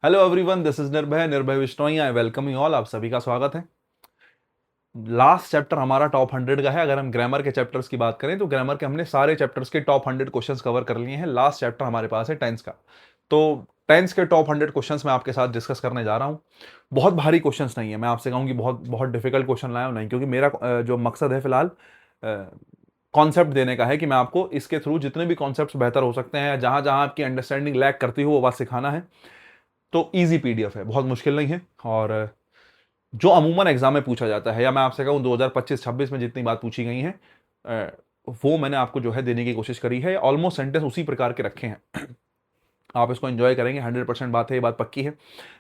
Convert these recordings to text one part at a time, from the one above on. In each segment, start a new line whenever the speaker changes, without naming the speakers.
Hello everyone, this is Nirbhay Vishnoi. I welcome you all. आप सभी का स्वागत है। लास्ट चैप्टर हमारा टॉप 100 का है। अगर हम ग्रामर के चैप्टर्स की बात करें तो ग्रामर के हमने सारे चैप्टर्स के टॉप 100 क्वेश्चंस कवर कर लिए हैं। लास्ट चैप्टर हमारे पास है टेंस का। तो टेंस के टॉप 100 क्वेश्चंस मैं आपके साथ डिस्कस करने जा रहा हूं। बहुत भारी क्वेश्चंस नहीं है, मैं आपसे कहूँ कि बहुत बहुत डिफिकल्ट क्वेश्चन लाया हूं नहीं, क्योंकि मेरा जो मकसद है फिलहाल कॉन्सेप्ट देने का है कि मैं आपको इसके थ्रू जितने भी कॉन्सेप्ट्स बेहतर हो सकते हैं, जहां जहां आपकी अंडरस्टैंडिंग लैक करती हो वो बात सिखाना है। तो इजी पीडीएफ है, बहुत मुश्किल नहीं है। और जो अमूमन एग्जाम में पूछा जाता है, या मैं आपसे कहूं 2025-26 में जितनी बात पूछी गई हैं, वो मैंने आपको जो है देने की कोशिश करी है। ऑलमोस्ट सेंटेंस उसी प्रकार के रखे हैं। आप इसको एंजॉय करेंगे, 100% बात है, ये बात पक्की है।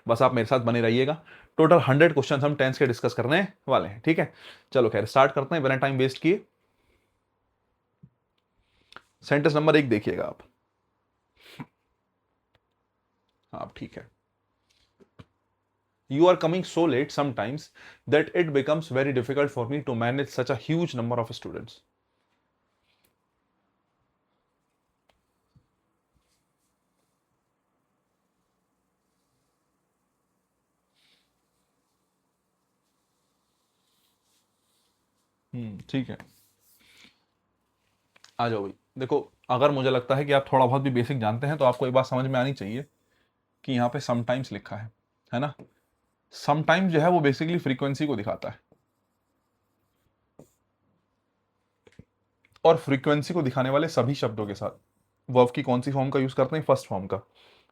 बस आप मेरे साथ बने रहिएगा। टोटल 100 क्वेश्चन हम टेंस के डिस्कस करने वाले हैं, ठीक है। चलो खैर स्टार्ट करते हैं बिना टाइम वेस्ट किए। सेंटेंस नंबर 1 देखिएगा आप। हाँ ठीक है। You are coming so late sometimes that it becomes very difficult for me to manage such a huge number of students. ठीक है। आ जाओ भाई। देखो, अगर मुझे लगता है कि आप थोड़ा बहुत भी बेसिक जानते हैं तो आपको एक बात समझ में आनी चाहिए कि यहाँ पे समटाइम्स लिखा है ना। समटाइम्स जो है वो बेसिकली फ्रीक्वेंसी को दिखाता है, और फ्रीक्वेंसी को दिखाने वाले सभी शब्दों के साथ वर्ब की कौन सी फॉर्म का यूज करते हैं? फर्स्ट फॉर्म का।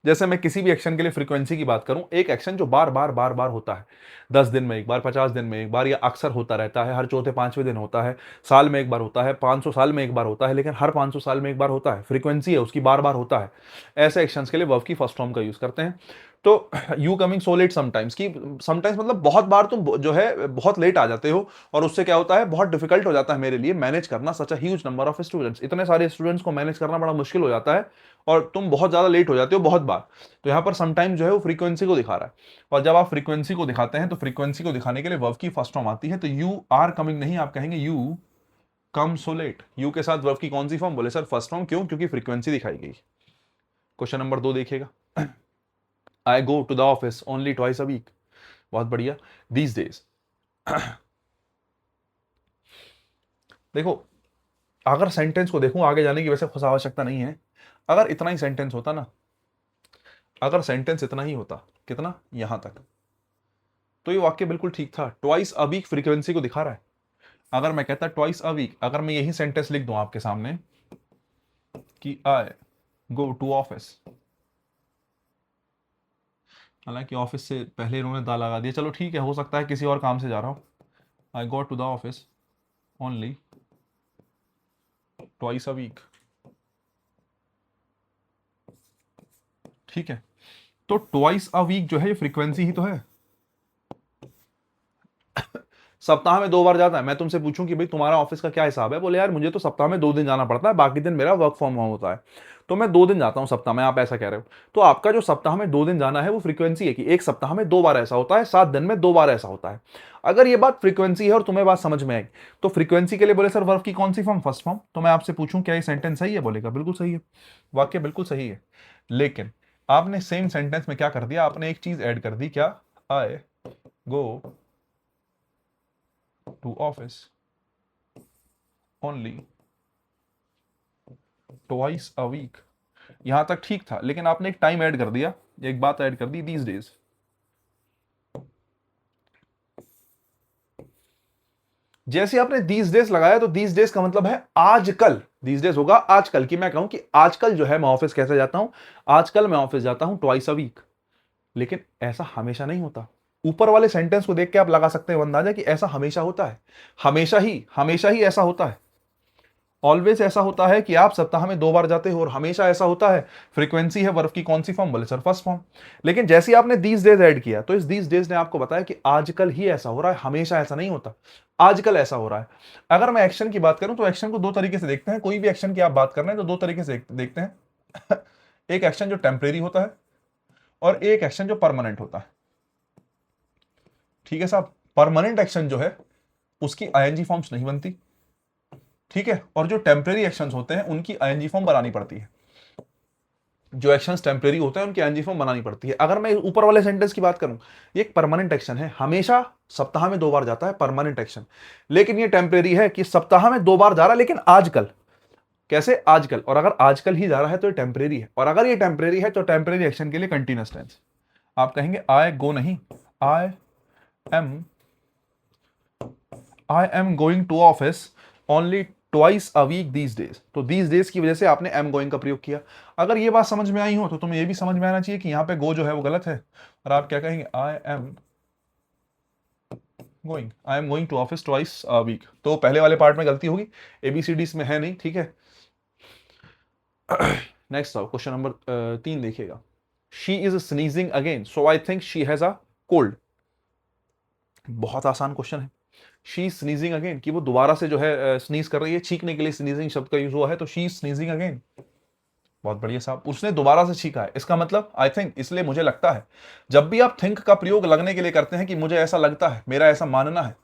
जैसे मैं किसी भी एक्शन के लिए फ्रीक्वेंसी की बात करूं, एक एक्शन जो बार बार बार बार होता है, 10 दिन में एक बार, 50 दिन में एक बार, या अक्सर होता रहता है, हर चौथे पांचवें दिन होता है, साल में एक बार होता है, 500 साल में एक बार होता है, लेकिन हर 500 साल में एक बार होता है, फ्रीक्वेंसी है उसकी, बार बार होता है। ऐसे एक्शंस के लिए वर्ब की फर्स्ट फॉर्म का यूज करते हैं। तो you coming so let sometimes की, समटाइम्स मतलब बहुत बार तुम जो है बहुत लेट आ जाते हो, और उससे क्या होता है, बहुत डिफिकल्ट हो जाता है मेरे लिए मैनेज करना such a huge number of students. इतने सारे स्टूडेंट्स को मैनेज करना बड़ा मुश्किल हो जाता है, और तुम बहुत ज्यादा लेट हो जाते हो बहुत बार। तो यहां पर समटाइम जो है वो फ्रीक्वेंसी को दिखा रहा है। और जब आप फ्रीक्वेंसी को दिखाते हैं तो फ्रीक्वेंसी को दिखाने के लिए वर्ब की फर्स्ट फॉर्म आती है। तो यू आर कमिंग नहीं, आप कहेंगे you come so late. You के साथ वर्ब की कौन सी फॉर्म? बोले सर फर्स्ट फॉर्म। क्यों? क्योंकि फ्रीक्वेंसी दिखाई गई। क्वेश्चन नंबर 2 देखिएगा। I go to the office only twice a week. बहुत बढ़िया। These days. देखो, अगर सेंटेंस को देखूं, आगे जाने की वैसे खुद आवश्यकता नहीं है, अगर इतना ही सेंटेंस होता ना, अगर सेंटेंस इतना ही होता, कितना, यहां तक, तो ये वाक्य बिल्कुल ठीक था। ट्वाइस अ वीक फ्रीक्वेंसी को दिखा रहा है। अगर मैं कहता ट्वाइस अ वीक, अगर मैं यही सेंटेंस लिख दूं आपके सामने कि आई गो टू ऑफिस, हालांकि ऑफिस से पहले इन्होंने दा लगा दिया, चलो ठीक है, हो सकता है किसी और काम से जा रहा हूं। I go to the office only twice a week. ठीक है। तो ट्वाइस अ वीक जो है ये फ्रीक्वेंसी ही तो है। सप्ताह में 2 बार जाता है। मैं तुमसे पूछूं कि भाई तुम्हारा ऑफिस का क्या हिसाब है, बोले यार मुझे तो सप्ताह में 2 दिन जाना पड़ता है, बाकी दिन मेरा वर्क फ्रॉम होम होता है, तो मैं 2 दिन जाता हूं सप्ताह में। आप ऐसा कह रहे हो, तो आपका जो सप्ताह में 2 दिन जाना है वो फ्रीक्वेंसी है कि एक सप्ताह में 2 बार ऐसा होता है, 7 दिन में 2 बार ऐसा होता है। अगर ये बात फ्रीक्वेंसी है और तुम्हें बात समझ में आई, तो फ्रीक्वेंसी के लिए बोले सर वर्ब की कौन सी फॉर्म? First form. तो मैं आपसे पूछूं क्या ये सेंटेंस सही है? बोलेगा बिल्कुल सही है, वाक्य बिल्कुल सही है। लेकिन आपने सेम सेंटेंस में क्या कर दिया? आपने एक चीज ऐड कर दी। क्या? I go to office only twice a week. यहां तक ठीक था, लेकिन आपने एक टाइम ऐड कर दिया, एक बात ऐड कर दी, दीज डेज। जैसे आपने दीज डेज लगाया तो दीज डेज का मतलब है आजकल। दीज डेज होगा आजकल, की मैं कहूं कि आजकल जो है मैं ऑफिस कैसे जाता हूं, आजकल मैं ऑफिस जाता हूं ट्वाइस अ वीक। लेकिन ऐसा हमेशा नहीं होता। ऊपर वाले सेंटेंस को देख के आप लगा सकते हैं अंदाजा कि ऐसा हमेशा होता है। हमेशा ही ऐसा होता है। ऑलवेज ऐसा होता है कि आप सप्ताह में 2 बार जाते हो, और हमेशा ऐसा होता है। फ्रीक्वेंसी है वर्ब की कौन सी फॉर्म? बोले सर फर्स्ट फॉर्म। लेकिन जैसे ही आपने दीज डेज ऐड किया, तो इस दीज डेज ने आपको बताया कि आजकल ही ऐसा हो रहा है, हमेशा ऐसा नहीं होता, आजकल ऐसा हो रहा है। अगर मैं एक्शन की बात करूं तो एक्शन को 2 तरीके से देखते हैं। कोई भी एक्शन की आप बात कर रहे हैं तो 2 तरीके से देखते हैं। एक एक्शन जो टेम्परेरी होता है, और एक एक्शन जो परमानेंट होता है। ठीक है साहब। परमानेंट एक्शन जो है उसकी आईएनजी फॉर्म्स नहीं बनती। ठीक है। और जो टेम्परेरी एक्शंस होते हैं उनकी आईएनजी फॉर्म बनानी पड़ती है। जो एक्शंस टेम्परेरी होते हैं उनकी आईएनजी फॉर्म बनानी पड़ती है। अगर मैं ऊपर वाले सेंटेंस की बात करूं, ये एक परमानेंट एक्शन है, हमेशा सप्ताह में 2 बार जाता है, परमानेंट एक्शन। लेकिन ये टेम्परेरी है कि सप्ताह में 2 बार जा रहा है, लेकिन आजकल। कैसे? आजकल। और अगर आजकल ही जा रहा है तो ये टेम्परेरी है, और अगर ये टेम्परेरी है तो टेम्परेरी एक्शन के लिए कंटिन्यूअस टेंस। आप कहेंगे आई गो नहीं, I am going to office only twice a week these days. तो दीज डेज की वजह से आपने एम गोइंग का प्रयोग किया। अगर ये बात समझ में आई हो तो तुम्हें ये भी समझ में आना चाहिए कि यहां पे गो जो है वो गलत है, और आप क्या कहेंगे? I am going to office twice a week. तो पहले वाले पार्ट में गलती होगी, एबीसीडी इसमें है नहीं, ठीक है। नेक्स्ट आओ, क्वेश्चन नंबर 3 देखिएगा। She is sneezing again so I think she has a cold. बहुत आसान क्वेश्चन है। शी स्नीजिंग अगेन, कि वो दोबारा से जो है स्नीज कर रही है, छींकने के लिए स्नीजिंग शब्द का यूज हुआ है, तो शी स्नीजिंग अगेन। बहुत बढ़िया साहब, उसने दोबारा से छींका है, इसका मतलब आई थिंक, इसलिए मुझे लगता है। जब भी आप थिंक का प्रयोग लगने के लिए करते हैं कि मुझे ऐसा लगता है, मेरा ऐसा मानना है,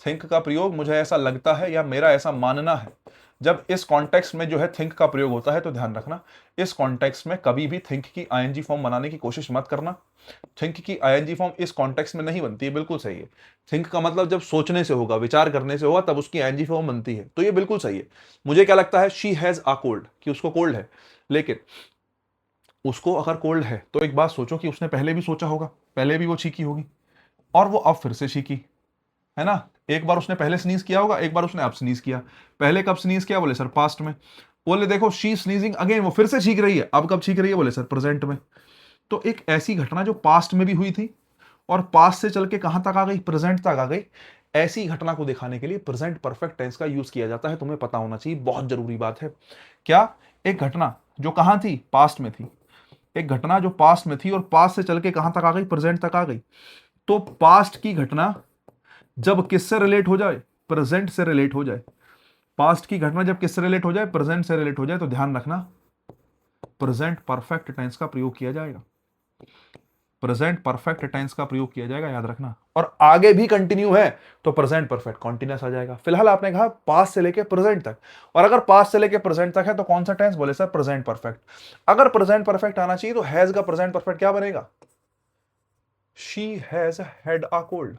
थिंक का प्रयोग मुझे ऐसा लगता है या मेरा ऐसा मानना है, जब इस कॉन्टेक्स्ट में जो है थिंक का प्रयोग होता है तो ध्यान रखना, इस कॉन्टेक्स्ट में कभी भी थिंक की आईएनजी फॉर्म बनाने की कोशिश मत करना। थिंक की आईएनजी फॉर्म इस कॉन्टेक्स्ट में नहीं बनती है, बिल्कुल सही है। थिंक का मतलब जब सोचने से होगा, विचार करने से होगा, तब उसकी आईएनजी फॉर्म बनती है, तो ये बिल्कुल सही है। मुझे क्या लगता है? शी हैज अ कोल्ड, कि उसको कोल्ड है। लेकिन उसको अगर कोल्ड है तो एक बात सोचो कि उसने पहले भी सोचा होगा, पहले भी वो छींकी होगी, और वो अब फिर से छींकी, है ना। एक बार उसने पहले स्नीज किया होगा, एक बार उसने अब स्नीज किया। पहले कब स्नीज किया? बोले सर पास्ट में। बोले देखो शी स्नीजिंग अगेन, वो फिर से छींक रही है, अब कब छींक रही है? बोले सर प्रेजेंट में। तो एक ऐसी घटना जो पास्ट में भी हुई थी और पास्ट से चल के कहां तक आ गई? प्रेजेंट तक आ गई। ऐसी घटना को दिखाने के लिए प्रेजेंट परफेक्ट टेंस का यूज किया जाता है, तुम्हें पता होना चाहिए, बहुत जरूरी बात है। क्या? एक घटना जो कहां थी? पास्ट में थी। एक घटना जो पास्ट में थी और पास्ट से चल के कहां तक आ गई? प्रेजेंट तक आ गई। तो पास्ट की घटना जब किससे रिलेट हो जाए? प्रेजेंट से रिलेट हो जाए। पास्ट की घटना जब किससे रिलेट हो जाए? प्रेजेंट से रिलेट हो जाए, तो ध्यान रखना प्रेजेंट परफेक्ट टेंस का प्रयोग किया जाएगा। प्रेजेंट परफेक्ट टेंस का प्रयोग किया जाएगा, याद रखना। और आगे भी कंटिन्यू है तो प्रेजेंट परफेक्ट कॉन्टिन्यूस आ जाएगा। फिलहाल आपने कहा पास्ट से लेके प्रेजेंट तक, और अगर पास्ट से लेके प्रेजेंट तक है तो कौन सा टेंस? बोले सर प्रेजेंट परफेक्ट। अगर प्रेजेंट परफेक्ट आना चाहिए तो हैज का प्रेजेंट परफेक्ट क्या बनेगा? She has had a cold.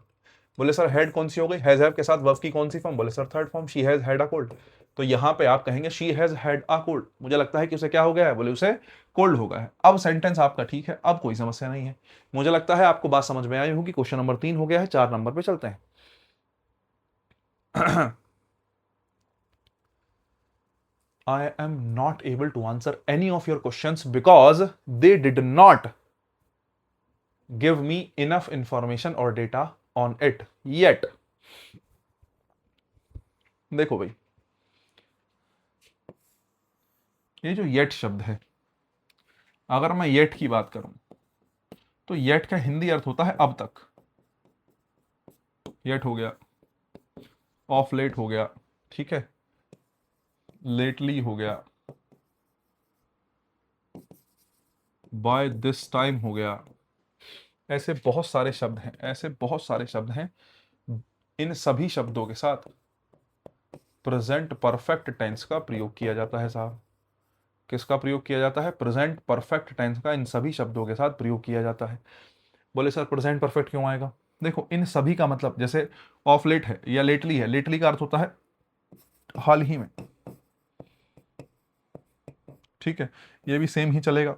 बोले सर हेड कौन सी हो गई? हैज हैव के साथ वर्ब की कौन सी फॉर्म? बोले sir third form, she has had a cold. तो यहां पे आप कहेंगे she has had a cold. मुझे लगता है कि उसे क्या हो गया है? बोले उसे कोल्ड हो गया है। अब सेंटेंस आपका ठीक है, अब कोई समस्या नहीं है। मुझे लगता है आपको बात समझ में आई होगी। क्वेश्चन नंबर 3 हो गया है, 4 नंबर पे चलते हैं। I am not able to answer any of your questions because they did not give me enough information or data on it yet. देखो भाई, ये जो येट शब्द है, अगर मैं येट की बात करूं तो येट का हिंदी अर्थ होता है अब तक। येट हो गया, ऑफ लेट हो गया, ठीक है, लेटली हो गया, बाय दिस टाइम हो गया। ऐसे बहुत सारे शब्द हैं, ऐसे बहुत सारे शब्द हैं। इन सभी शब्दों के साथ प्रेजेंट परफेक्ट टेंस का प्रयोग किया जाता है साहब। किसका प्रयोग किया जाता है? प्रेजेंट परफेक्ट टेंस का इन सभी शब्दों के साथ प्रयोग किया जाता है। बोले सर प्रेजेंट परफेक्ट क्यों आएगा? देखो इन सभी का मतलब, जैसे ऑफ लेट है या लेटली है, लेटली का अर्थ होता है हाल ही में, ठीक है, ये भी सेम ही चलेगा।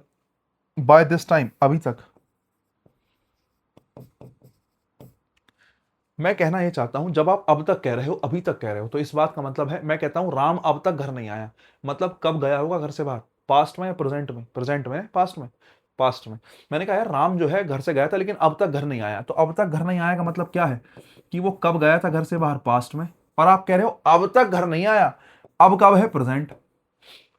बाय दिस टाइम, अभी तक। मैं कहना यह चाहता हूं, जब आप अब तक कह रहे हो, अभी तक कह रहे हो, तो इस बात का मतलब है, मैं कहता हूं राम अब तक घर नहीं आया, मतलब कब गया होगा घर से बाहर? पास्ट में या प्रेजेंट में? प्रेजेंट में, पास्ट में? पास्ट में। मैंने कहा यार राम जो है घर से गया था लेकिन अब तक घर नहीं आया, तो अब तक घर नहीं आया का मतलब क्या है? कि वो कब गया था घर से बाहर? पास्ट में। और आप कह रहे हो अब तक घर नहीं आया, अब कब है? प्रेजेंट।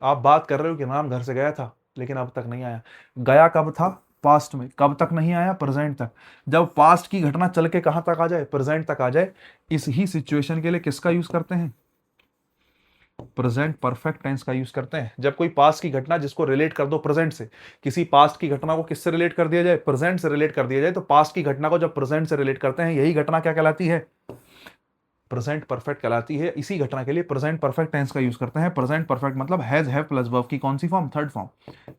आप बात कर रहे हो कि राम घर से गया था लेकिन अब तक नहीं आया। गया कब था? पास्ट में। कब तक नहीं आया? प्रेजेंट तक। जब पास्ट की घटना चल के कहां तक आ जाए? प्रेजेंट तक आ जाए। इस ही सिचुएशन के लिए किसका यूज करते हैं? प्रेजेंट परफेक्ट टेंस का यूज करते हैं। जब कोई पास्ट की घटना जिसको रिलेट कर दो प्रेजेंट से, किसी पास्ट की घटना को किससे रिलेट कर दिया जाए? प्रेजेंट से रिलेट कर दिया जाए, तो पास्ट की घटना को जब प्रेजेंट से रिलेट करते हैं, यही घटना क्या कहलाती है? प्रेजेंट परफेक्ट कहलाती है। इसी घटना के लिए प्रेजेंट परफेक्ट टेंस का यूज करते हैं। प्रेजेंट परफेक्ट मतलब हैज हैव प्लस वर्ब की कौन सी form, third form.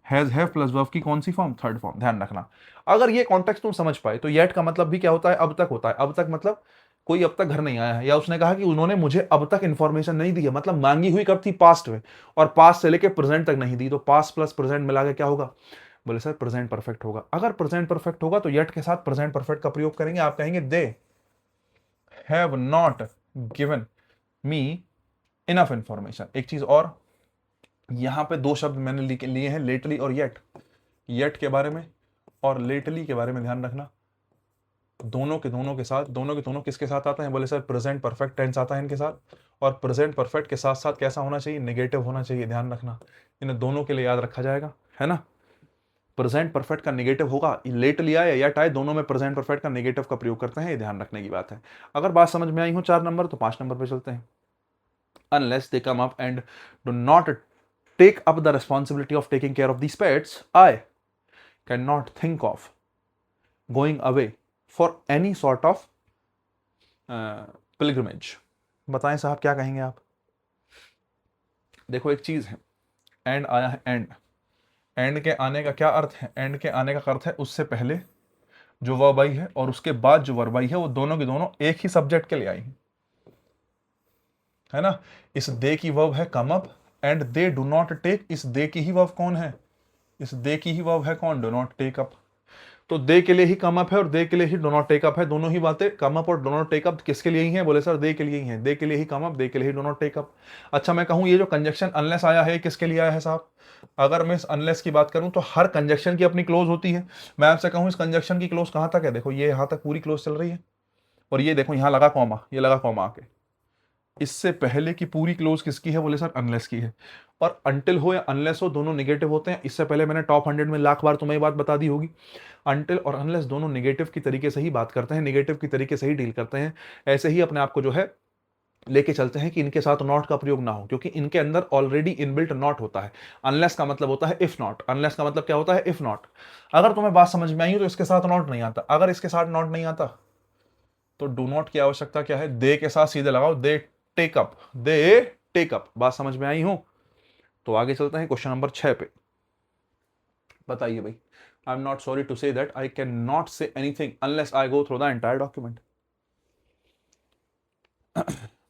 Has have plus verb की कौन सी फॉर्म, थर्ड फॉर्म। ध्यान रखना, अगर ये कॉन्टेक्स्ट तुम समझ पाए तो येट का मतलब भी क्या होता है, अब तक होता है। अब तक मतलब कोई अब तक घर नहीं आया है, या उसने कहा कि उन्होंने मुझे अब तक इंफॉर्मेशन नहीं दी है, मतलब मांगी हुई कब थी, पास्ट में, और पास्ट से लेके प्रेजेंट तक नहीं दी, तो पास्ट प्लस प्रेजेंट मिला के क्या होगा, बोले सर प्रेजेंट परफेक्ट होगा। अगर प्रेजेंट परफेक्ट होगा तो येट के साथ प्रेजेंट परफेक्ट का प्रयोग करेंगे। आप कहेंगे they have not given me enough information. एक चीज और, यहां पे दो शब्द मैंने लिए हैं, लेटली और येट। येट के बारे में और लेटली के बारे में ध्यान रखना, दोनों के साथ, दोनों के दोनों किसके साथ आता है, बोले सर प्रेजेंट परफेक्ट टेंस आता है इनके साथ। और प्रेजेंट परफेक्ट के साथ साथ कैसा होना चाहिए, नेगेटिव होना चाहिए। ध्यान रखना, इन दोनों के लिए याद रखा जाएगा, है ना। प्रेजेंट परफेक्ट का नेगेटिव होगा, लेट लिया या यट आए, दोनों में प्रेजेंट परफेक्ट का नेगेटिव का प्रयोग करते हैं, ये ध्यान रखने की बात है। अगर बात समझ में आई हो 4 नंबर, तो 5 नंबर पे चलते हैं। Unless they come up and do not take up the responsibility of taking care of these pets, I can not think of going away for any sort of pilgrimage. बताएं साहब क्या कहेंगे आप। देखो एक चीज है, एंड आया है, एंड के आने का क्या अर्थ है, एंड के आने का अर्थ है उससे पहले जो वर्ब आई है और उसके बाद जो वर्ब आई है, वो दोनों की दोनों एक ही सब्जेक्ट के लिए आई है ना। इस दे की वर्ब है come up, and they do not take, इस दे की ही वर्ब कौन है, इस दे की ही वर्ब है कौन, डू नॉट टेक अप। तो दे के लिए ही कम अप है और दे के लिए ही डो नॉट टेक अप है। दोनों ही बातें कम अप और डो नॉट टेक अप किसके लिए ही है, बोले सर दे के लिए ही है। दे के लिए ही कम अप, दे के लिए ही डो नॉट टेक अप। अच्छा मैं कहूं ये जो कंजक्शन अनलेस आया है किसके लिए आया है साहब। अगर मैं इस अनलेस की बात करूं तो हर कंजक्शन की अपनी क्लोज होती है। मैं आपसे कहूं इस कंजक्शन की क्लोज कहां तक है, देखो ये यहां तक पूरी क्लोज चल रही है, और ये देखो यहां लगा कॉमा, ये लगा कॉमा आके। इससे पहले की पूरी क्लोज किसकी है, बोले सर अनलेस की है। और अंटिल हो या अनलेस हो, दोनों नेगेटिव होते हैं। इससे पहले मैंने टॉप 100 में लाख बार तुम्हें ये बात बता दी होगी। अंटिल और अनलेस दोनों नेगेटिव की तरीके से ही बात करते हैं, नेगेटिव की तरीके से ही डील करते हैं। ऐसे ही अपने आप को जो है लेके चलते हैं कि इनके साथ नॉट का प्रयोग ना हो, क्योंकि इनके अंदर ऑलरेडी इनबिल्ट नॉट होता है। अनलेस का मतलब होता है इफ नॉट, अनलेस का मतलब क्या होता है, इफ नॉट। अगर तुम्हें बात समझ में आई हो तो इसके साथ नॉट नहीं आता। अगर इसके साथ नॉट नहीं आता तो डू नॉट की आवश्यकता क्या है, दे के साथ सीधे लगाओ, they take up, they take up. बात समझ में आई हो तो आगे चलते हैं क्वेश्चन नंबर 6 पे। बताइए भाई, I am not sorry to say that I can not say anything unless I go through the entire document.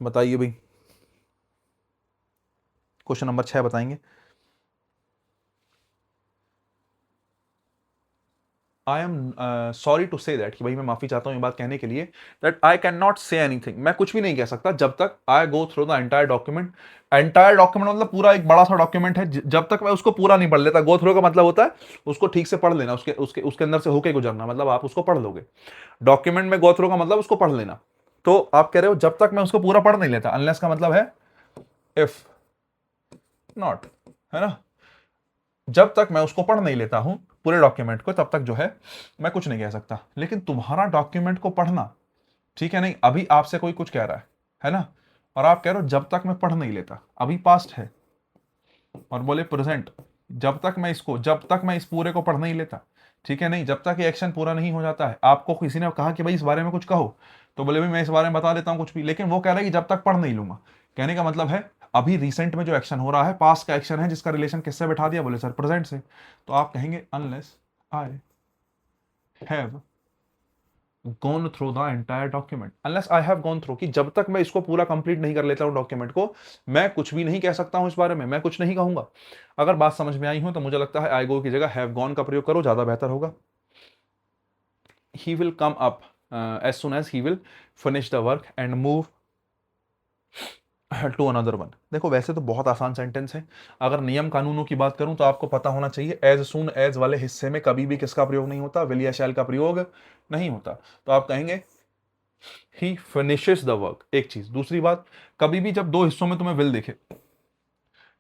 बताइए भाई, क्वेश्चन नंबर 6 बताएंगे। I am sorry to say that, कि भाई मैं माफी चाहता हूं ये बात कहने के लिए, that I can not say anything, मैं कुछ भी नहीं कह सकता जब तक I go through the entire document. Entire document मतलब पूरा एक बड़ा सा डॉक्यूमेंट है, जब तक मैं उसको पूरा नहीं पढ़ लेता। गो थ्रू का मतलब होता है उसको ठीक से पढ़ लेना, उसके अंदर से होके गुजरना, मतलब आप उसको पढ़ लोगे। डॉक्यूमेंट में गो थ्रू का मतलब उसको पढ़ लेना। तो आप कह रहे हो जब तक मैं उसको पूरा पढ़ नहीं लेता, अनलेस का मतलब है इफ नॉट, है ना। जब तक मैं उसको पढ़ नहीं लेता हूं पूरे डॉक्यूमेंट को, तब तक जो है मैं कुछ नहीं कह सकता। लेकिन तुम्हारा डॉक्यूमेंट को पढ़ना, ठीक है नहीं, अभी आपसे कोई कुछ कह रहा है ना, और आप कह रहे हो जब तक मैं पढ़ नहीं लेता, अभी पास्ट है और बोले प्रेजेंट, जब तक मैं इस पूरे को पढ़ नहीं लेता, ठीक है नहीं, जब तक ये एक्शन पूरा नहीं हो जाता है। आपको किसी ने कहा कि भाई इस बारे में कुछ कहो, तो बोले भाई मैं इस बारे में बता देता हूं कुछ भी, लेकिन वो कह रहा है कि जब तक पढ़ नहीं लूंगा। कहने का मतलब है अभी रिसेंट में जो एक्शन हो रहा है पास्ट का एक्शन है, जिसका रिलेशन किससे बैठा दिया, बोले सर प्रेजेंट से। तो आप कहेंगे unless I have gone through the entire document, unless I have gone through, कि जब तक मैं इसको पूरा कंप्लीट नहीं कर लेता हूं डॉक्यूमेंट को, मैं कुछ भी नहीं कह सकता हूं इस बारे में, मैं कुछ नहीं कहूंगा। अगर बात समझ में आई हो तो मुझे लगता है आई गो की जगह हैव गॉन का प्रयोग करो, ज्यादा बेहतर होगा। He will come up as soon as he will finish the work and move to another one. देखो वैसे तो बहुत आसान सेंटेंस है, अगर नियम कानूनों की बात करूं तो आपको पता होना चाहिए एज सून एज वाले हिस्से में कभी भी किसका प्रयोग नहीं होता, विल या शैल का प्रयोग नहीं होता। तो आप कहेंगे ही फिनिशेस द वर्क, एक चीज। दूसरी बात, कभी भी जब दो हिस्सों में तुम्हें विल दिखे,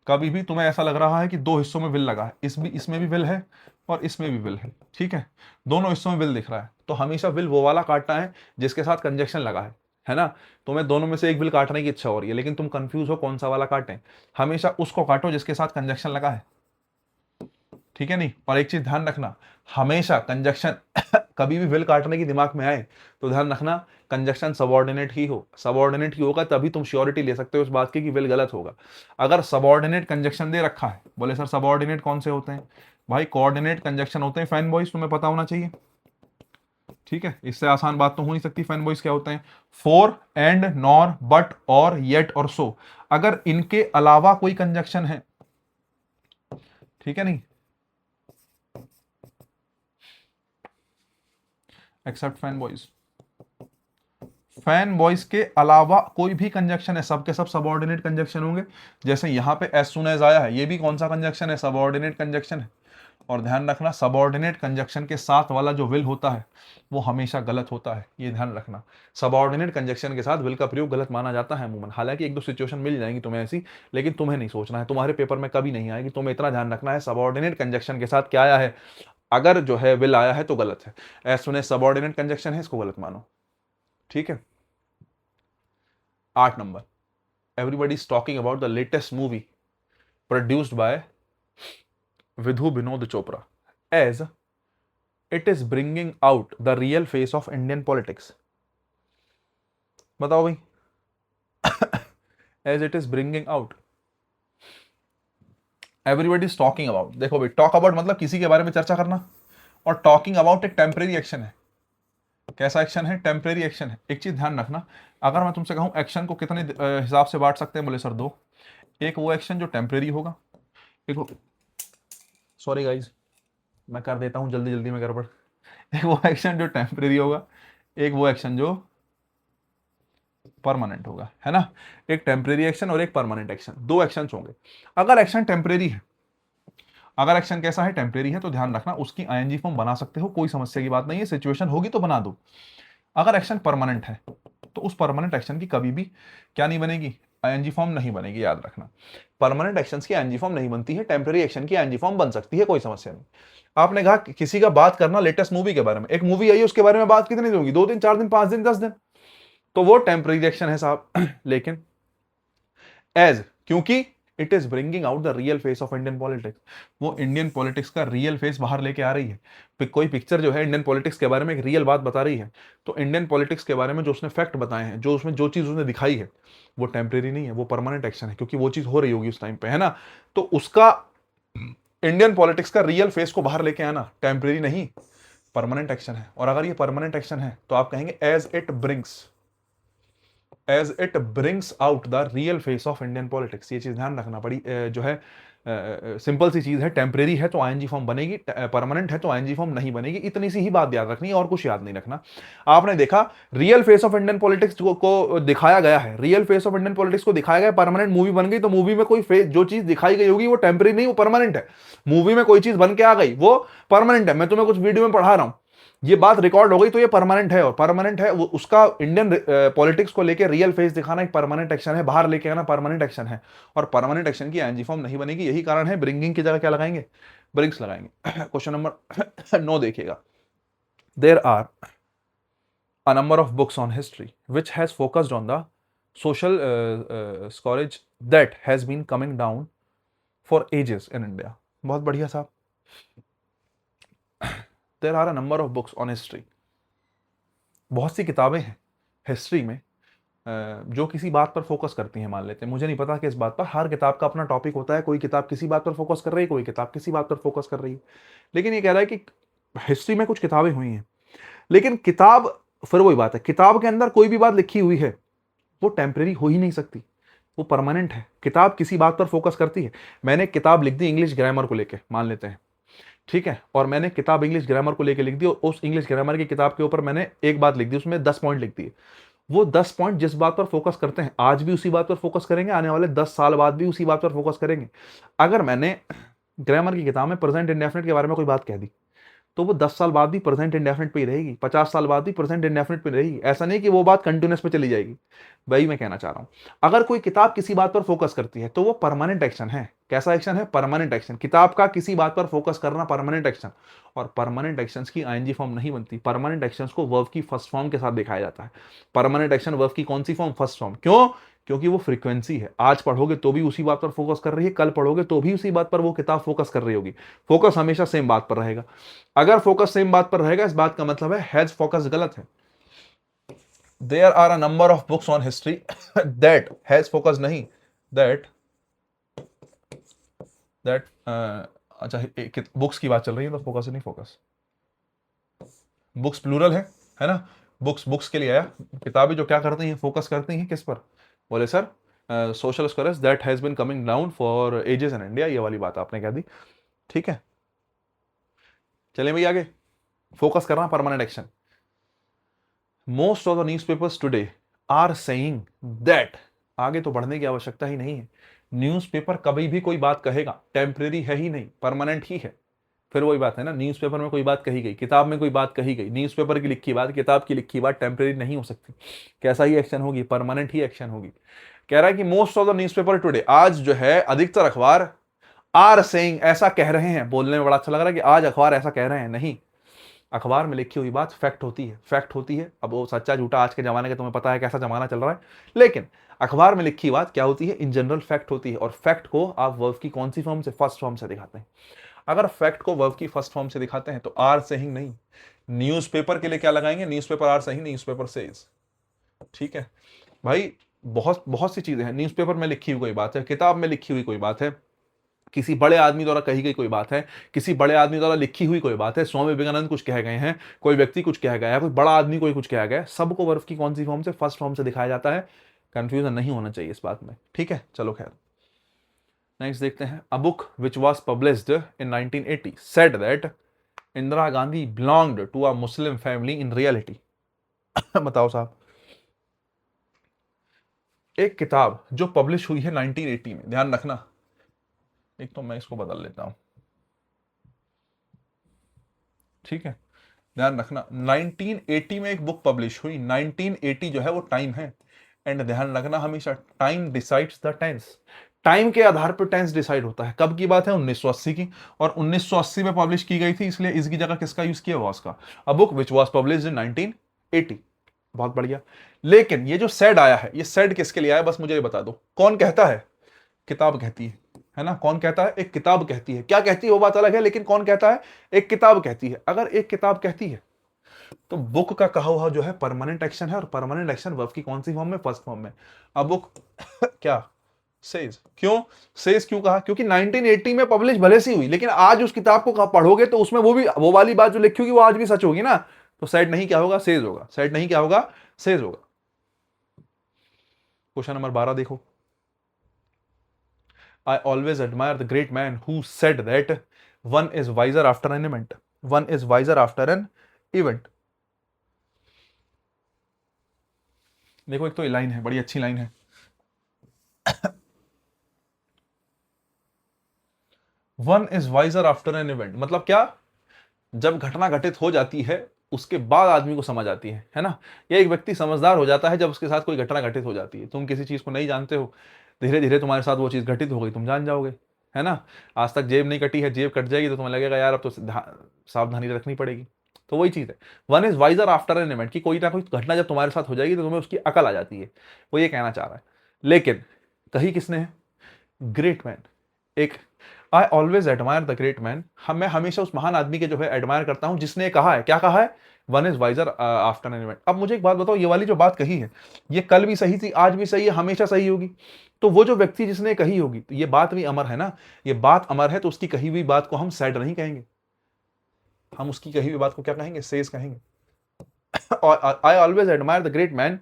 कभी भी तुम्हें ऐसा लग रहा है कि दो हिस्सों में विल लगा है, इसमें भी विल है और इसमें भी विल है, ठीक है, दोनों हिस्सों में विल दिख रहा है, तो हमेशा विल वो वाला काटना है जिसके साथ कंजक्शन लगा है ना। तुम्हें दोनों में से एक विल काटने की इच्छा हो रही है, लेकिन तुम कंफ्यूज हो कौन सा वाला काटें, हमेशा उसको काटो जिसके साथ कंजक्शन लगा है, ठीक है नहीं। और एक चीज ध्यान रखना, हमेशा कंजक्शन कभी भी विल काटने की दिमाग में आए तो ध्यान रखना कंजक्शन सबऑर्डिनेट ही हो, सबऑर्डिनेट ही होगा तभी तुम श्योरिटी ले सकते हो इस बात की कि विल गलत होगा। अगर सबऑर्डिनेट कंजक्शन दे रखा है, बोले सर सबऑर्डिनेट कौन से होते हैं, भाई कोऑर्डिनेट कंजक्शन होते हैं फैन बॉयज, तुम्हें पता होना चाहिए, ठीक है, इससे आसान बात तो हो नहीं सकती। फैन बॉयज क्या होते हैं, फॉर, एंड, नॉर, बट, और, येट और सो। अगर इनके अलावा कोई कंजक्शन है, ठीक है नहीं, except fan boys, fan boys के अलावा कोई भी कंजक्शन है सबके सब सबऑर्डिनेट कंजक्शन होंगे। जैसे यहां पे एज सुन एज आया है, ये भी कौन सा कंजक्शन है, सबऑर्डिनेट कंजक्शन है। और ध्यान रखना सबऑर्डिनेट कंजक्शन के साथ वाला जो विल होता है वो हमेशा गलत होता है, ये ध्यान रखना। सबऑर्डिनेट कंजक्शन के साथ विल का प्रयोग गलत माना जाता है अमूमन, हालांकि एक दो सिचुएशन मिल जाएंगी तुम्हें ऐसी, लेकिन तुम्हें नहीं सोचना है, तुम्हारे पेपर में कभी नहीं आएगी। तुम्हें इतना ध्यान रखना है सबऑर्डिनेट कंजक्शन के साथ क्या आया है, अगर जो है विल आया है तो गलत है, as soon as subordinate conjunction है, इसको गलत मानो, ठीक है। 8 number, everybody is talking about the latest movie produced by Vidhu Binod Chopra as it is bringing out the real face of Indian politics. बताओ भाई as it is bringing out, everybody is talking about, देखो भाई talk about मतलब किसी के बारे में चर्चा करना, और talking about एक टेम्परेरी एक्शन है। कैसा एक्शन है, टेम्परेरी एक्शन है। एक चीज ध्यान रखना, अगर मैं तुमसे कहूं एक्शन को कितने हिसाब से बांट सकते हैं, बोले सर 2। एक वो एक्शन जो टेम्परेरी होगा, एक सॉरी गाइज मैं कर देता हूं जल्दी जल्दी में गड़बड़, एक वो एक्शन जो टेम्परेरी होगा, एक वो एक्शन जो परमानेंट होगा, है ना। एक टेम्परेरी एक्शन और एक परमानेंट एक्शन, दो एक्शन होंगे। अगर एक्शन टेम्परेरी है, अगर एक्शन कैसा है, टेम्परेरी है, तो ध्यान रखना उसकी आईएनजी फॉर्म बना सकते हो, कोई समस्या की बात नहीं है, सिचुएशन होगी तो बना दो। अगर एक्शन परमानेंट है तो उस परमानेंट एक्शन की कभी भी क्या नहीं बनेगी, आईएनजी फॉर्म नहीं बनेगी, याद रखना। परमानेंट एक्शंस की आईएनजी फॉर्म नहीं बनती है, टेम्परेरी एक्शन की आईएनजी फॉर्म बन सकती है, कोई समस्या नहीं। आपने कहा किसी का बात करना लेटेस्ट मूवी के बारे में, एक मूवी आई है उसके बारे में बात कितनी दिन होगी, 2 दिन, 4 दिन, 5 दिन, 10 दिन, तो वो टेम्परेरी एक्शन है साहब। लेकिन एज, क्योंकि it is bringing out the real face of Indian politics, वो इंडियन पॉलिटिक्स का रियल फेस बाहर लेके आ रही है। कोई पिक्चर जो है इंडियन पॉलिटिक्स के बारे में एक रियल बात बता रही है, तो इंडियन पॉलिटिक्स के बारे में जो उसने फैक्ट बताए हैं, जो उसमें जो चीज उसने दिखाई है, वो टेम्परेरी नहीं है, वो परमानेंट एक्शन है, क्योंकि वो चीज हो रही होगी उस टाइम पे, है ना। तो उसका इंडियन पॉलिटिक्स का रियल फेस को बाहर लेके आना टेम्परेरी नहीं, परमानेंट एक्शन है। और अगर ये परमानेंट एक्शन है तो आप कहेंगे as it brings out the real face of Indian politics. ये चीज ध्यान रखना पड़ी, जो है सिंपल सी चीज है, टेम्परेरी है तो आईएनजी फॉर्म बनेगी, परमानेंट है तो आईएनजी फॉर्म नहीं बनेगी, इतनी सी ही बात याद रखनी है और कुछ याद नहीं रखना। आपने देखा real face of Indian politics को दिखाया गया है, real face of Indian politics को दिखाया गया, परमानेंट मूवी बन गई, तो मूवी में कोई फेस जो चीज दिखाई गई होगी वो टेम्परेरी नहीं, वो परमानेंट है। मूवी में कोई चीज बन के आ गई वो परमानेंट है, मैं तुम्हें कुछ वीडियो में पढ़ा रहा हूं, ये बात रिकॉर्ड हो गई तो ये परमानेंट है, और परमानेंट है वो उसका इंडियन पॉलिटिक्स को लेकर रियल फेस दिखाना एक परमानेंट एक्शन है, बाहर लेके आना परमानेंट एक्शन है, और परमानेंट एक्शन की आईएनजी फॉर्म नहीं बनेगी। यही कारण है ब्रिंगिंग की जगह क्या लगाएंगे, ब्रिंग्स लगाएंगे। क्वेश्चन नंबर 9 देखिएगा, there are a number of books on history which has focused on the social scourge that has been coming down for ages in India। बहुत बढ़िया साहब। There are a number of books on history, बहुत सी किताबें हैं history में जो किसी बात पर फोकस करती हैं, मान लेते हैं, मुझे नहीं पता कि इस बात पर, हर किताब का अपना टॉपिक होता है, कोई किताब किसी बात पर फोकस कर रही है, कोई किताब किसी बात पर फोकस कर रही है, लेकिन ये कह रहा है कि हिस्ट्री में कुछ किताबें हुई हैं, लेकिन किताब, फिर वही बात है, किताब के अंदर कोई भी बात लिखी हुई है वो टेम्परेरी हो ही नहीं सकती, वो परमानेंट है। किताब किसी बात पर फोकस करती है। मैंने किताब लिख दी इंग्लिश ग्रामर को लेके, मान लेते हैं, ठीक है, और मैंने किताब इंग्लिश ग्रामर को लेके लिख दी, और उस इंग्लिश ग्रामर की किताब के ऊपर मैंने एक बात लिख दी, उसमें 10 पॉइंट लिख दिए। वो 10 पॉइंट जिस बात पर फोकस करते हैं आज भी उसी बात पर फोकस करेंगे, आने वाले 10 साल बाद भी उसी बात पर फोकस करेंगे। अगर मैंने ग्रामर की किताब में प्रेजेंट इंडेफिनिट के बारे में कोई बात कह दी तो वो 10 साल बाद भी प्रेजेंट इंडेफिनिट पे ही रहेगी, 50 साल बाद भी प्रेजेंट इंडेफिनिट पे रहेगी। ऐसा नहीं कि वो बात कंटिन्यूस पे चली जाएगी, वही मैं कहना चाह रहा हूं। अगर कोई किताब किसी बात पर फोकस करती है तो वो परमानेंट एक्शन है। कैसा एक्शन है, परमानेंट एक्शन। किताब का किसी बात पर फोकस करना परमानेंट एक्शन, और परमानेंट एक्शंस की आईएनजी फॉर्म नहीं बनती। परमानेंट एक्शंस को वर्ब की फर्स्ट फॉर्म के साथ दिखाया जाता है। परमानेंट एक्शन वर्ब की कौन सी फॉर्म, फर्स्ट फॉर्म। क्यों, क्योंकि वो फ्रीक्वेंसी है। आज पढ़ोगे तो भी उसी बात पर फोकस कर रही है, कल पढ़ोगे तो भी उसी बात पर वो किताब फोकस कर रही होगी। फोकस हमेशा सेम बात पर रहेगा। अगर फोकस सेम बात पर रहेगा, इस बात का मतलब है हैज फोकस गलत है। There are a number of books on history that has focus नहीं, दैट दैट अच्छा बुक्स की बात चल रही है तो फोकस नहीं, फोकस बुक्स प्लूरल है ना। बुक्स बुक्स के लिए आया, किताबें जो क्या करती हैं, फोकस करती हैं किस पर? बोले sir social scholars that has been coming down for ages in India, ये वाली बात आपने कह दी। ठीक है, चलिए भाई आगे। फोकस करना permanent action. Most of the news papers today are saying that, आगे तो बढ़ने की आवश्यकता ही नहीं है। न्यूज़पेपर कभी भी कोई बात कहेगा टेम्परेरी है ही नहीं, परमानेंट ही है। फिर वही बात है ना, न्यूज़पेपर में कोई बात कही गई, किताब में कोई बात कही गई, न्यूज़पेपर की लिखी बात, किताब की लिखी बात टेम्परेरी नहीं हो सकती। कैसा ही एक्शन होगी, परमानेंट ही एक्शन होगी। कह रहा है कि most of the newspaper today, आज जो है अधिकतर अखबार आर सेइंग, ऐसा कह रहे हैं। बोलने में बड़ा अच्छा लग रहा है कि आज अखबार ऐसा कह रहे हैं, नहीं। अखबार में लिखी हुई बात फैक्ट होती है, फैक्ट होती है। अब वो सच्चा झूठा आज के जमाने का तुम्हें पता है कैसा जमाना चल रहा है, लेकिन अखबार में लिखी बात क्या होती है, इन जनरल फैक्ट होती है। और फैक्ट को आप वर्ब की कौन सी फॉर्म से, फर्स्ट फॉर्म से दिखाते हैं। अगर फैक्ट को वर्ब की फर्स्ट फॉर्म से दिखाते हैं तो आर सेइंग नहीं। न्यूज़पेपर के लिए क्या लगाएंगे, newspaper are saying, newspaper says. ठीक है भाई, बहुत बहुत सी चीजें हैं। न्यूज़पेपर में लिखी हुई कोई बात है, किताब में लिखी हुई कोई बात है, किसी बड़े आदमी द्वारा कही गई कोई बात है, किसी बड़े आदमी द्वारा लिखी हुई कोई बात है। स्वामी विवेकानंद कुछ कह गए हैं, कोई व्यक्ति कुछ कह गया है, कोई बड़ा आदमी कोई कुछ कह गया है, सबको वर्ब की कौन सी फॉर्म से, फर्स्ट फॉर्म से दिखाया जाता है। कंफ्यूजन नहीं होना चाहिए इस बात में। ठीक है, चलो खैर नेक्स्ट देखते हैं। A book which was published in 1980 said that Indira Gandhi belonged to a Muslim family in reality. बताओ साहब, एक किताब जो पब्लिश हुई है 1980 में, ध्यान रखना, एक तो मैं इसको बदल लेता हूं। ठीक है, ध्यान रखना 1980 में एक बुक पब्लिश हुई। 1980 जो है वो टाइम है, एंड ध्यान रखना हमेशा time decides the tense. Time के आधार पर टेंस डिसाइड होता है। कब की बात है, 1980 की, और 1980 में पब्लिश की गई थी, इसलिए इसकी जगह किसका यूज किया, वॉज का। अ book which was publish in 1980। बहुत बढ़िया। लेकिन ये जो सेड आया है, ये सेड किसके लिए आया, बस मुझे ये बता दो। कौन कहता है, किताब कहती है ना। कौन कहता है, एक किताब कहती है। क्या कहती है वो बात अलग है, लेकिन कौन कहता है, एक किताब कहती है। अगर एक किताब कहती है तो बुक का कहा हुआ जो है परमानेंट एक्शन है, और परमानेंट एक्शन वर्ब की कौन सी फॉर्म में, फर्स्ट फॉर्म में। अब बुक क्या सेज, क्यों सेज क्यों कहा, क्योंकि 1980 में पब्लिश भले सी हुई, लेकिन आज उस किताब को पढ़ोगे तो उसमें वो वाली बात जो लिखी होगी वो आज भी सच होगी ना। तो सेड नहीं क्या होगा, सेज होगा। सेड नहीं क्या होगा, सेज होगा। क्वेश्चन नंबर 12 देखो। I always admire the great man who said that one is wiser after an event. One is wiser after an event. देखो एक तो ये लाइन है, बड़ी अच्छी लाइन है। One is wiser after an event, मतलब क्या, जब घटना घटित हो जाती है उसके बाद आदमी को समझ आती है ना। ये एक व्यक्ति समझदार हो जाता है जब उसके साथ कोई घटना घटित हो जाती है। तुम किसी चीज को नहीं जानते हो, धीरे धीरे तुम्हारे साथ वो चीज घटित हो गई, तुम जान जाओगे, है ना। आज तक जेब नहीं कटी है, जेब कट जाएगी तो तुम्हें लगेगा यार अब तो सावधानी रखनी पड़ेगी। तो वही चीज है, one is wiser after an event, कि कोई ना कोई घटना जब तुम्हारे साथ हो जाएगी तो तुम्हें उसकी अकल आ जाती है। वो ये कहना चाह रहा है। लेकिन कही किसने है, ग्रेट मैन। एक I always admire the great man, मैं हमेशा उस महान आदमी के जो है एडमायर करता हूं जिसने कहा है, क्या कहा है, one is wiser after an event. अब मुझे एक बात बताओ, ये वाली जो बात कही है ये कल भी सही थी, आज भी सही है, हमेशा सही होगी। तो वो जो व्यक्ति जिसने कही होगी, तो ये बात भी अमर है ना। ये बात अमर है तो उसकी कही हुई बात को हम सैड नहीं कहेंगे, हम उसकी कही हुई बात को क्या कहेंगे, सेज कहेंगे। और I always admire the great man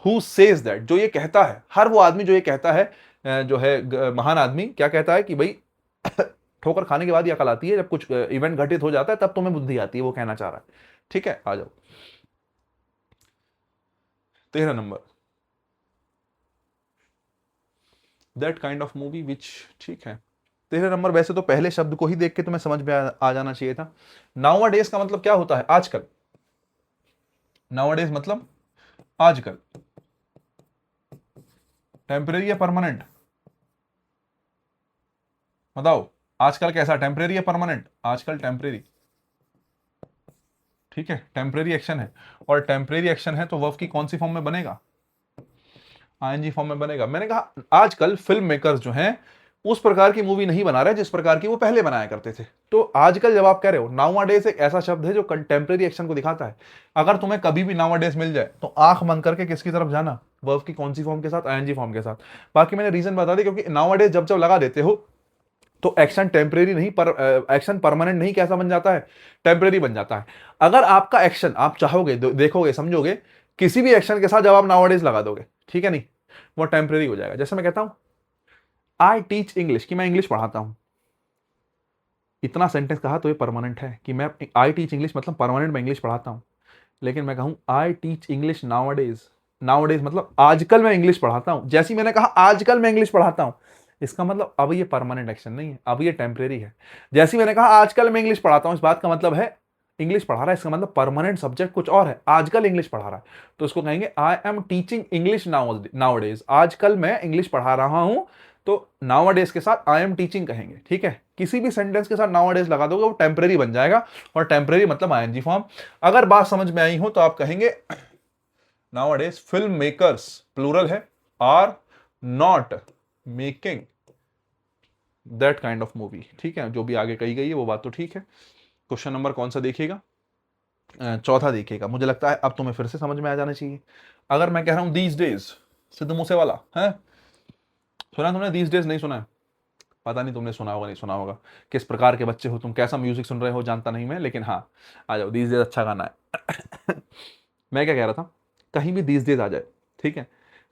who says that, जो ये कहता है, हर वो आदमी जो ये कहता है, जो है महान आदमी क्या कहता है कि भाई ठोकर खाने के बाद ही अकल आती है, जब कुछ इवेंट घटित हो जाता है तब तुम्हें बुद्धि आती है, वो कहना चाह रहा है। ठीक है, आ जाओ 13 number, that kind of movie which. ठीक है, 13 नंबर, वैसे तो पहले शब्द को ही देख के तुम्हें समझ में आ जाना चाहिए था। नाउ डेज का मतलब क्या होता है, आजकल। नाउ डेज मतलब आजकल। टेम्परेरी या परमानेंट, बताओ। आजकल कैसा, टेम्परेरी या परमानेंट, आजकल टेम्परेरी। ठीक है, टेम्परेरी एक्शन है, और टेम्परेरी एक्शन है तो वर्ब की कौन सी फॉर्म में बनेगा, आईएनजी फॉर्म में बनेगा। मैंने कहा आजकल फिल्म मेकर्स जो हैं उस प्रकार की मूवी नहीं बना रहे जिस प्रकार की वो पहले बनाया करते थे। तो आजकल जब आप कह रहे हो, नाउअडेज एक ऐसा शब्द है जो कंटेम्प्रेरी एक्शन को दिखाता है। अगर तुम्हें कभी भी नाउअडेज मिल जाए तो आंख बंद करके किसकी तरफ जाना, वर्ब की कौन सी फॉर्म के साथ, आईएनजी फॉर्म के साथ। बाकी मैंने रीजन बता दी, क्योंकि नाउअडेज जब जब लगा देते हो तो एक्शन टेम्परेरी नहीं, पर एक्शन परमानेंट नहीं, कैसा बन जाता है, टेम्परेरी बन जाता है। अगर आपका एक्शन आप चाहोगे, देखोगे, समझोगे, किसी भी एक्शन के साथ जब आप नाउअडेज लगा दोगे, ठीक है नहीं, वो टेम्परेरी हो जाएगा। जैसे मैं कहता हूं आई टीच इंग्लिश, कि मैं इंग्लिश पढ़ाता हूं, इतना सेंटेंस कहा तो ये परमानेंट है कि मैं आई टीच इंग्लिश मतलब परमानेंट मैं इंग्लिश पढ़ाता हूं। लेकिन मैं कहूं I teach English nowadays, nowadays मतलब आजकल मैं इंग्लिश पढ़ाता हूं। जैसे ही मैंने कहा आजकल मैं इंग्लिश पढ़ाता हूं, इसका मतलब अब ये परमानेंट एक्शन नहीं है, अब ये टेम्परेरी है। जैसे ही मैंने कहा आजकल मैं इंग्लिश पढ़ाता हूं, इस बात का मतलब है इंग्लिश पढ़ा रहा है, इसका मतलब परमानेंट सब्जेक्ट कुछ और है, आजकल इंग्लिश पढ़ा रहा है। तो इसको कहेंगे I am teaching English nowadays, आजकल मैं इंग्लिश पढ़ा रहा हूं। तो नाउअडेज के साथ आई एम टीचिंग कहेंगे, ठीक है। किसी भी सेंटेंस के साथ नाउअडेज लगा दोगे वो टेम्परेरी बन जाएगा, और टेम्परेरी मतलब आईएनजी फॉर्म। अगर बात समझ में आई हो तो आप कहेंगे नाउअडेज फिल्म मेकर्स, प्लूरल है, are not making that kind of movie, ठीक है। जो भी आगे कही गई है वो बात तो ठीक है। क्वेश्चन नंबर कौन सा देखिएगा, चौथा देखिएगा। मुझे लगता है अब तुम्हें फिर से समझ में आ जाना चाहिए। अगर मैं कह रहा हूं दीज डेज, सिद्धू मूसेवाला है, सुना तुमने? दीज डेज नहीं सुना है? पता नहीं तुमने सुना होगा नहीं सुना होगा, किस प्रकार के बच्चे हो तुम, कैसा म्यूजिक सुन रहे हो जानता नहीं मैं, लेकिन हाँ आ जाओ, दीज डेज अच्छा गाना है। मैं क्या कह रहा था, कहीं भी दीज डेज आ जाए, ठीक है,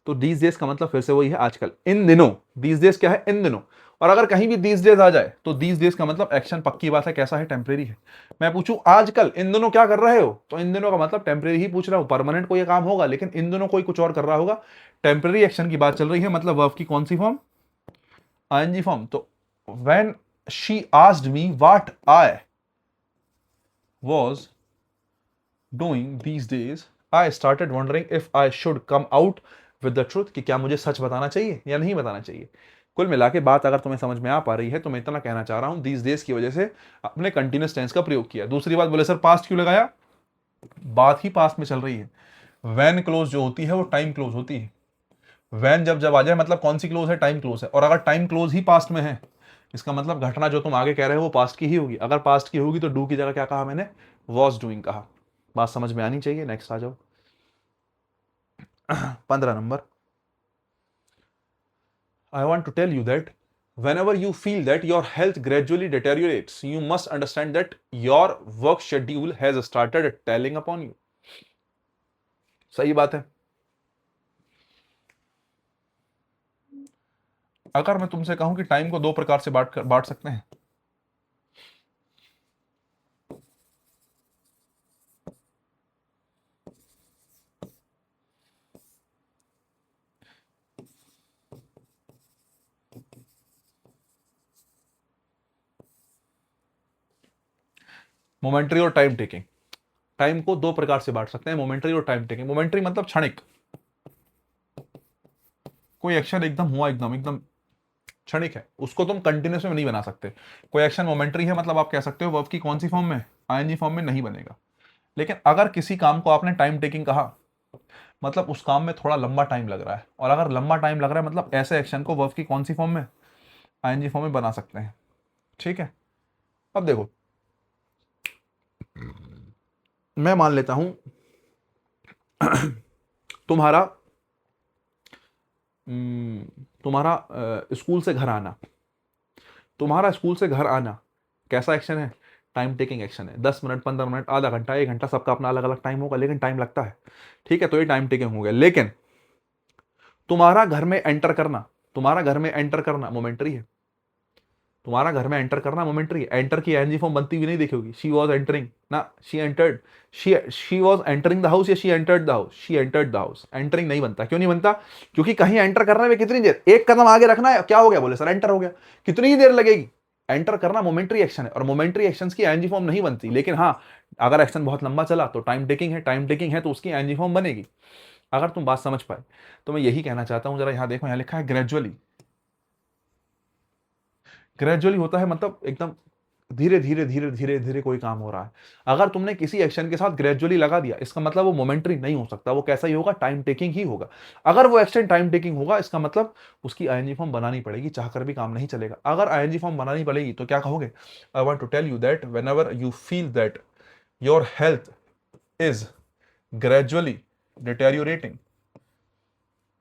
तो दीज डेज का मतलब फिर से वही है आजकल, इन दिनों। दीज डेज क्या है, इन दिनों। और अगर कहीं भी दीज डेज आ जाए तो दीज डेज का मतलब एक्शन, पक्की बात है, कैसा है, टेम्परेरी है। मैं पूछूं आजकल इन दिनों क्या कर रहे हो, तो इन दिनों का मतलब टेम्परेरी ही पूछ रहा हूं, परमानेंट कोई काम होगा, लेकिन इन दिनों कोई कुछ और कर रहा होगा, टेम्परेरी एक्शन की बात चल रही है, मतलब वर्ब की कौन सी फॉर्म, आईएनजी फॉर्म। तो when she asked me what I was doing these days, I started wondering if I should come out with the truth, कि क्या मुझे सच बताना चाहिए या नहीं बताना चाहिए। कुल मिला के बात अगर तुम्हें समझ में आ पा रही है तो मैं इतना कहना चाह रहा हूं, these days की वजह से अपने कंटिन्यूस टेंस का प्रयोग किया। दूसरी बात, बोले सर पास्ट क्यों लगाया, बात ही पास्ट में चल रही है। वैन क्लोज जो होती है वो टाइम क्लोज होती है। वैन जब जब आ जाए मतलब कौन सी क्लोज है, टाइम क्लोज है। और अगर टाइम क्लोज ही पास्ट में है, इसका मतलब घटना जो तुम आगे कह रहे हो वो पास्ट की ही होगी। अगर पास्ट की होगी तो डू की जगह क्या कहा मैंने, वॉज डूइंग कहा। बात समझ में आनी चाहिए। नेक्स्ट आ जाओ, 15 number. I want to tell you that whenever you feel that your health gradually deteriorates, you must understand that your work schedule has started telling upon you. सही बात है। अगर मैं तुमसे कहूं कि टाइम को दो प्रकार से बांट सकते हैं, मोमेंट्री और टाइम टेकिंग। टाइम को दो प्रकार से बांट सकते हैं, मोमेंट्री और टाइम टेकिंग। मोमेंट्री मतलब क्षणिक, कोई एक्शन एकदम हुआ, एकदम एकदम क्षणिक है, उसको तुम कंटिन्यूस में नहीं बना सकते। कोई एक्शन मोमेंट्री है मतलब आप कह सकते हो वर्ब की कौन सी फॉर्म में, आईएनजी फॉर्म में नहीं बनेगा। लेकिन अगर किसी काम को आपने टाइम टेकिंग कहा, मतलब उस काम में थोड़ा लंबा टाइम लग रहा है, और अगर लंबा टाइम लग रहा है मतलब ऐसे एक्शन को वर्ब की कौन सी फॉर्म में, आईएनजी फॉर्म में बना सकते हैं, ठीक है। अब देखो, मैं मान लेता हूं तुम्हारा तुम्हारा स्कूल से घर आना, तुम्हारा स्कूल से घर आना कैसा एक्शन है, टाइम टेकिंग एक्शन है। 10 मिनट, 15 मिनट, आधा घंटा, 1 घंटा, सबका अपना अलग अलग टाइम होगा, लेकिन टाइम लगता है, ठीक है। तो ये टाइम टेकिंग हो गया। लेकिन तुम्हारा घर में एंटर करना, तुम्हारा घर में एंटर करना मोमेंट्री है। तुम्हारा घर में एंटर करना मोमेंट्री है। एंटर की एनजी फॉर्म बनती हुई नहीं देखी होगी, शी वॉज एंटरिंग ना, she entered, she was entering the house या she entered the house, she entered the house. Entering नहीं बनता, क्यों नहीं बनता, क्योंकि कहीं एंटर करने में कितनी देर, एक कदम आगे रखना है, क्या हो गया, बोले सर एंटर हो गया, कितनी ही देर लगेगी। एंटर करना मोमेंट्री एक्शन है, और मोमेंट्री एक्शन की एनजी फॉर्म नहीं बनती। लेकिन हाँ, अगर एक्शन बहुत लंबा चला तो टाइम टेकिंग है, टाइम टेकिंग है तो उसकी एनजी फॉर्म बनेगी। अगर तुम बात समझ पाए तो मैं यही कहना चाहता हूं, जरा यहां देखो, यहां लिखा है ग्रेजुअली। ग्रेजुअली होता है मतलब एकदम धीरे धीरे धीरे धीरे धीरे कोई काम हो रहा है। अगर तुमने किसी एक्शन के साथ ग्रेजुअली लगा दिया, इसका मतलब वो मोमेंटरी नहीं हो सकता, वो कैसा ही होगा, टाइम टेकिंग ही होगा। अगर वो एक्शन टाइम टेकिंग होगा, इसका मतलब उसकी आईएनजी फॉर्म बनानी पड़ेगी, चाहकर भी काम नहीं चलेगा। अगर आईएनजी फॉर्म बनानी पड़ेगी तो क्या कहोगे? I want to tell you that when you feel that your health is gradually deteriorating,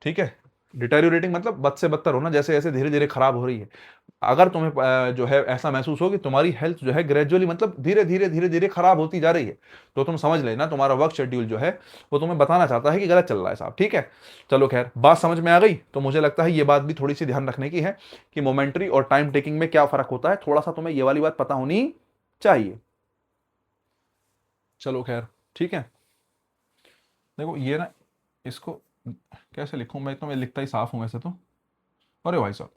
ठीक है, डिटेरियोरेटिंग मतलब बद से बदतर होना, जैसे जैसे धीरे धीरे खराब हो रही है। अगर तुम्हें जो है ऐसा महसूस हो कि तुम्हारी हेल्थ जो है ग्रेजुअली मतलब धीरे धीरे धीरे धीरे खराब होती जा रही है, तो तुम समझ लेना तुम्हारा वर्क शेड्यूल जो है वो तुम्हें बताना चाहता है कि गलत चल रहा है साहब, ठीक है। चलो खैर, बात समझ में आ गई। तो मुझे लगता है ये बात भी थोड़ी सी ध्यान रखने की है कि मोमेंट्री और टाइम टेकिंग में क्या फर्क होता है, थोड़ा सा तुम्हें ये वाली बात पता होनी चाहिए। चलो खैर, ठीक है। देखो ये ना, इसको कैसे लिखूं मैं लिखता ही साफ हूं वैसे तो। अरे भाई साहब,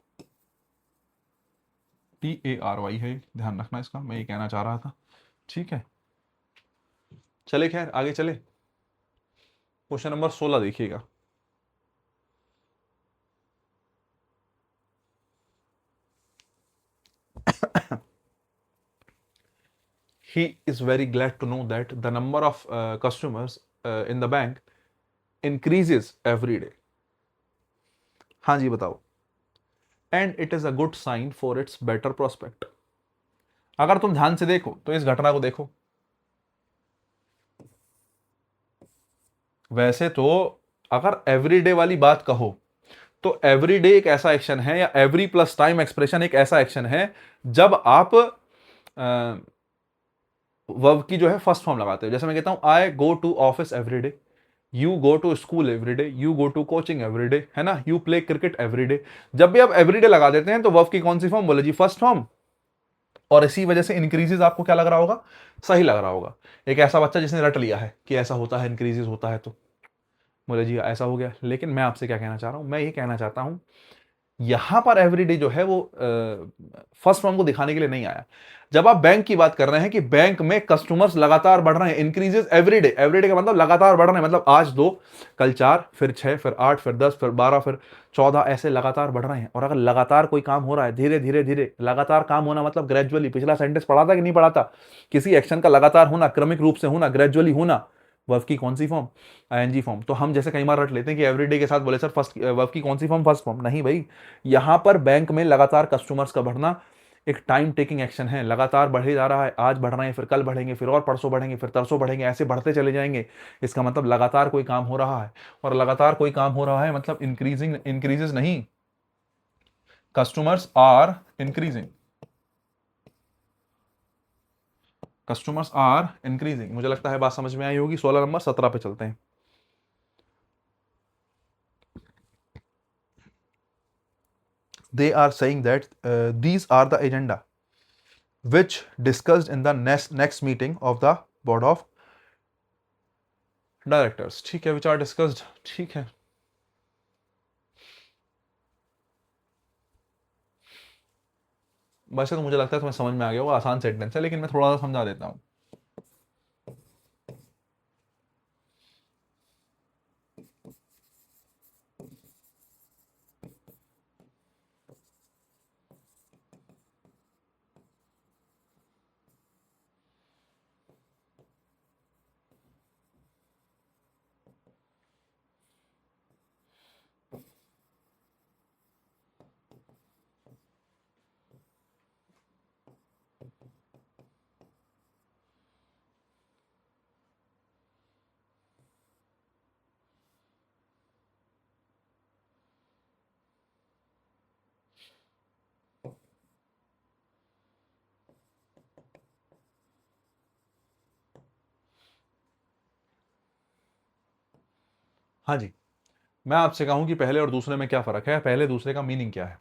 TARY है, ध्यान रखना इसका, मैं ये कहना चाह रहा था, ठीक है। चले खैर आगे चले, क्वेश्चन नंबर 16 देखिएगा। He is very glad to know that the number of customers in the bank increases every day. हाँ जी बताओ। And it is a good sign for its better prospect. अगर तुम ध्यान से देखो तो इस घटना को देखो, वैसे तो अगर एवरीडे वाली बात कहो तो एवरीडे एक ऐसा एक्शन है, या एवरी प्लस टाइम एक्सप्रेशन एक ऐसा एक्शन है जब आप वर्ब की जो है फर्स्ट फॉर्म लगाते हो। जैसे मैं कहता हूं I go to office everyday, you go to school everyday, you go to coaching everyday, है ना, यू प्ले क्रिकेट एवरीडे। जब भी आप एवरीडे लगा देते हैं तो वर्ब की कौन सी फॉर्म बोले जी? First form. और इसी वजह से इंक्रीजेस आपको क्या लग रहा होगा? सही लग रहा होगा। एक ऐसा बच्चा जिसने रट लिया है कि ऐसा होता है, इंक्रीजेस होता है, तो बोले जी ऐसा हो गया। लेकिन मैं आपसे क्या कहना चाह रहा हूं, मैं ये कहना चाहता हूं यहां पर एवरीडे जो है वो फर्स्ट फॉर्म को दिखाने के लिए नहीं आया। जब आप बैंक की बात कर रहे हैं कि बैंक में कस्टमर्स लगातार बढ़ रहे हैं, इंक्रीजेस एवरीडे, एवरीडे का मतलब लगातार बढ़ रहे हैं, मतलब आज 2, कल 4, फिर 6, फिर 8, फिर 10, फिर 12, फिर 14, ऐसे लगातार बढ़ रहे हैं। और अगर लगातार कोई काम हो रहा है, धीरे धीरे धीरे, लगातार काम होना मतलब ग्रेजुअली, पिछला सेंटेंस पढ़ा था कि नहीं पढ़ा था? किसी एक्शन का लगातार होना, क्रमिक रूप से होना, ग्रेजुअली होना, वर्ब की कौन सी फॉर्म? ING form. तो हम जैसे कई बार रट लेते हैं कि एवरीडे के साथ बोले सर फर्स्ट वर्ब की कौन सी फॉर्म? First form. नहीं भाई, यहां पर बैंक में लगातार कस्टमर्स का बढ़ना एक टाइम टेकिंग एक्शन है, लगातार बढ़े जा रहा है, आज बढ़ रहे हैं, फिर कल बढ़ेंगे, फिर और परसों बढ़ेंगे, फिर तरसों बढ़ेंगे, ऐसे बढ़ते चले जाएंगे। इसका मतलब लगातार कोई काम हो रहा है, और लगातार कोई काम हो रहा है मतलब इंक्रीजिंग, इंक्रीजेस नहीं, customers are increasing, customers are increasing. मुझे लगता है बात समझ में आई होगी। 16 नंबर, 17 पे चलते हैं। They are saying that these are the agenda which discussed in the next meeting of the board of directors, ठीक है, which are discussed, ठीक है। वैसे तो मुझे लगता है तुम्हें समझ में आ गया होगा, आसान सेंटेंस है, लेकिन मैं थोड़ा सा समझा देता हूं। हाँ जी, मैं आपसे कहूं कि पहले और दूसरे में क्या फर्क है, पहले दूसरे का मीनिंग क्या है,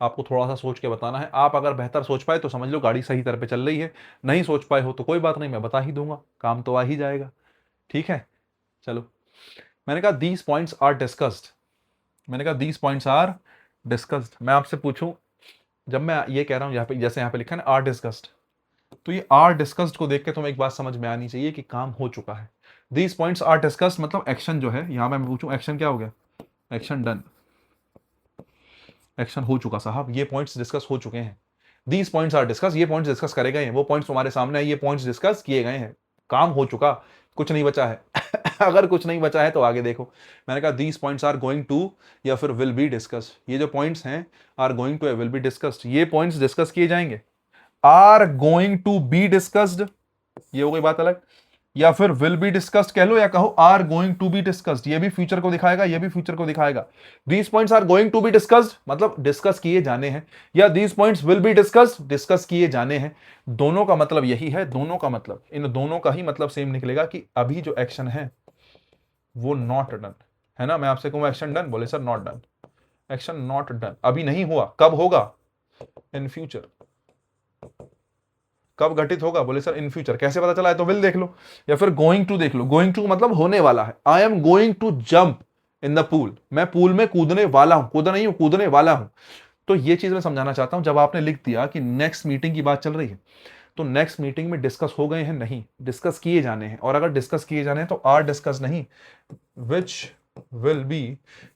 आपको थोड़ा सा सोच के बताना है। आप अगर बेहतर सोच पाए तो समझ लो गाड़ी सही तरह पे चल रही है, नहीं सोच पाए हो तो कोई बात नहीं, मैं बता ही दूंगा, काम तो आ ही जाएगा, ठीक है। चलो, मैंने कहा दीज पॉइंट्स आर डिस्कस्ड, मैंने कहा दीज पॉइंट्स आर डिस्कस्ड। मैं आपसे पूछूं, जब मैं ये कह रहा हूं यहाँ पे, जैसे यहाँ पे लिखा है ना आर डिस्कस्ड, तो ये आर डिस्कस्ड को देख के तुम्हें एक बात समझ में आनी चाहिए कि काम हो चुका है। दीज पॉइंट्स आर डिस्कस्ड मतलब एक्शन जो है, यहां मैं पूछूं एक्शन क्या हो गया? एक्शन डन, एक्शन हो चुका साहब, ये पॉइंट्स डिस्कस हो चुके हैं। दीज पॉइंट्स आर डिस्कस, ये पॉइंट्स डिस्कस करे गए हैं, वो पॉइंट्स तुम्हारे सामने है, ये पॉइंट्स डिस्कस किए गए हैं, काम हो चुका, कुछ नहीं बचा है। अगर कुछ नहीं बचा है तो आगे देखो। मैंने कहा these points are going to या फिर विल बी डिस्कस्ड, ये जो पॉइंट्स हैं are going to will be discussed, ये पॉइंट्स डिस्कस किए जाएंगे। Are going to be discussed, ये हो गई बात अलग, या फिर विल बी डिस्कस्ड कह लो या कहो are going to be discussed, ये भी फ्यूचर को दिखाएगा, ये भी फ्यूचर को दिखाएगा। These points are going to be discussed मतलब डिस्कस किए जाने हैं, या these points will be discussed discuss किए जाने हैं। दोनों का मतलब यही है, दोनों का मतलब, इन दोनों का ही मतलब सेम निकलेगा कि अभी जो एक्शन है वो नॉट डन है ना। मैं आपसे कहूं एक्शन डन, बोले sir not done, action not done, अभी नहीं हुआ, कब होगा, इन फ्यूचर। कब घटित होगा, बोले सर इन फ्यूचर। कैसे पता चला है, तो विल देख लो या फिर गोइंग टू देख लो। गोइंग टू मतलब होने वाला है, I am going to jump in the pool, मैं पूल में कूदने वाला हूं, कूदा नहीं हूं, कूदने वाला हूं। तो ये चीज मैं समझाना चाहता हूं, जब आपने लिख दिया कि नेक्स्ट मीटिंग की बात चल रही है, तो नेक्स्ट मीटिंग में डिस्कस हो गए हैं, नहीं, डिस्कस किए जाने हैं। और अगर डिस्कस किए जाने हैं तो आर डिस्कस नहीं, विच विल बी,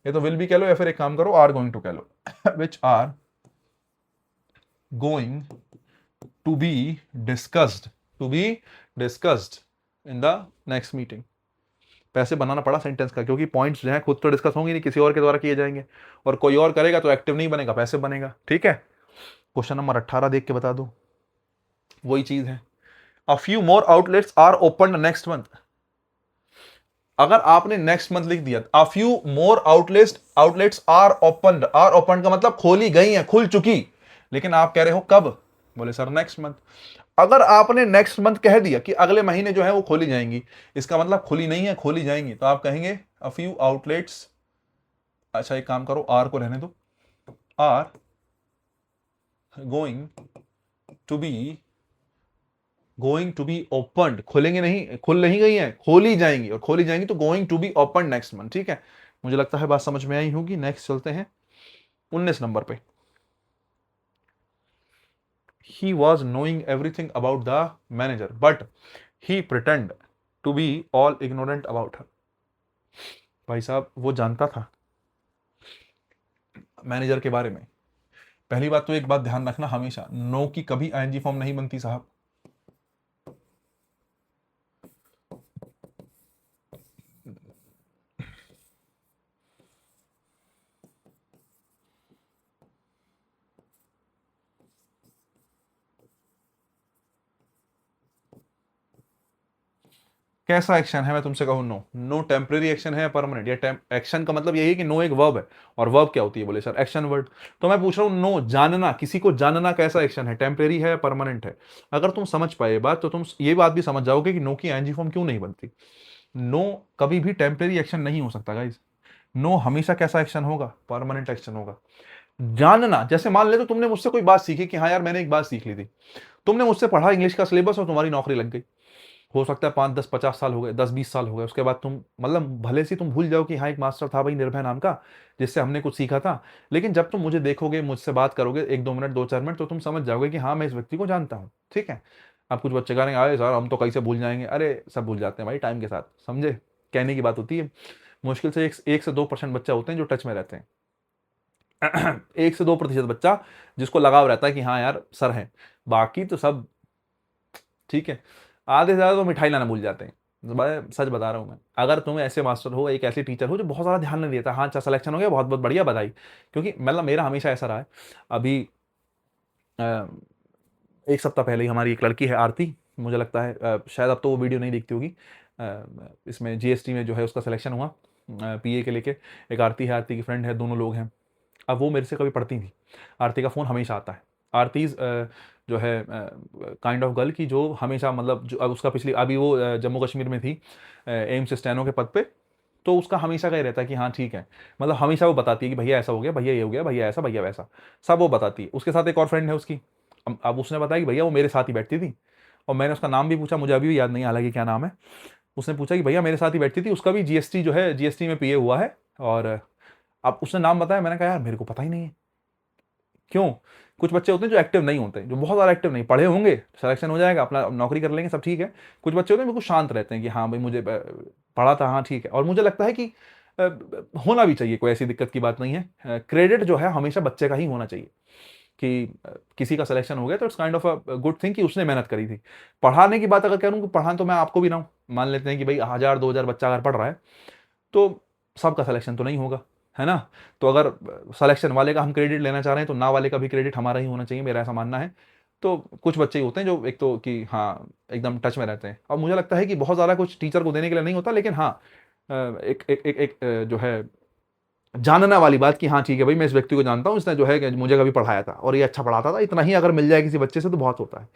ये तो विल बी कह लो या फिर एक काम करो आर गोइंग टू कह लो, which are going to be discussed, to be discussed in the next meeting। पैसे बनाना पड़ा सेंटेंस का, क्योंकि पॉइंट्स जो है खुद तो डिस्कस होंगे नहीं, किसी और के द्वारा किए जाएंगे, और कोई और करेगा तो एक्टिव नहीं बनेगा, पैसे बनेगा। ठीक है, क्वेश्चन नंबर 18 देख के बता दो, वही चीज है। A few more outlets are open next month, अगर आपने नेक्स्ट मंथ लिख दिया, a few more outlets are open का मतलब खोली गई है, खुल चुकी, लेकिन आप कह रहे हो कब, बोले सर नेक्स्ट मंथ। अगर आपने नेक्स्ट मंथ कह दिया कि अगले महीने जो है वो खोली जाएंगी, इसका मतलब खुली नहीं है, खोली जाएंगी, तो आप कहेंगे अ फ्यू आउटलेट्स, अच्छा एक काम करो आर को रहने दो, are going to be open, खुलेंगे नहीं, खुल नहीं गई है, खोली जाएंगी, और खोली जाएंगी तो going to be open next month. ठीक है, मुझे लगता है बात समझ में आई होगी। नेक्स्ट चलते हैं 19 नंबर पे। He was knowing everything about the manager, but he pretend to be all ignorant about her। भाई साहब वो जानता था मैनेजर के बारे में। पहली बात तो एक बात ध्यान रखना, हमेशा नो की कभी आईएनजी फॉर्म नहीं बनती साहब। कैसा एक्शन है, मैं तुमसे कहूं नो, नो टेम्परेरी एक्शन है या परमानेंट, या एक्शन का मतलब यही है कि नो एक वर्ब है, और वर्ब क्या होती है, बोले सर एक्शन वर्ड। तो मैं पूछ रहा हूं नो, जानना, किसी को जानना कैसा एक्शन है, टेम्परेरी है या परमानेंट है। अगर तुम समझ पाए बात तो तुम ये बात भी समझ जाओगे कि नो की आईएनजी फॉर्म क्यों नहीं बनती। नो कभी भी टेम्परेरी एक्शन नहीं हो सकता गाइज, नो हमेशा कैसा एक्शन होगा, परमानेंट एक्शन होगा। जानना, जैसे मान ले तो तुमने मुझसे कोई बात सीखी कि हाँ यार मैंने एक बात सीख ली थी, तुमने मुझसे पढ़ा इंग्लिश का सिलेबस और तुम्हारी नौकरी लग गई। हो सकता है 5 10 50 साल हो गए, 10 20 साल हो गए, उसके बाद तुम मतलब भले से तुम भूल जाओ कि हाँ एक मास्टर था भाई निर्भय नाम का, जिससे हमने कुछ सीखा था। लेकिन जब तुम मुझे देखोगे, मुझसे बात करोगे 1 2 मिनट 2 4 मिनट, तो तुम समझ जाओगे कि हाँ मैं इस व्यक्ति को जानता हूँ। ठीक है, अब कुछ बच्चे कहेंगे अरे सर हम तो कैसे भूल जाएंगे, अरे सब भूल जाते हैं भाई टाइम के साथ, समझे, कहने की बात होती है। मुश्किल से 1 से 2% बच्चे होते हैं जो टच में रहते हैं। 1 से 2% बच्चा जिसको लगाव रहता है कि हाँ यार सर है, बाकी तो सब ठीक है। आधे से ज्यादा तो मिठाई लाना भूल जाते हैं। सच बता रहा हूँ मैं, अगर तुम ऐसे मास्टर हो, एक ऐसी टीचर हो जो बहुत सारा ध्यान नहीं देता, हाँ अच्छा सिलेक्शन हो गया, बहुत बहुत बढ़िया, बधाई। क्योंकि मतलब मेरा हमेशा ऐसा रहा है। अभी अ, 1 सप्ताह पहले ही हमारी एक लड़की है आरती, मुझे लगता है शायद अब तो वो वीडियो नहीं देखती होगी। इसमें जीएसटी में जो है उसका सिलेक्शन हुआ पीए के लेके। एक आरती है, आरती की फ्रेंड है, दोनों लोग हैं। अब वो मेरे से कभी पढ़ती थी, आरती का फ़ोन हमेशा आता है। आरती जो है काइंड ऑफ गर्ल की जो हमेशा मतलब जो अब उसका पिछली अभी वो जम्मू कश्मीर में थी एम्स स्टेनो के पद पे। तो उसका हमेशा का ही रहता है कि हाँ ठीक है, मतलब हमेशा वो बताती है कि भैया ऐसा हो गया, भैया ये हो गया, भैया ऐसा, भैया वैसा, सब वो बताती है। उसके साथ एक और फ्रेंड है उसकी। अब उसने बताया कि भैया वो मेरे साथ ही बैठती थी, और मैंने उसका नाम भी पूछा, मुझे अभी भी याद नहीं हालांकि क्या नाम है। उसने पूछा कि भैया मेरे साथ ही बैठती थी, उसका भी जीएसटी जो है जीएसटी में पीए हुआ है। और अब उसने नाम बताया, मैंने कहा यार मेरे को पता ही नहीं है। क्यों, कुछ बच्चे होते हैं जो एक्टिव नहीं होते, जो बहुत ज़्यादा एक्टिव नहीं, पढ़े होंगे सिलेक्शन हो जाएगा, अपना नौकरी कर लेंगे, सब ठीक है। कुछ बच्चे होते हैं बिल्कुल शांत रहते हैं कि हाँ भाई मुझे पढ़ा था, हाँ ठीक है। और मुझे लगता है कि होना भी चाहिए, कोई ऐसी दिक्कत की बात नहीं है। क्रेडिट जो है हमेशा बच्चे का ही होना चाहिए। कि किसी का सिलेक्शन हो गया तो it's kind of a good thing कि उसने मेहनत करी थी। पढ़ाने की बात अगर करूँ, कि पढ़ाना तो मैं आपको भी रहा हूँ, मान लेते हैं कि भाई 1000-2000 बच्चा अगर पढ़ रहा है तो सबका सिलेक्शन तो नहीं होगा, है ना। तो अगर सिलेक्शन वाले का हम क्रेडिट लेना चाह रहे हैं तो ना वाले का भी क्रेडिट हमारा ही होना चाहिए, मेरा ऐसा मानना है। तो कुछ बच्चे ही होते हैं जो एक तो कि हाँ एकदम टच में रहते हैं, और मुझे लगता है कि बहुत ज़्यादा कुछ टीचर को देने के लिए नहीं होता, लेकिन हाँ एक जो है जानना वाली बात कि हाँ ठीक है भाई, मैं इस व्यक्ति को जानता हूँ, इसने जो है कि मुझे कभी पढ़ाया था और ये अच्छा पढ़ाता था, इतना ही अगर मिल जाए किसी बच्चे से तो बहुत होता है।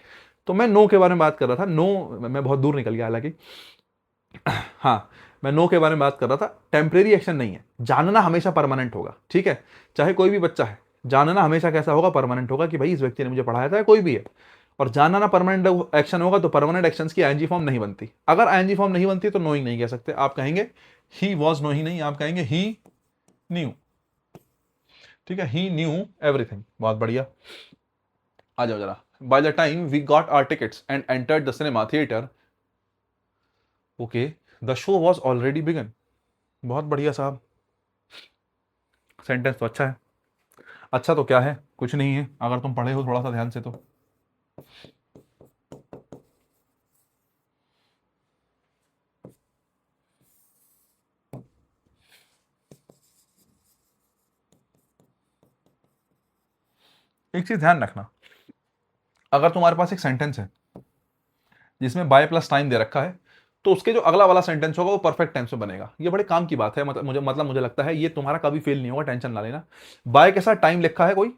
तो मैं नो के बारे में बात कर रहा था, नो मैं बहुत दूर निकल गया हालांकि। हाँ, मैं नो के बारे में बात कर रहा था, टेम्परेरी एक्शन नहीं है, जानना हमेशा परमानेंट होगा, ठीक है। चाहे कोई भी बच्चा है, जानना हमेशा कैसा होगा, परमानेंट होगा कि भाई इस व्यक्ति ने मुझे पढ़ाया था, कोई भी है। और जानना ना परमानेंट एक्शन होगा तो परमानेंट एक्शन की आईएनजी फॉर्म नहीं बनती। अगर आईएनजी फॉर्म नहीं बनती तो नोइंग नहीं कह सकते, आप कहेंगे ही वॉज नो, ही नहीं, आप कहेंगे ही न्यू, ठीक है, ही न्यू एवरीथिंग। बहुत बढ़िया, आ जाओ जरा। By the time we got our tickets and entered the cinema theatre, okay, the show was already begun. बहुत बढ़िया साहब, सेंटेंस तो अच्छा है। अच्छा तो क्या है, कुछ नहीं है, अगर तुम पढ़े हो थोड़ा सा ध्यान से तो। एक चीज ध्यान रखना, अगर तुम्हारे पास एक सेंटेंस है जिसमें बाय प्लस टाइम दे रखा है, तो उसके जो अगला वाला सेंटेंस होगा वो परफेक्ट टेंस में बनेगा। ये बड़े काम की बात है, मुझे लगता है ये तुम्हारा कभी फेल नहीं होगा, टेंशन ना लेना। बाय के साथ टाइम लिखा है कोई,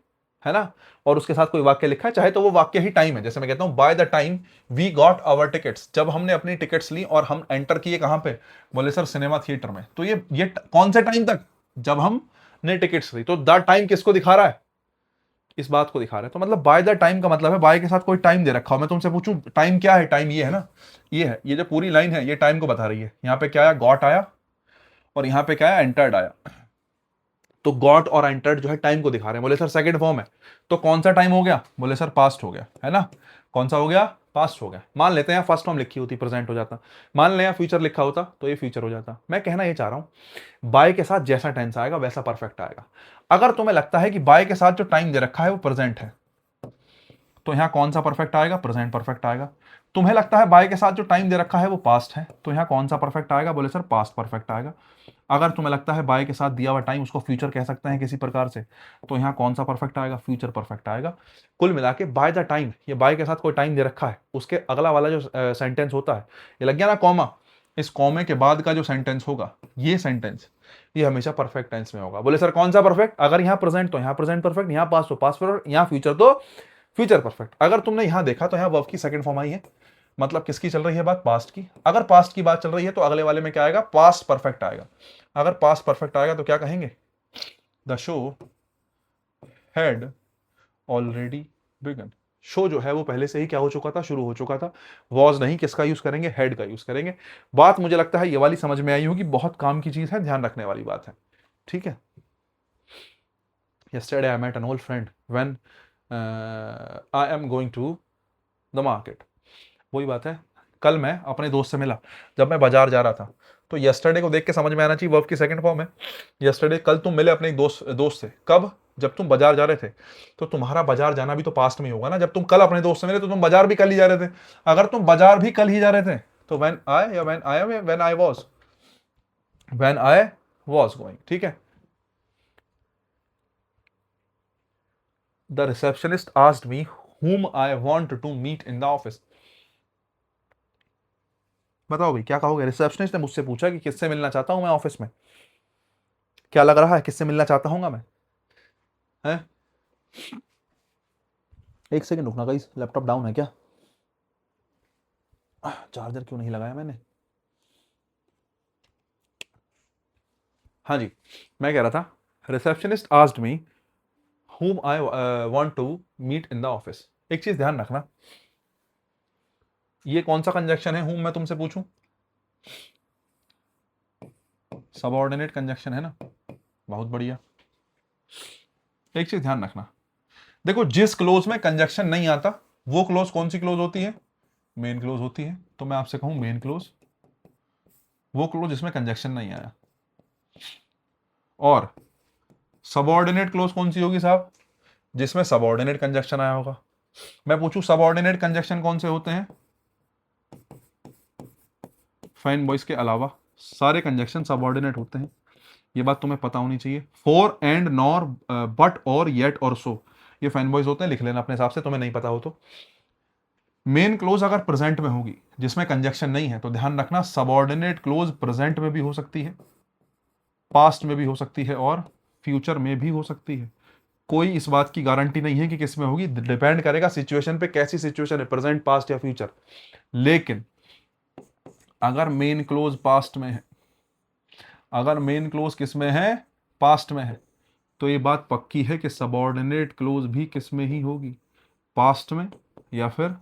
है ना, और उसके साथ कोई वाक्य लिखा है, चाहे तो वो वाक्य ही टाइम है। जैसे मैं कहता हूं by the time we got our tickets, जब हमने अपनी टिकट्स ली और हम एंटर किए कहां पे, बोले सर सिनेमा थिएटर में। तो ये कौन से टाइम तक, जब हमने टिकट्स ली। तो द टाइम किसको दिखा रहा है, इस बात को दिखा रहा है। तो मतलब बाय द टाइम का मतलब है बाय के साथ कोई टाइम दे रखा हो। मैं तुमसे पूछूं टाइम क्या है, टाइम ये है ना, ये है, ये जो पूरी लाइन है ये टाइम को बता रही है। यहाँ पे क्या आया, गॉट आया, और यहाँ पे क्या आया, एंटर्ड आया। तो गॉट और एंटर्ड जो है टाइम को दिखा रहे हैं। बोले सर सेकंड फॉर्म है, तो कौन सा टाइम हो गया, बोले सर पास्ट हो गया, है ना। कौन सा हो गया, पास्ट हो गया। मान लेते हैं फर्स्ट फॉर्म लिखी होती प्रेजेंट हो जाता, मान लें फ्यूचर लिखा होता तो ये फ्यूचर हो जाता। मैं कहना ये चाह रहा हूं बाय के साथ जैसा टेंस आएगा वैसा परफेक्ट आएगा। अगर तुम्हें लगता है कि बाय के साथ जो टाइम दे रखा है वो प्रेजेंट है, तो यहां कौन सा परफेक्ट आएगा, प्रेजेंट परफेक्ट आएगा। तुम्हें लगता है बाय के साथ जो टाइम दे रखा है वो पास्ट है, तो यहां कौन सा परफेक्ट आएगा, बोले सर पास्ट परफेक्ट आएगा। अगर तुम्हें लगता है बाय के साथ दिया हुआ टाइम उसको फ्यूचर कह सकते हैं किसी प्रकार से, तो यहां कौन सा परफेक्ट आएगा, फ्यूचर परफेक्ट आएगा। कुल मिला के बाय द टाइम, ये बाय के साथ कोई टाइम दे रखा है, उसके अगला वाला जो सेंटेंस होता है, ये लग गया ना कॉमा, इस कॉमे के बाद का जो सेंटेंस होगा, ये सेंटेंस ये हमेशा परफेक्ट टेंस में होगा। बोले सर कौन सा परफेक्ट, अगर यहां प्रेजेंट तो यहां प्रेजेंट परफेक्ट, यहां पास्ट तो पास्ट परफेक्ट, यहां फ्यूचर तो फ्यूचर परफेक्ट। अगर तुमने यहां देखा तो यहां वर्ब की सेकंड फॉर्म आई है, मतलब किसकी चल रही है बात, पास्ट की। अगर पास्ट की बात चल रही है तो अगले वाले में क्या आएगा, पास्ट परफेक्ट आएगा। अगर पास्ट परफेक्ट आएगा तो क्या कहेंगे, the show had already begun. Show जो है वो पहले से ही क्या हो चुका था, शुरू हो चुका था। वॉज नहीं, किसका यूज करेंगे, हैड का यूज करेंगे। बात मुझे लगता है ये वाली समझ में आई होगी, बहुत काम की चीज है, ध्यान रखने वाली बात है, ठीक है। Yesterday I met an old friend when I am going to the market. वही बात है, कल मैं अपने दोस्त से मिला जब मैं बाजार जा रहा था। तो यस्टरडे को देख के समझ में आना चाहिए वर्ब की सेकंड फॉर्म है। यस्टरडे कल तुम मिले अपने एक दोस्त से, कब, जब तुम बाजार जा रहे थे। तो तुम्हारा बाजार जाना भी तो पास्ट में ही होगा ना, जब तुम कल अपने दोस्त से मिले तो तुम बाजार भी कल ही जा रहे थे। अगर तुम बाजार भी कल ही जा रहे थे तो व्हेन आई, या व्हेन आई वॉज गोइंग, ठीक है। The receptionist asked me whom I want to meet in the office। बताओ भाई क्या कहोगे, रिसेप्शनिस्ट ने मुझसे पूछा कि किससे मिलना चाहता हूं मैं ऑफिस में। क्या लग रहा है किससे मिलना चाहता हूँ मैं, हैं? एक सेकंड रुकना गाइस, लैपटॉप डाउन है क्या, चार्जर क्यों नहीं लगाया मैंने। हाँ जी, मैं कह रहा था receptionist asked me whom I want to meet in the office। एक चीज ध्यान रखना, ये कौन सा कंजक्शन है, whom मैं तुमसे पूछूं, सबऑर्डिनेट कंजक्शन है ना, बहुत बढ़िया। एक चीज ध्यान रखना, देखो जिस क्लोज में कंजक्शन नहीं आता वो क्लोज कौन सी क्लोज होती है, मेन क्लोज होती है। तो मैं आपसे कहूं मेन क्लोज, वो क्लोज जिसमें कंजक्शन नहीं आया। और सबऑर्डिनेट क्लोज कौन सी होगी साहब, जिसमें सबऑर्डिनेट कंजक्शन आया होगा। मैं पूछूं सबऑर्डिनेट कंजक्शन कौन से होते हैं? फाइन बॉयज के अलावा सारे कंजक्शन सबऑर्डिनेट होते हैं, ये बात तुम्हें पता होनी चाहिए। फॉर, एंड, नॉर, बट, और, येट और सो, ये फाइन बॉयज होते हैं, लिख लेना अपने हिसाब से, तुम्हें नहीं पता हो तो। मेन क्लोज अगर प्रेजेंट में होगी जिसमें कंजक्शन नहीं है, तो ध्यान रखना सबऑर्डिनेट क्लोज प्रेजेंट में भी हो सकती है, पास्ट में भी हो सकती है, और फ्यूचर में भी हो सकती है। कोई इस बात की गारंटी नहीं है कि किस में होगी, डिपेंड करेगा सिचुएशन पे, कैसी सिचुएशन है, प्रेजेंट, पास्ट या फ्यूचर। लेकिन अगर मेन क्लोज पास्ट में है, अगर मेन क्लोज किस में है, पास्ट में है, तो ये बात पक्की है कि सबऑर्डिनेट क्लोज भी किस में ही होगी, पास्ट में, या फिर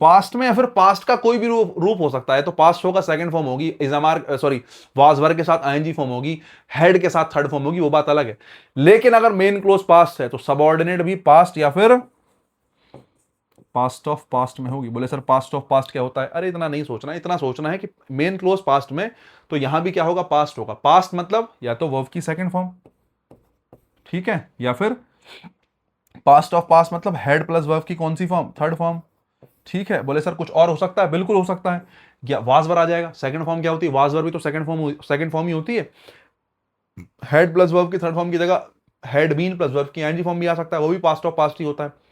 पास्ट में, या फिर पास्ट का कोई भी रूप हो सकता है। तो पास्ट होगा, सेकंड फॉर्म होगी, इजमार सॉरी वाज वर के साथ आईएनजी फॉर्म होगी, हेड के साथ थर्ड फॉर्म होगी, वो बात अलग है। लेकिन अगर मेन क्लोज पास्ट है तो सबऑर्डिनेट भी पास्ट या फिर पास्ट ऑफ पास्ट में होगी। बोले सर पास्ट ऑफ पास्ट क्या होता है? अरे इतना नहीं सोचना, इतना सोचना है कि मेन क्लोज पास्ट में, तो यहां भी क्या होगा, पास्ट होगा। पास्ट मतलब या तो वर्ब की सेकंड फॉर्म, ठीक है, या फिर पास्ट ऑफ पास्ट मतलब हेड प्लस वर्ब की कौन सी फॉर्म, थर्ड फॉर्म, ठीक है। बोले सर कुछ और हो सकता है? बिल्कुल हो सकता है, या वाजवर आ जाएगा। सेकंड फॉर्म क्या होती है? वाजवर भी तो सेकंड फॉर्म ही होती है। हेड प्लस वर्ब की थर्ड फॉर्म की जगह हेड बीन प्लस वर्ब की एनजी फॉर्म भी आ सकता है, वो भी पास्ट ऑफ पास्ट ही होता है।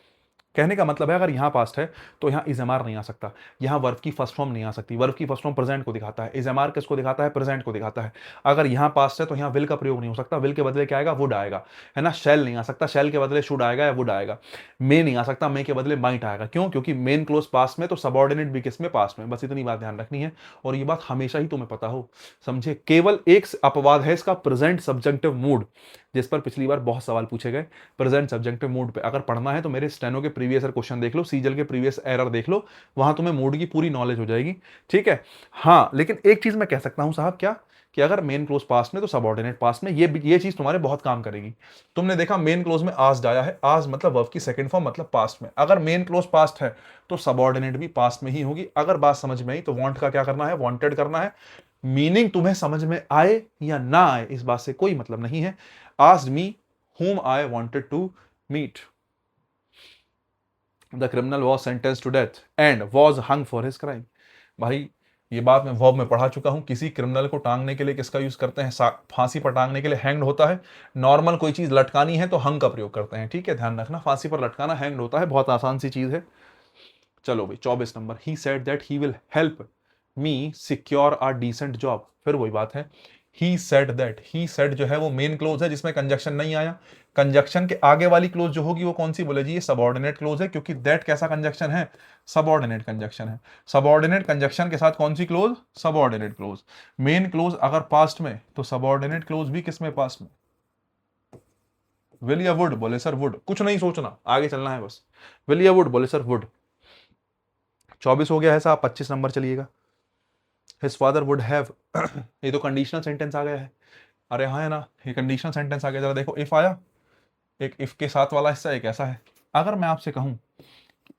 कहने का मतलब है अगर यहां पास्ट है तो यहां इजमार नहीं आ सकता, यहां वर्ब की फर्स्ट फॉर्म नहीं आ सकती। वर्ब की फर्स्ट फॉर्म प्रेजेंट को दिखाता है, इजमार किसको दिखाता है? प्रेजेंट को दिखाता है। अगर यहां पास्ट है तो यहां विल का प्रयोग नहीं हो सकता, विल के बदले क्या आएगा? वुड आएगा, है ना। शैल नहीं आ सकता, शैल के बदले शुड आएगा या वुड आएगा। मे नहीं आ सकता, मे के बदले माइट आएगा। क्यों? क्योंकि मेन क्लोज पास्ट में, तो सबऑर्डिनेट भी किस में? पास्ट में। बस इतनी बात ध्यान रखनी है, और ये बात हमेशा ही तुम्हें पता हो, समझे। केवल एक अपवाद है इसका, प्रेजेंट सब्जेक्टिव मूड, जिस पर पिछली बार बहुत सवाल पूछे गए। प्रेजेंट सब्जेक्टिव मूड पे अगर पढ़ना है तो मेरे स्टेनो के प्रीवियस ईयर क्वेश्चन देख लो, सीजल के प्रीवियस एरर देख लो, वहां तुम्हें मूड की पूरी नॉलेज हो जाएगी, ठीक है। हाँ, लेकिन एक चीज मैं कह सकता हूं साहब, क्या कि अगर मेन क्लोज पास्ट में तो सबऑर्डिनेट पास्ट में, ये चीज तुम्हारे बहुत काम करेगी। तुमने देखा मेन क्लोज में आज आया है, आज मतलब वर्ब की सेकंड फॉर्म मतलब पास्ट में। अगर मेन क्लोज पास्ट है तो सबऑर्डिनेट भी पास्ट में ही होगी। अगर बात समझ में आई तो वांट का क्या करना है? वांटेड करना है। मीनिंग तुम्हें समझ में आए या ना आए इस बात से कोई मतलब नहीं है। Asked me whom I wanted to meet. The criminal was sentenced to death and was hung for his crime. भाई ये बात मैं वर्ब में पढ़ा चुका हूं। किसी क्रिमिनल को टांगने के लिए किसका यूज करते हैं? फांसी पर टांगने के लिए हैंग्ड होता है। नॉर्मल कोई चीज लटकानी है तो हंग का प्रयोग करते हैं, ठीक है, ध्यान रखना। फांसी पर लटकाना हैंग्ड होता है, बहुत आसान सी चीज है। चलो भाई 24 number, he said that he will help me secure a decent job. फिर वही बात है, he said that. He said जो है वो मेन क्लोज है जिसमें कंजक्शन नहीं आया। कंजक्शन के आगे वाली क्लोज जो होगी वो कौन सी? बोले जी ये सबऑर्डिनेट क्लोज है, क्योंकि दैट कैसा कंजक्शन है? सबऑर्डिनेट कंजक्शन है। सबऑर्डिनेट कंजक्शन के साथ कौन सी clause? Subordinate clause. Main clause अगर पास्ट में तो सबऑर्डिनेट क्लोज भी किस में? पास्ट में। विल या वुड? बोले सर वुड। कुछ नहीं सोचना, आगे चलना है बस। विल या वुड? बोले सर वुड। 24 हो गया है साहब, 25 नंबर चलिएगा। हिज फादर वुड हैव ये तो कंडीशनल सेंटेंस आ गया है। अरे हाँ है ना, ये कंडीशनल सेंटेंस आ गया। जरा देखो, इफ आया, एक इफ के साथ वाला हिस्सा एक ऐसा है। अगर मैं आपसे कहूं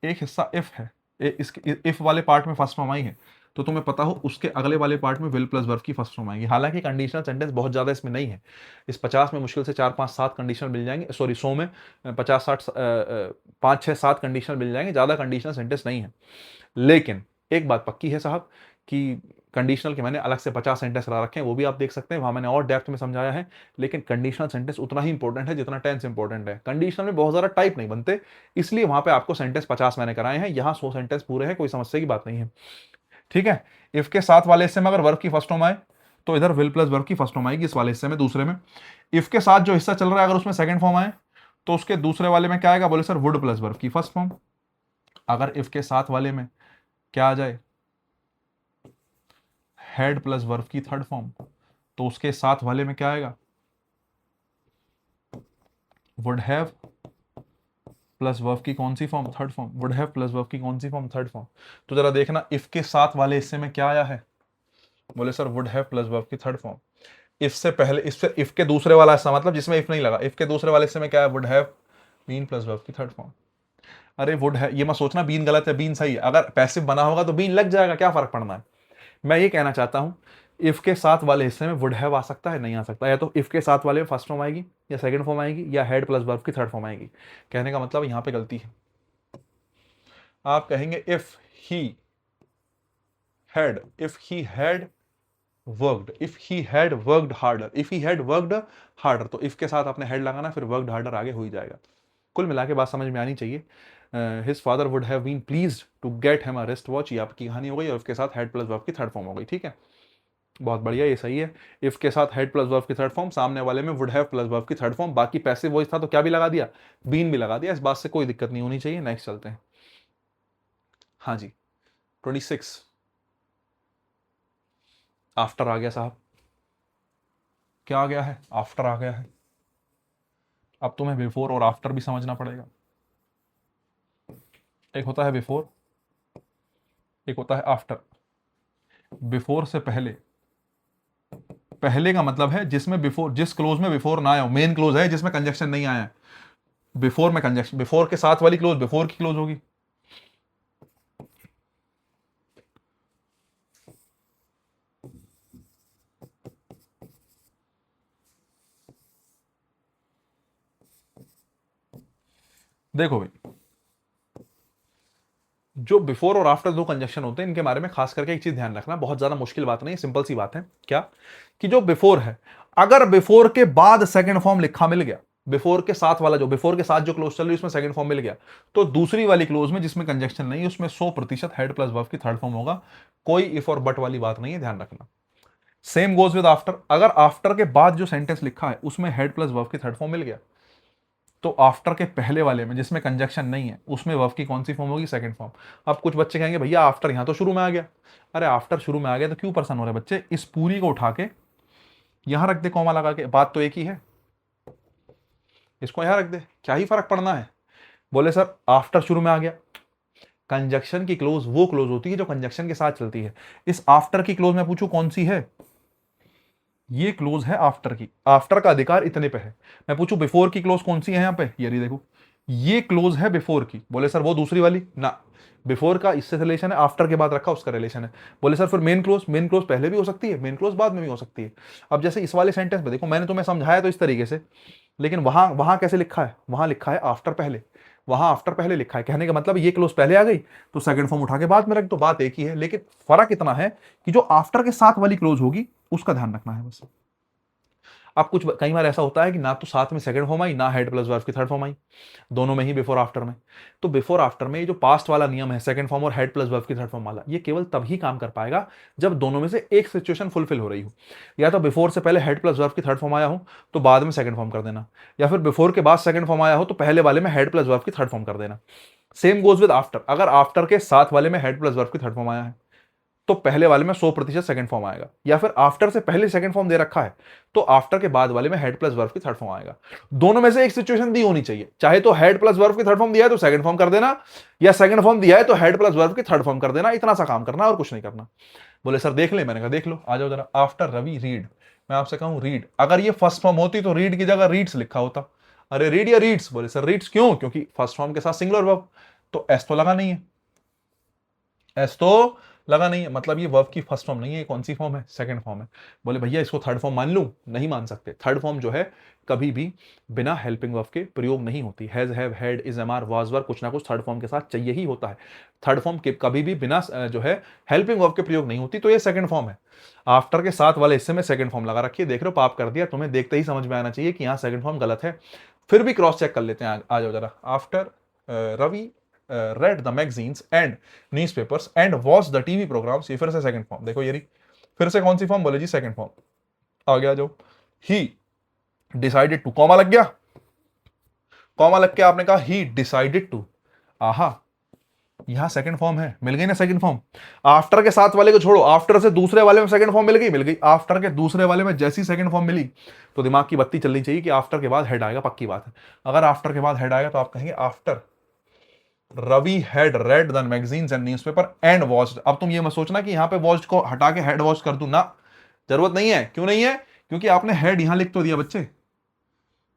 एक हिस्सा इफ है, इसके इफ वाले पार्ट में फर्स्ट फॉर्म आई है, तो तुम्हें पता हो उसके अगले वाले पार्ट में विल प्लस वर्ब की फर्स्ट फॉर्म आएगी। हालांकि कंडीशनल सेंटेंस बहुत ज्यादा इसमें नहीं है। इस 50 में मुश्किल से 4-5-7 कंडीशनल मिल जाएंगे, सॉरी 100 में 50-60 5-6-7 कंडीशनल मिल जाएंगे, ज्यादा कंडीशनल सेंटेंस नहीं है। लेकिन एक बात पक्की है साहब कि कंडीशनल के मैंने अलग से 50 सेंटेंस ला रखे हैं, वो भी आप देख सकते हैं, वहां मैंने और डेप्थ में समझाया है। लेकिन कंडीशनल सेंटेंस उतना ही इंपॉर्टेंट है जितना टेंस इंपॉर्टेंट है। कंडीशनल में बहुत ज्यादा टाइप नहीं बनते, इसलिए वहां पे आपको सेंटेंस 50 मैंने कराए हैं, यहाँ 100 सेंटेंस पूरे हैं, कोई समस्या की बात नहीं है, ठीक है। इफ के साथ वाले हिस्से में अगर वर्ब की फर्स्ट फॉर्म आए तो इधर विल प्लस वर्ब की फर्स्ट फॉर्म आएगी, इस वाले हिस्से में, दूसरे में। इफ के साथ जो हिस्सा चल रहा है अगर उसमें सेकंड फॉर्म आए तो उसके दूसरे वाले में क्या आएगा? बोले सर वुड प्लस वर्ब की फर्स्ट फॉर्म। अगर इफ के साथ वाले में क्या आ जाए? हेड प्लस वर्ब की थर्ड फॉर्म, तो उसके साथ वाले में क्या आएगा? वुड हैव प्लस वर्ब की कौन सी form? Third form. Would have plus verb की कौन सी फॉर्म? Third form. तो जरा देखना इफ के साथ वाले हिस्से में क्या आया है? बोले sir would have plus verb की थर्ड फॉर्म। इफ से पहले, इफ के दूसरे वाला हिस्सा मतलब जिसमें इफ नहीं लगा, इफ के दूसरे वाले हिस्से में क्या है? Would have been plus verb की थर्ड फॉर्म। अरे वुड है, ये मत सोचना बीन गलत है, बीन सही है। अगर पैसिव बना होगा तो बीन लग जाएगा, क्या फर्क पड़ना है। मैं ये कहना चाहता हूं इफ के साथ वाले हिस्से में वुड हैव आ सकता है, नहीं आ सकता। या तो इफ के साथ वाले में फर्स्ट फॉर्म आएगी या सेकंड फॉर्म आएगी या हेड प्लस वर्ब की थर्ड फॉर्म आएगी। कहने का मतलब यहां पे गलती है। आप कहेंगे if he had worked, if he had worked harder, if he had worked harder, तो इफ के साथ आपने हेड लगाना, फिर वर्कड हार्डर आगे हो ही जाएगा। कुल मिला के बात समझ में आनी चाहिए। His father would have been pleased to get him a wrist watch, ये आपकी कहानी हो गई, और इसके साथ हेड प्लस वर्ब की थर्ड फॉर्म हो गई। ठीक है, बहुत बढ़िया, ये सही है। इफ के साथ हेड प्लस वर्ब की थर्ड फॉर्म, सामने वाले में वुड हैव प्लस वर्ब की थर्ड फॉर्म, बाकी पैसिव वॉइस था तो क्या भी लगा दिया, बीन भी लगा दिया। इस बात से कोई दिक्कत नहीं होनी चाहिए। नेक्स्ट चलते हैं। हाँ जी, 26 आफ्टर आ गया साहब। क्या आ गया है? आफ्टर आ गया है। अब तुम्हें बिफोर और आफ्टर भी समझना पड़ेगा। एक होता है बिफोर, एक होता है आफ्टर। बिफोर से पहले, पहले का मतलब है जिसमें बिफोर, जिस क्लोज में बिफोर ना आया हो, मेन क्लोज है जिसमें कंजक्शन नहीं आया है। बिफोर में कंजक्शन, बिफोर के साथ वाली क्लोज बिफोर की क्लोज होगी। देखो भाई, जो बिफोर और आफ्टर दो कंजक्शन होते हैं, इनके बारे में खास करके एक चीज ध्यान रखना, बहुत ज्यादा मुश्किल बात नहीं, सिंपल सी बात है। क्या? कि जो बिफोर है, अगर बिफोर के बाद सेकंड फॉर्म लिखा मिल गया, बिफोर के साथ वाला, जो बिफोर के साथ जो क्लोज चल रही है उसमें सेकंड फॉर्म मिल गया, तो दूसरी वाली क्लोज में जिसमें कंजक्शन नहीं है उसमें 100% हेड प्लस वर्ब की थर्ड फॉर्म होगा। कोई इफ और बट वाली बात नहीं है, ध्यान रखना। सेम गोज विद आफ्टर, अगर आफ्टर के बाद जो सेंटेंस लिखा है उसमें हेड प्लस वर्ब की थर्ड फॉर्म मिल गया, तो आफ्टर के पहले वाले में जिसमें कंजक्शन नहीं है उसमें वर्ब की कौन सी फॉर्म होगी? Second form. अब कुछ बच्चे कहेंगे भैया आफ्टर यहां तो शुरू में आ गया। अरे आफ्टर शुरू में आ गया तो क्यों परेशान हो रहे बच्चे? इस पूरी को उठा के यहां रख दे, कॉमा लगा के, बात तो एक ही है। इसको यहां रख दे, क्या ही फर्क पड़ना है? बोले सर आफ्टर शुरू में आ गया। कंजक्शन की क्लोज वो क्लोज होती है जो कंजक्शन के साथ चलती है। इस आफ्टर की क्लोज मैं पूछूं कौन सी है? ये क्लोज है आफ्टर की, आफ्टर का अधिकार इतने पे है। मैं पूछूं बिफोर की क्लोज कौन सी है? यहां पे ये रही, देखो, ये क्लोज है बिफोर की। बोले सर वो दूसरी वाली ना, बिफोर का इससे रिलेशन है, आफ्टर के बाद रखा उसका रिलेशन है। बोले सर फिर मेन क्लोज, मेन क्लोज पहले भी हो सकती है, मेन क्लोज बाद में भी हो सकती है। अब जैसे इस वाले सेंटेंस में देखो, मैंने तुम्हें समझाया तो इस तरीके से, लेकिन वहां वहां कैसे लिखा है? वहां लिखा है आफ्टर पहले, वहां आफ्टर पहले लिखा है। कहने का मतलब ये क्लोज पहले आ गई तो सेकंड फॉर्म उठा के बाद में रख दो, बात एक ही है। लेकिन फर्क इतना है कि जो आफ्टर के साथ वाली क्लोज होगी उसका ध्यान रखना है बस। अब कुछ कई बार ऐसा होता है कि ना तो साथ में सेकंड फॉर्म आई, ना हेड प्लस वर्ब की थर्ड फॉर्म आई, दोनों में ही बिफोर आफ्टर में। तो बिफोर आफ्टर में ये जो पास्ट वाला नियम है, सेकंड फॉर्म और हेड प्लस वर्ब की थर्ड फॉर्म वाला, ये केवल तभी काम कर पाएगा जब दोनों में से एक सिचुएशन फुलफिल हो रही हो। या तो बिफोर से पहले हेड प्लस वर्ब की थर्ड फॉर्म आया हो तो बाद में सेकंड फॉर्म कर देना, या फिर बिफोर के बाद सेकंड फॉर्म आया हो तो पहले वाले में हेड प्लस वर्ब की थर्ड फॉर्म कर देना। सेम गोज विद आफ्टर, अगर आफ्टर के साथ वाले में हेड प्लस वर्ब की थर्ड फॉर्म आया है तो पहले वाले में 100% सेकंड फॉर्म आएगा, या फिर आफ्टर से पहले सेकंड फॉर्म दे रखा है तो आफ्टर के बाद वाले में हेड प्लस वर्ब की थर्ड फॉर्म आएगा। दोनों में से एक सिचुएशन दी होनी चाहिए, चाहे तो हेड प्लस वर्ब की थर्ड फॉर्म दिया है तो सेकंड फॉर्म कर देना, या सेकंड फॉर्म दिया है तो हेड प्लस वर्ब की थर्ड फॉर्म कर देना। इतना सा काम करना और कुछ नहीं करना। बोले सर देख ले, मैंने कहा देख लो, आ जाओ जरा। आफ्टर रवि रीड, मैं आपसे कहूं रीड, अगर ये फर्स्ट फॉर्म होती तो रीड की जगह रीड्स लिखा होता। अरे रीड या रीड्स? बोले सर रीड्स क्यों? क्योंकि फर्स्ट फॉर्म के साथ सिंगुलर वर्ब, तो एस तो लगा नहीं है, एस तो लगा नहीं है, मतलब ये वर्ब की फर्स्ट फॉर्म नहीं है, कौन सी फॉर्म है? सेकंड फॉर्म है। बोले भैया इसको थर्ड फॉर्म मान लूं? नहीं मान सकते। थर्ड फॉर्म जो है कभी भी बिना हेल्पिंग वर्ब के प्रयोग नहीं होती। Has, have, had, is, am, are, was, were, कुछ ना कुछ थर्ड फॉर्म के साथ चाहिए ही होता है। थर्ड फॉर्म कभी भी बिना जो है हेल्पिंग वर्ब के प्रयोग नहीं होती, तो ये सेकंड फॉर्म है। आफ्टर के साथ वाले हिस्से में सेकंड फॉर्म लगा रखिए, देख रहे हो पाप कर दिया। तुम्हें देखते ही समझ में आना चाहिए कि यहाँ सेकंड फॉर्म गलत है। फिर भी क्रॉस चेक कर लेते हैं, आ जाओ जरा। After Ravi read the magazines and newspapers and watched the TV programs, ये फिर से सेकंड फॉर्म। देखो ये रही, फिर से कौन सी फॉर्म? बोले जी सेकंड फॉर्म। आ गया जो he decided to, कॉमा लग गया, कॉमा लग के आपने कहा he decided to, आहा, यहां सेकंड फॉर्म है, मिल गई ना सेकंड फॉर्म। आफ्टर के साथ वाले को छोड़ो, आफ्टर से दूसरे वाले में सेकंड फॉर्म मिल गई, मिल गई। आफ्टर के दूसरे वाले में जैसी सेकंड फॉर्म मिली तो दिमाग की बत्ती चलनी चाहिए कि आफ्टर के बाद हेड आएगा, पक्की बात है। अगर आफ्टर के बाद हेड आएगा तो आप कहेंगे after Ravi had read the magazines and newspaper and watched. अब तुम ये मत सोचना कि यहां पे वॉच्ड को हटा के हेड वॉच कर दूं ना, जरूरत नहीं है। क्यों नहीं है? क्योंकि आपने हेड यहां लिख तो दिया बच्चे,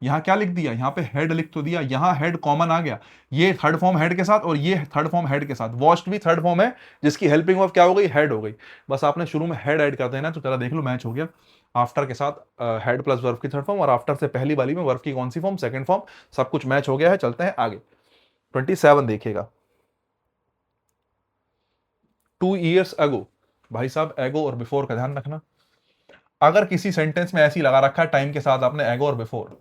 यहाँ क्या लिख दिया, यहाँ पे हेड लिख तो दिया, यहाँ हेड कॉमन आ गया, ये थर्ड फॉर्म हेड के साथ और ये थर्ड फॉर्म हेड के साथ, वॉश्ड भी थर्ड फॉर्म है जिसकी हेल्पिंग वर्ब क्या हो गई, हेड हो गई। बस आपने शुरू में हेड ऐड कर देना, तो चला देख लो मैच हो गया। आफ्टर के साथ हेड प्लस वर्ब की थर्ड फॉर्म, और आफ्टर से पहली वाली में वर्ब की कौन सी फॉर्म, सेकंड फॉर्म, सब कुछ मैच हो गया है। चलते हैं आगे। 27 देखिएगा। 2 years ago, भाई साहब एगो और बिफोर का ध्यान रखना। अगर किसी सेंटेंस में ऐसी लगा रखा है टाइम के साथ आपने एगो और बिफोर,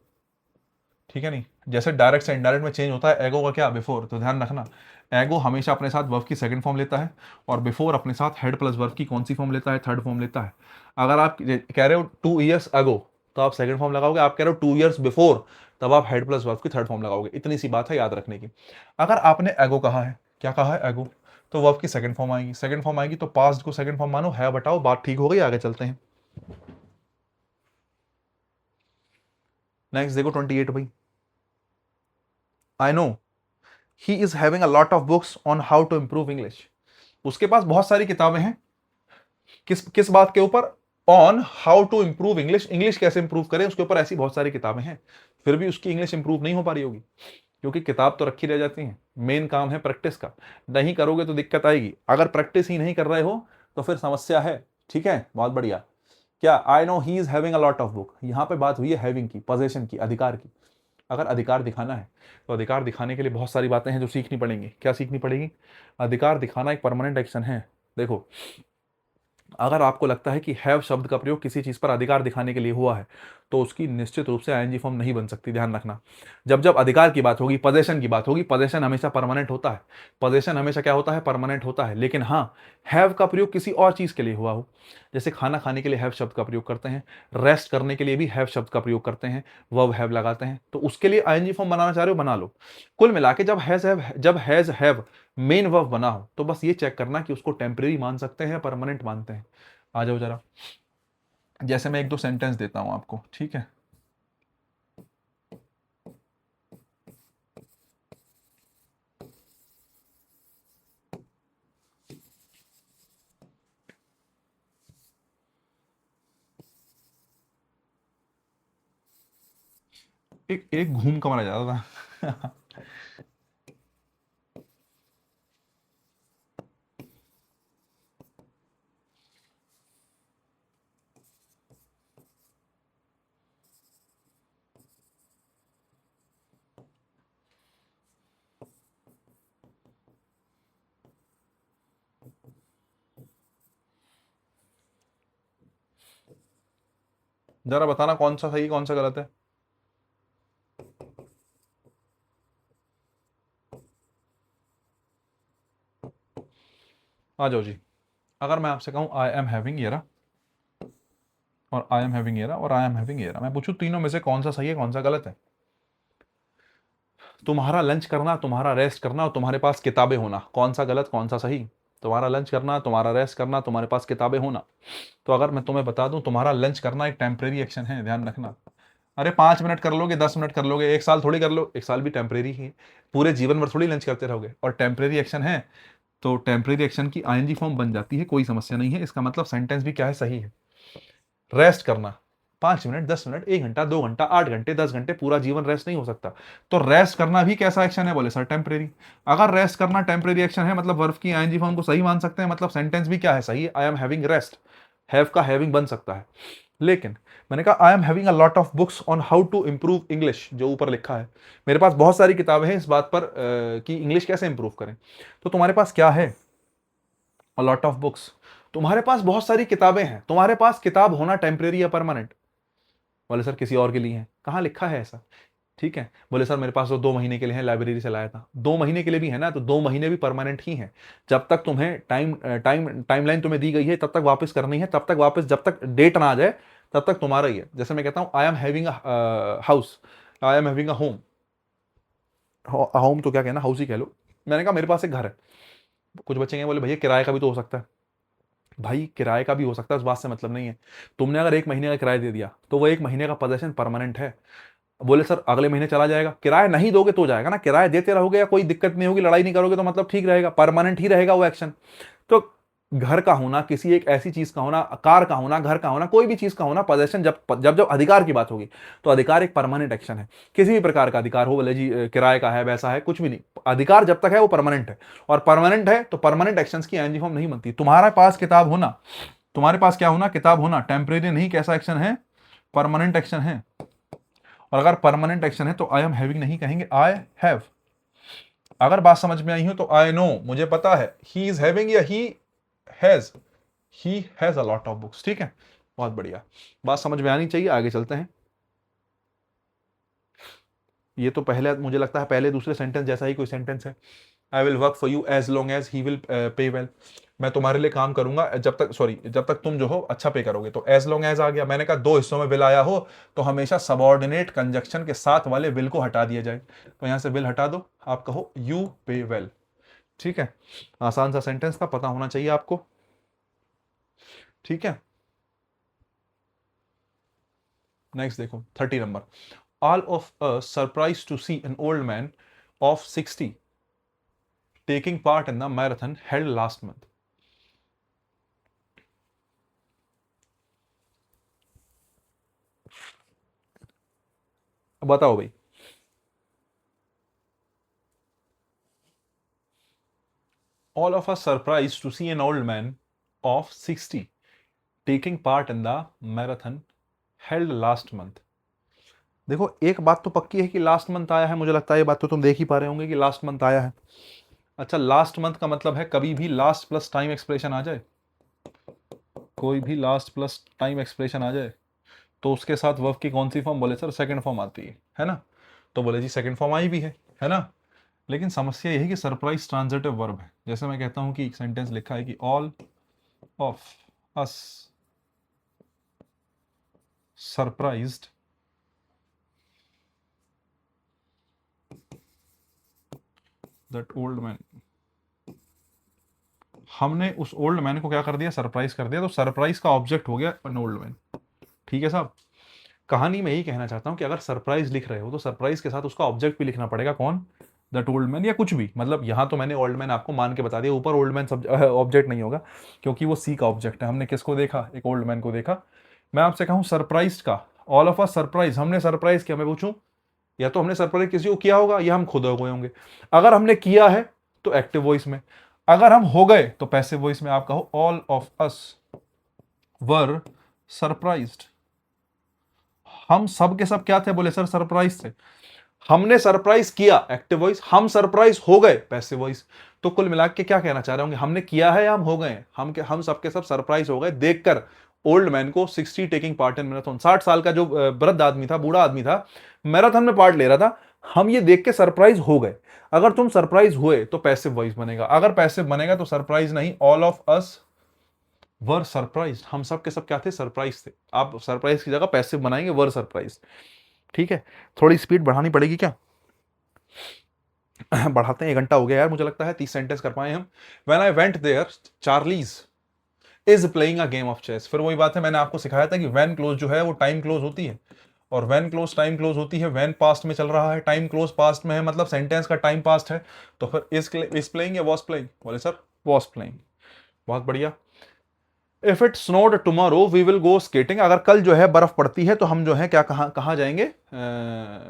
ठीक है नहीं, जैसे डायरेक्ट से इनडायरेक्ट में चेंज होता है, एगो का क्या, बिफोर, तो ध्यान रखना एगो हमेशा अपने साथ वर्ब की सेकंड फॉर्म लेता है, और बिफोर अपने साथ हेड प्लस वर्ब की कौन सी फॉर्म लेता है, थर्ड फॉर्म लेता है। अगर आप कह रहे हो 2 years ago, तो आप सेकंड फॉर्म लगाओगे। आप कह रहे हो 2 years बिफोर, तब आप हेड प्लस वर्ब की थर्ड फॉर्म लगाओगे। इतनी सी बात है याद रखने की। अगर आपने एगो कहा है, क्या कहा है, एगो, तो वर्ब की सेकंड फॉर्म आएगी, सेकंड फॉर्म आएगी तो पास्ट को सेकंड फॉर्म मानो, है बटाओ, बात ठीक हो गई। आगे चलते हैं। नेक्स्ट देखो 28 भाई। I know he is having a lot of books on how to improve English. उसके पास बहुत सारी किताबें हैं, किस किस बात के ऊपर, on how to improve English, English कैसे इंप्रूव करें, उसके ऊपर ऐसी बहुत सारी किताबें हैं। फिर भी उसकी इंग्लिश इंप्रूव नहीं हो पा रही होगी, क्योंकि किताब तो रखी रह जाती है। मेन काम है प्रैक्टिस का, नहीं करोगे तो दिक्कत आएगी। अगर प्रैक्टिस ही नहीं कर रहे हो तो फिर समस्या है। ठीक है, बहुत बढ़िया। क्या, आई know he is having a lot of book, यहां पे बात हुई है हैविंग की, पोजेशन की, अधिकार की। अगर अधिकार दिखाना है तो अधिकार दिखाने के लिए बहुत सारी बातें हैं जो सीखनी पड़ेंगी। क्या सीखनी पड़ेगी, अधिकार दिखाना एक परमानेंट एक्शन है। देखो, अगर आपको लगता है कि हैव शब्द का प्रयोग किसी चीज पर अधिकार दिखाने के लिए हुआ है, तो उसकी निश्चित रूप से आईएनजी फॉर्म नहीं बन सकती। ध्यान रखना, जब जब अधिकार की बात होगी, पोजेशन की बात होगी, पोजेशन हमेशा परमानेंट होता है, पोजेशन हमेशा क्या होता है, परमानेंट होता है। लेकिन हाँ, हैव का प्रयोग किसी और चीज के लिए हुआ हो, जैसे खाना खाने के लिए हैव शब्द का प्रयोग करते हैं, रेस्ट करने के लिए भी हैव शब्द का प्रयोग करते हैं, वर्ब हैव लगाते हैं, तो उसके लिए आईएनजी फॉर्म बनाना चाह रहे हो, बना लो। कुल मिला के जब हैज हैव मेन वर्ब बना हो, तो बस ये चेक करना कि उसको टेम्परेरी मान सकते हैं, परमानेंट मानते हैं। आ जाओ जरा, जैसे मैं एक दो सेंटेंस देता हूं आपको, ठीक है। एक एक घूम का मारा जाता था। जरा बताना कौन सा सही कौन सा गलत है। आ जाओ जी। अगर मैं आपसे कहूं आई एम हैविंग ये रहा, और आई एम हैविंग ये रहा, और आई एम हैविंग ये रहा, मैं पूछूं तीनों में से कौन सा सही है कौन सा गलत है। तुम्हारा लंच करना, तुम्हारा रेस्ट करना, और तुम्हारे पास किताबें होना, कौन सा गलत कौन सा सही। तुम्हारा लंच करना, तुम्हारा रेस्ट करना, तुम्हारे पास किताबें होना। तो अगर मैं तुम्हें बता दूं, तुम्हारा लंच करना एक टेम्परेरी एक्शन है, ध्यान रखना। अरे 5 मिनट कर लोगे, 10 मिनट कर लोगे, एक साल थोड़ी कर लो, एक साल भी टेम्परेरी ही है। पूरे जीवन भर थोड़ी लंच करते रहोगे, और टेम्परेरी एक्शन है, तो टेम्परेरी एक्शन की आईएनजी फॉर्म बन जाती है, कोई समस्या नहीं है। इसका मतलब सेंटेंस भी क्या है, सही है। रेस्ट करना, 5 मिनट, 10 मिनट, 1 घंटा, 2 घंटा, 8 घंटे, 10 घंटे, पूरा जीवन रेस्ट नहीं हो सकता। तो रेस्ट करना भी कैसा एक्शन है, बोले सर टेम्परेरी। अगर रेस्ट करना टेम्परेरी एक्शन है, मतलब वर्ब की आईएनजी फॉर्म को सही मान सकते हैं, मतलब सेंटेंस भी क्या है, सही है। I am having rest, have का हैविंग बन सकता है। लेकिन मैंने कहा I am having a lot of books on how to improve English, जो ऊपर लिखा है, मेरे पास बहुत सारी किताबें हैं इस बात पर कि इंग्लिश कैसे इंप्रूव करें। तो तुम्हारे पास क्या है, अ लॉट ऑफ बुक्स, तुम्हारे पास बहुत सारी किताबें हैं। तुम्हारे पास किताब होना टेम्परेरी या परमानेंट, बोले सर किसी और के लिए है, कहाँ लिखा है ऐसा। ठीक है, बोले सर मेरे पास तो 2 महीने के लिए है, लाइब्रेरी से लाया था। 2 महीने के लिए भी है ना, तो 2 महीने भी परमानेंट ही है। जब तक तुम्हें टाइमलाइन तुम्हें दी गई है, तब तक वापस करनी है, तब तक वापस, जब तक डेट ना आ जाए तब तक तुम्हारा ही है। जैसे मैं कहता हूँ आई am having house, I am having a home, home तो क्या कहना, हाउस ही कह लो। मैंने कहा मेरे पास एक घर है। कुछ बच्चे हैं बोले भैया किराए का भी तो हो सकता है। भाई किराए का भी हो सकता है, उस बात से मतलब नहीं है। तुमने अगर 1 महीने का किराया दे दिया, तो वो 1 महीने का पोजेशन परमानेंट है। बोले सर अगले महीने चला जाएगा, किराया नहीं दोगे तो जाएगा ना, किराया देते रहोगे या कोई दिक्कत नहीं होगी, लड़ाई नहीं करोगे तो मतलब ठीक रहेगा, परमानेंट ही रहेगा वो एक्शन। तो घर का होना, किसी एक ऐसी चीज का होना, कार का होना, घर का होना, कोई भी चीज का होना, पोजेशन, जब जब जब अधिकार की बात होगी तो अधिकार एक परमानेंट एक्शन है। किसी भी प्रकार का अधिकार हो, भले जी किराए का है, वैसा है, कुछ भी नहीं, अधिकार जब तक है वो परमानेंट है, और परमानेंट है तो परमानेंट एक्शंस की आईएनजी फॉर्म नहीं बनती। तुम्हारे पास किताब होना, तुम्हारे पास क्या होना, किताब होना, टेम्परेरी नहीं, कैसा एक्शन है, परमानेंट एक्शन है। और अगर परमानेंट एक्शन है तो आई एम हैविंग नहीं कहेंगे, आई हैव। अगर बात समझ में आई हो तो आई नो, मुझे पता है, ही इज हैविंग या has he has a lot of books. ठीक है, बहुत बढ़िया, बात समझ में आनी चाहिए। आगे चलते हैं। ये तो पहले, मुझे लगता है पहले दूसरे सेंटेंस जैसा ही कोई सेंटेंस है। I will work for you as long as he will pay well. मैं तुम्हारे लिए काम करूंगा जब तक, सॉरी, जब तक तुम जो हो अच्छा पे करोगे। तो एज लॉन्ग एज आ गया। मैंने कहा दो हिस्सों में विल आया हो तो हमेशा सबऑर्डिनेट कंजक्शन के साथ वाले विल को हटा दिया जाए। तो यहां से विल हटा दो, आप कहो यू पे वेल। ठीक है, आसान सा सेंटेंस था, पता होना चाहिए आपको। ठीक है, नेक्स्ट देखो 30 number. All of a surprise to see an old man of 60 taking part in the marathon held last month. बताओ भाई, all of us surprised to see an old man of 60 taking part in the marathon held last month। देखो एक बात तो पक्की है कि last month आया है, मुझे लगता है ये बात तो तुम देख ही पा रहे होंगे कि लास्ट मंथ आया है। अच्छा, लास्ट मंथ का मतलब है कभी भी लास्ट प्लस टाइम एक्सप्रेशन आ जाए, कोई भी लास्ट प्लस टाइम एक्सप्रेशन आ जाए तो उसके साथ वर्ब की कौन सी फॉर्म, बोले सर सेकंड फॉर्म आती है ना। तो बोले जी सेकंड फॉर्म आई भी है ना। लेकिन समस्या यही कि सरप्राइज ट्रांजिटिव वर्ब है। जैसे मैं कहता हूं कि एक सेंटेंस लिखा है कि all of us surprised that old man. हमने उस ओल्ड मैन को क्या कर दिया, सरप्राइज कर दिया। तो सरप्राइज का ऑब्जेक्ट हो गया एन ओल्ड मैन। ठीक है साहब, कहानी में यही कहना चाहता हूं कि अगर सरप्राइज लिख रहे हो तो सरप्राइज के साथ उसका ऑब्जेक्ट भी लिखना पड़ेगा। कौन, दैट ओल्ड मैन, या कुछ भी। मतलब यहां तो मैंने ओल्ड मैन आपको मान के बता दिया, ऊपर ओल्ड मैन ऑब्जेक्ट नहीं होगा क्योंकि वो सी का ऑब्जेक्ट है। हमने किसको देखा, एक ओल्ड मैन को देखा। मैं आपसे कहूं सरप्राइज का, ऑल ऑफ अस सरप्राइज, हमने सरप्राइज किया। मैं पूछूं, या तो हमने सरप्राइज किसी को किया होगा या हम खुद हो गए होंगे। अगर हमने किया है तो एक्टिव वॉइस में, अगर हम हो गए तो पैसिव वॉइस में। आप कहो all of us were surprised. हम सब के सब क्या थे, बोले सर सरप्राइज थे। हमने सरप्राइज किया एक्टिव वॉइस, हम सरप्राइज हो गए पैसिव वॉइस। तो कुल मिला के क्या कहना चाह रहे होंगे, हमने किया है या हम हो गए, हम सबके सब सरप्राइज हो गए देखकर ओल्ड मैन को 60 टेकिंग पार्ट इन मैराथन। 60 साल का जो वृद्ध आदमी था, बूढ़ा आदमी था, मैराथन में पार्ट ले रहा था। हम ये देख के सरप्राइज हो गए। अगर तुम सरप्राइज हुए तो पैसिव वॉइस बनेगा, अगर पैसिव बनेगा तो सरप्राइज नहीं, all of us were surprise. हम सब के सब क्या थे, सरप्राइज थे। आप सरप्राइज की जगह पैसिव बनाएंगे, वर सरप्राइज। ठीक है, थोड़ी स्पीड बढ़ानी पड़ेगी क्या बढ़ाते हैं, 1 घंटा हो गया यार, मुझे लगता है 30 सेंटेंस कर पाए हम। When I went there Charlie's is playing a game of chess. फिर वही बात है, मैंने आपको सिखाया था कि व्हेन क्लोज जो है वो टाइम क्लोज होती है, और व्हेन क्लोज टाइम क्लोज होती है। व्हेन पास्ट में चल रहा है, टाइम क्लोज पास्ट में है, मतलब सेंटेंस का टाइम पास्ट है। तो फिर इज प्लेइंग या वॉज प्लेइंग, बोले सर वॉज प्लेइंग। बहुत बढ़िया। If it snowed tomorrow we will go skating. अगर कल जो है बर्फ पड़ती है तो हम जो है क्या, कहाँ जाएंगे,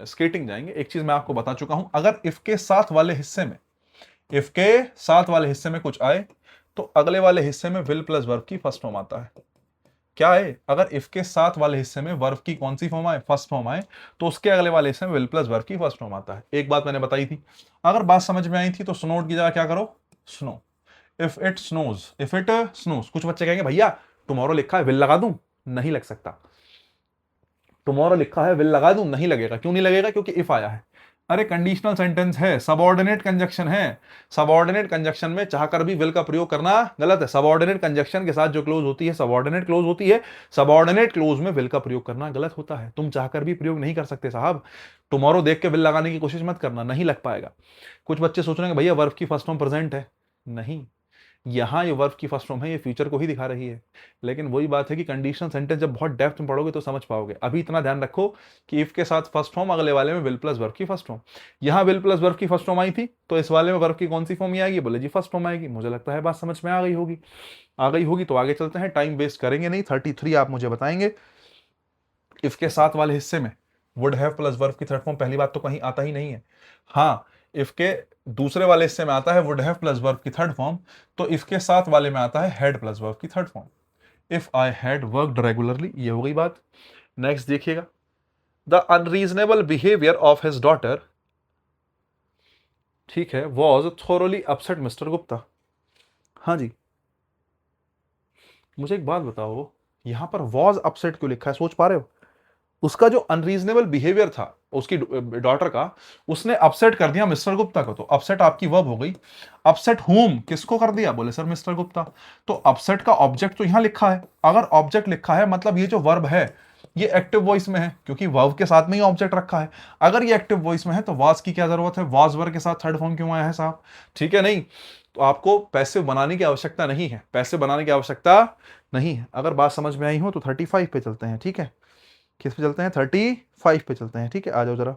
स्केटिंग जाएंगे। एक चीज मैं आपको बता चुका हूं, अगर इफ के साथ वाले हिस्से में, इफ के साथ वाले हिस्से में कुछ आए तो अगले वाले हिस्से में विल प्लस वर्ब की फर्स्ट फॉर्म आता है। क्या है, अगर इफ के साथ वाले हिस्से में वर्ब की कौन सी फॉर्म आए, फर्स्ट फॉर्म आए, तो उसके अगले वाले हिस्से में विल प्लस वर्ब की फर्स्ट फॉर्म आता है। एक बात मैंने बताई थी, अगर बात समझ में आई थी तो स्नोड की जगह क्या करो, snow. If it snows, if it snows. कुछ बच्चे कहेंगे भैया टुमारो लिखा है विल लगा दूं, नहीं लग सकता। टुमारो लिखा है विल लगा दूं, नहीं लगेगा। क्यों नहीं लगेगा, क्योंकि इफ आया है। अरे कंडीशनल सेंटेंस है, सबऑर्डिनेट कंजक्शन है। सबऑर्डिनेट कंजक्शन में चाहकर भी विल का प्रयोग करना गलत है। सबऑर्डिनेट कंजक्शन के साथ जो क्लोज होती है सबऑर्डिनेट क्लोज होती है। सबऑर्डिनेट क्लोज में विल का प्रयोग करना गलत होता है, तुम चाहकर भी प्रयोग नहीं कर सकते साहब। टुमारो देख के विल लगाने की कोशिश मत करना, नहीं लग पाएगा। कुछ बच्चे सोच रहे हैं भैया वर्ब की फर्स्ट फॉर्म प्रेजेंट है, नहीं। यहाँ ये वर्ब की फर्स्ट फॉर्म है, ये फ्यूचर को ही दिखा रही है। लेकिन वही बात है कि कंडीशनल सेंटेंस जब बहुत डेप्थ में पढ़ोगे तो समझ पाओगे। अभी इतना ध्यान रखो कि इफ के साथ फर्स्ट फॉर्म, अगले वाले में विल प्लस वर्ब की फर्स्ट फॉर्म। यहाँ विल प्लस वर्ब की फर्स्ट फॉर्म आई थी, तो इस वाले में वर्ब की कौन सी फॉर्म आएगी? बोले जी फर्स्ट फॉर्म आएगी। मुझे लगता है बात समझ में आ गई होगी। आ गई होगी तो आगे चलते हैं, टाइम वेस्ट करेंगे नहीं। 33 आप मुझे बताएंगे इफ के साथ वाले हिस्से में वुड हैव प्लस वर्ब की थर्ड फॉर्म। पहली बात तो कहीं आता ही नहीं है। हाँ, इफ के दूसरे वाले हिस्से में आता है वुड हैव प्लस वर्ब की थर्ड फॉर्म, तो इफ के साथ वाले में आता है हैड प्लस वर्ब की third form. If I had worked regularly, ये हो गई बात। नेक्स्ट देखिएगा, the unreasonable behaviour of his daughter, ठीक है, was thoroughly upset mister Gupta. हाँ जी, मुझे एक बात बताओ, यहां पर वॉज अपसेट क्यों लिखा है? सोच पा रहे हो? उसका जो अनरीजनेबल बिहेवियर था उसकी डॉटर का, उसने अपसेट कर दिया मिस्टर गुप्ता को। तो अपसेट आपकी वर्ब हो गई। अपसेट हुम, किसको कर दिया? बोले सर मिस्टर गुप्ता। तो अपसेट का ऑब्जेक्ट तो यहां लिखा है। अगर ऑब्जेक्ट लिखा है मतलब ये जो वर्ब है ये एक्टिव वॉइस में है, क्योंकि वर्ब के साथ में ही ऑब्जेक्ट रखा है। अगर ये एक्टिव वॉइस में है तो वाज की क्या जरूरत है? वाज वर्ब के साथ थर्ड फॉर्म क्यों आया है साहब? ठीक है, नहीं तो आपको पैसिव बनाने की आवश्यकता नहीं है, पैसिव बनाने की आवश्यकता नहीं है। अगर बात समझ में आई हो तो 35 पे चलते हैं, ठीक है। किस पे चलते हैं? 35 पे चलते हैं, ठीक है। आ जाओ जरा।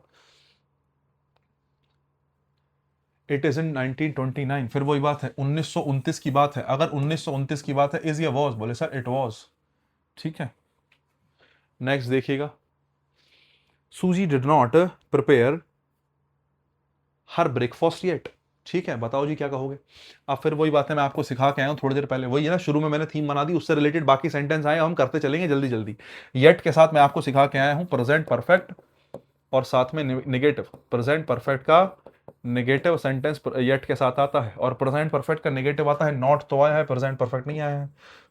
इट इज इन 1929, फिर वही बात है, 1929 की बात है। अगर 1929 की बात है, इज या वॉज? बोले सर इट वॉज, ठीक है। नेक्स्ट देखिएगा, सूजी did not prepare her breakfast yet, ठीक है। बताओ जी क्या कहोगे? अब फिर वही बात है, मैं आपको सिखा के आया हूं थोड़ी देर पहले, वही है ना, शुरू में मैंने थीम बना दी, उससे रिलेटेड बाकी सेंटेंस आए, हम करते चलेंगे जल्दी जल्दी। येट के साथ मैं आपको सिखा के आया हूं प्रेजेंट परफेक्ट और साथ में निगेटिव। प्रेजेंट परफेक्ट का नेगेटिव सेंटेंस येट के साथ आता है, और प्रेजेंट परफेक्ट का नेगेटिव आता है नॉट। तो आया है, प्रेजेंट परफेक्ट नहीं आया है।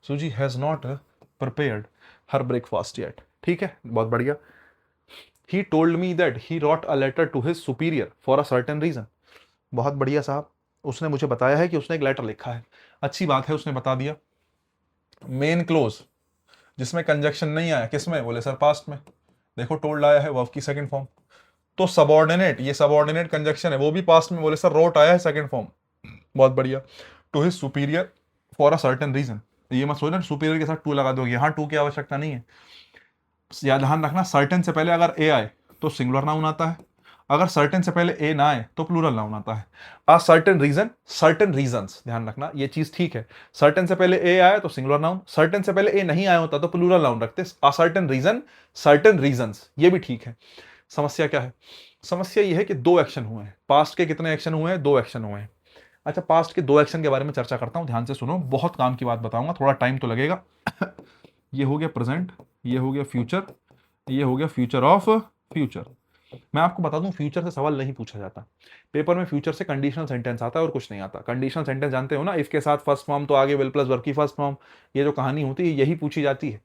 Susie has not prepared her breakfast yet, ठीक है, बहुत बढ़िया। He told me that he wrote a letter to his superior for a certain reason, बहुत बढ़िया साहब। उसने मुझे बताया है कि उसने एक लेटर लिखा है, अच्छी बात है, उसने बता दिया। मेन क्लोज जिसमें कंजक्शन नहीं आया, किसमें? बोले सर पास्ट में। देखो टोल्ड आया है वर्ब की सेकंड फॉर्म। तो सबऑर्डिनेट, ये सबऑर्डिनेट कंजक्शन है, वो भी पास्ट में। बोले सर रोट आया है सेकंड फॉर्म, बहुत बढ़िया। To his superior for a certain reason, ये मत सोचना सुपीरियर के साथ टू लगा दोगे, यहां टू की आवश्यकता नहीं है। याद ध्यान रखना, सर्टेन से पहले अगर ए आए तो सिंगुलर नाउन आता है, अगर सर्टेन से पहले ए ना आए तो प्लूरल नाउन आता है। A certain reason, certain reasons, ध्यान रखना ये चीज, ठीक है। सर्टेन से पहले ए आया तो सिंगुलर नाउन, सर्टेन से पहले ए नहीं आया होता तो प्लूरल नाउन रखते। A certain reason, certain reasons, ये भी ठीक है। समस्या क्या है? समस्या ये है कि दो एक्शन हुए हैं। पास्ट के कितने एक्शन हुए हैं? दो एक्शन हुए हैं। अच्छा, पास्ट के दो एक्शन के बारे में चर्चा करता हूं, ध्यान से सुनो, बहुत काम की बात बताऊंगा, थोड़ा टाइम तो लगेगा। ये हो गया प्रेजेंट, ये हो गया फ्यूचर, ये हो गया फ्यूचर ऑफ फ्यूचर। मैं आपको बता दूं, फ्यूचर से सवाल नहीं पूछा जाता पेपर में, फ्यूचर से कंडीशनल सेंटेंस आता है और कुछ नहीं आता। कंडीशनल सेंटेंस जानते हो ना, इफ के साथ फर्स्ट फॉर्म तो आगे विल प्लस वर्ब की फर्स्ट फॉर्म, ये जो कहानी होती है यही पूछी जाती है।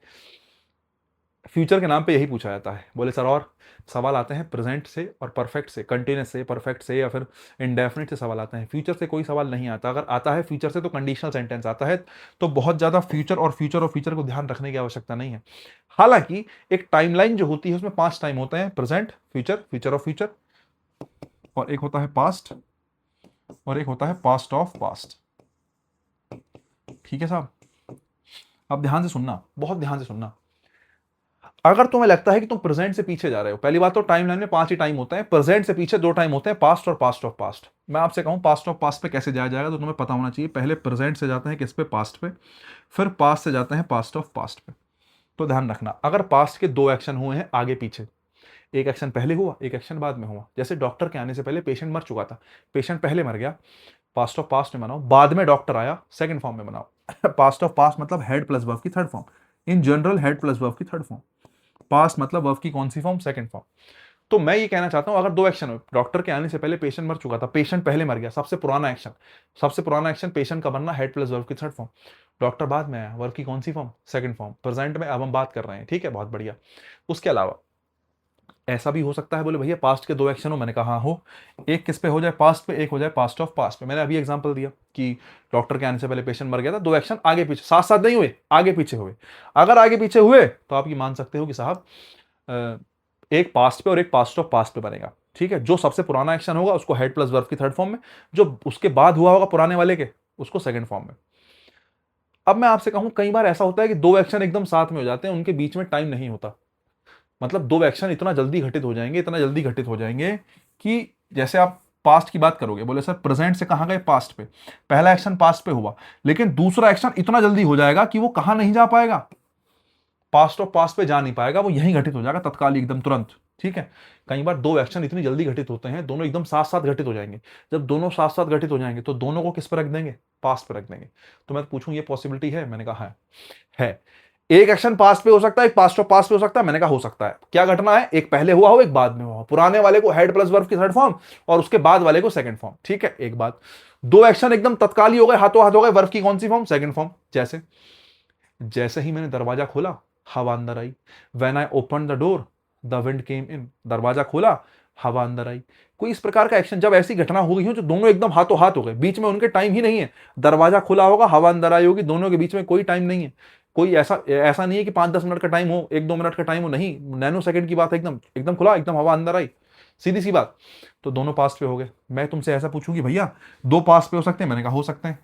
फ्यूचर के नाम पे यही पूछा जाता है। बोले सर और सवाल आते हैं प्रेजेंट से और परफेक्ट से, कंटिन्यूस से, परफेक्ट से, या फिर इंडेफिनिट से सवाल आते हैं। फ्यूचर से कोई सवाल नहीं आता। अगर आता है फ्यूचर से तो कंडीशनल सेंटेंस आता है, तो बहुत ज्यादा फ्यूचर को ध्यान रखने की आवश्यकता नहीं है। हालांकि एक टाइमलाइन जो होती है उसमें 5 टाइम होते हैं, present, future, future of future, और एक होता है पास्ट, और एक होता है पास्ट ऑफ पास्ट, ठीक है साहब। अब ध्यान से सुनना, बहुत ध्यान से सुनना। अगर तुम्हें लगता है कि तुम प्रेजेंट से पीछे जा रहे हो, पहली बात तो टाइमलाइन में 5 ही टाइम होते हैं, प्रेजेंट से पीछे 2 टाइम होते हैं, पास्ट और पास्ट ऑफ पास्ट। मैं आपसे कहूं पास्ट ऑफ पास्ट पे कैसे जाया जाएगा तो तुम्हें पता होना चाहिए। पहले प्रेजेंट से जाते हैं किस पे? पास्ट पे, फिर पास्ट से जाते हैं पास्ट ऑफ पास्ट पे। तो ध्यान रखना, अगर पास्ट के 2 एक्शन हुए हैं आगे पीछे, एक एक्शन पहले हुआ, एक एक्शन बाद में हुआ। जैसे डॉक्टर के आने से पहले पेशेंट मर चुका था, पेशेंट पहले मर गया, पास्ट ऑफ पास्ट में बनाओ। बाद में डॉक्टर आया, सेकंड फॉर्म में बनाओ। पास्ट ऑफ पास्ट मतलब हेड प्लस वर्ब की third form, in general head plus verb की थर्ड फॉर्म। पास्ट मतलब वर्ब की कौन सी फॉर्म? Second form. तो मैं ये कहना चाहता हूं, अगर 2 एक्शन हो, डॉक्टर के आने से पहले पेशेंट मर चुका था, पेशेंट पहले मर गया, सबसे पुराना एक्शन पेशेंट का बनना, हेड प्लस वर्ब की थर्ड फॉर्म। डॉक्टर बाद में आया, वर्ब की कौन सी फॉर्म? Second form. प्रेजेंट में अब हम बात कर रहे हैं, ठीक है, बहुत बढ़िया। उसके अलावा ऐसा भी हो सकता है, बोले भैया पास्ट के 2 एक्शन हो, मैंने कहा हाँ हो। एक किस पे हो जाए? पास्ट पे, एक हो जाए पास्ट ऑफ पास्ट पे। मैंने अभी एग्जांपल दिया कि डॉक्टर के आने से पहले पेशेंट मर गया था, 2 एक्शन आगे पीछे, साथ साथ नहीं हुए, आगे पीछे हुए। अगर आगे पीछे हुए तो आप ये मान सकते हो कि साहब एक पास्ट पे और एक पास्ट ऑफ पास्ट पे बनेगा, ठीक है। जो सबसे पुराना एक्शन होगा उसको हेड प्लस वर्ब की थर्ड फॉर्म में, जो उसके बाद हुआ होगा पुराने वाले के, उसको सेकंड फॉर्म में। अब मैं आपसे कहूं, कई बार ऐसा होता है कि दो एक्शन एकदम साथ में हो जाते हैं, उनके बीच में टाइम नहीं होता। मतलब दो एक्शन इतना जल्दी घटित हो जाएंगे, इतना जल्दी घटित हो जाएंगे कि जैसे आप पास्ट की बात करोगे, बोले सर प्रेजेंट से कहां गए पास्ट पे, पहला एक्शन पास्ट पे हुआ, लेकिन दूसरा एक्शन इतना जल्दी हो जाएगा कि वो कहां नहीं जा पाएगा, पास्ट ऑफ पास्ट पे जा नहीं पाएगा, वो यहीं घटित हो जाएगा तत्काल एकदम तुरंत। ठीक है, कई बार दो एक्शन इतनी जल्दी घटित होते हैं, दोनों एकदम साथ साथ घटित हो जाएंगे। जब दोनों साथ साथ घटित हो जाएंगे तो दोनों को किस पर रख देंगे, पास्ट पे रख देंगे। तो मैं पूछूं ये पॉसिबिलिटी है, मैंने कहा है। एक एक्शन पास्ट पे हो सकता है, एक पास्ट ऑफ पास्ट पे हो सकता है, मैंने कहा हो सकता है। क्या घटना है, एक पहले हुआ हो एक बाद में हुआ हो, पुराने वाले को हेड प्लस वर्ब की थर्ड फॉर्म और उसके बाद वाले को सेकंड फॉर्म। ठीक है, एक बात, दो एक्शन एकदम तत्काल ही हो गए, हाथों हाथ हो गए, वर्ब की कौन सी फॉर्म, सेकंड फॉर्म। जैसे जैसे ही मैंने दरवाजा खोला हवा अंदर आई, when I open the door the wind came in, दरवाजा खोला हवा अंदर आई। कोई इस प्रकार का एक्शन जब ऐसी घटना हो गई हो जो दोनों एकदम हाथों हाथ हो गए, बीच में उनके टाइम ही नहीं है, दरवाजा खुला होगा हवा अंदर आई होगी, दोनों के बीच में कोई टाइम नहीं है, कोई ऐसा ऐसा नहीं है कि 5-10 मिनट का टाइम हो, 1-2 मिनट का टाइम हो, नहीं, नैनो सेकंड की बात है, एकदम एकदम खुला, एकदम हवा अंदर आई, सीधी सी बात। तो दोनों पास्ट पे हो गए। मैं तुमसे ऐसा पूछूं कि भैया दो पास्ट पे हो सकते हैं, मैंने कहा हो सकते हैं।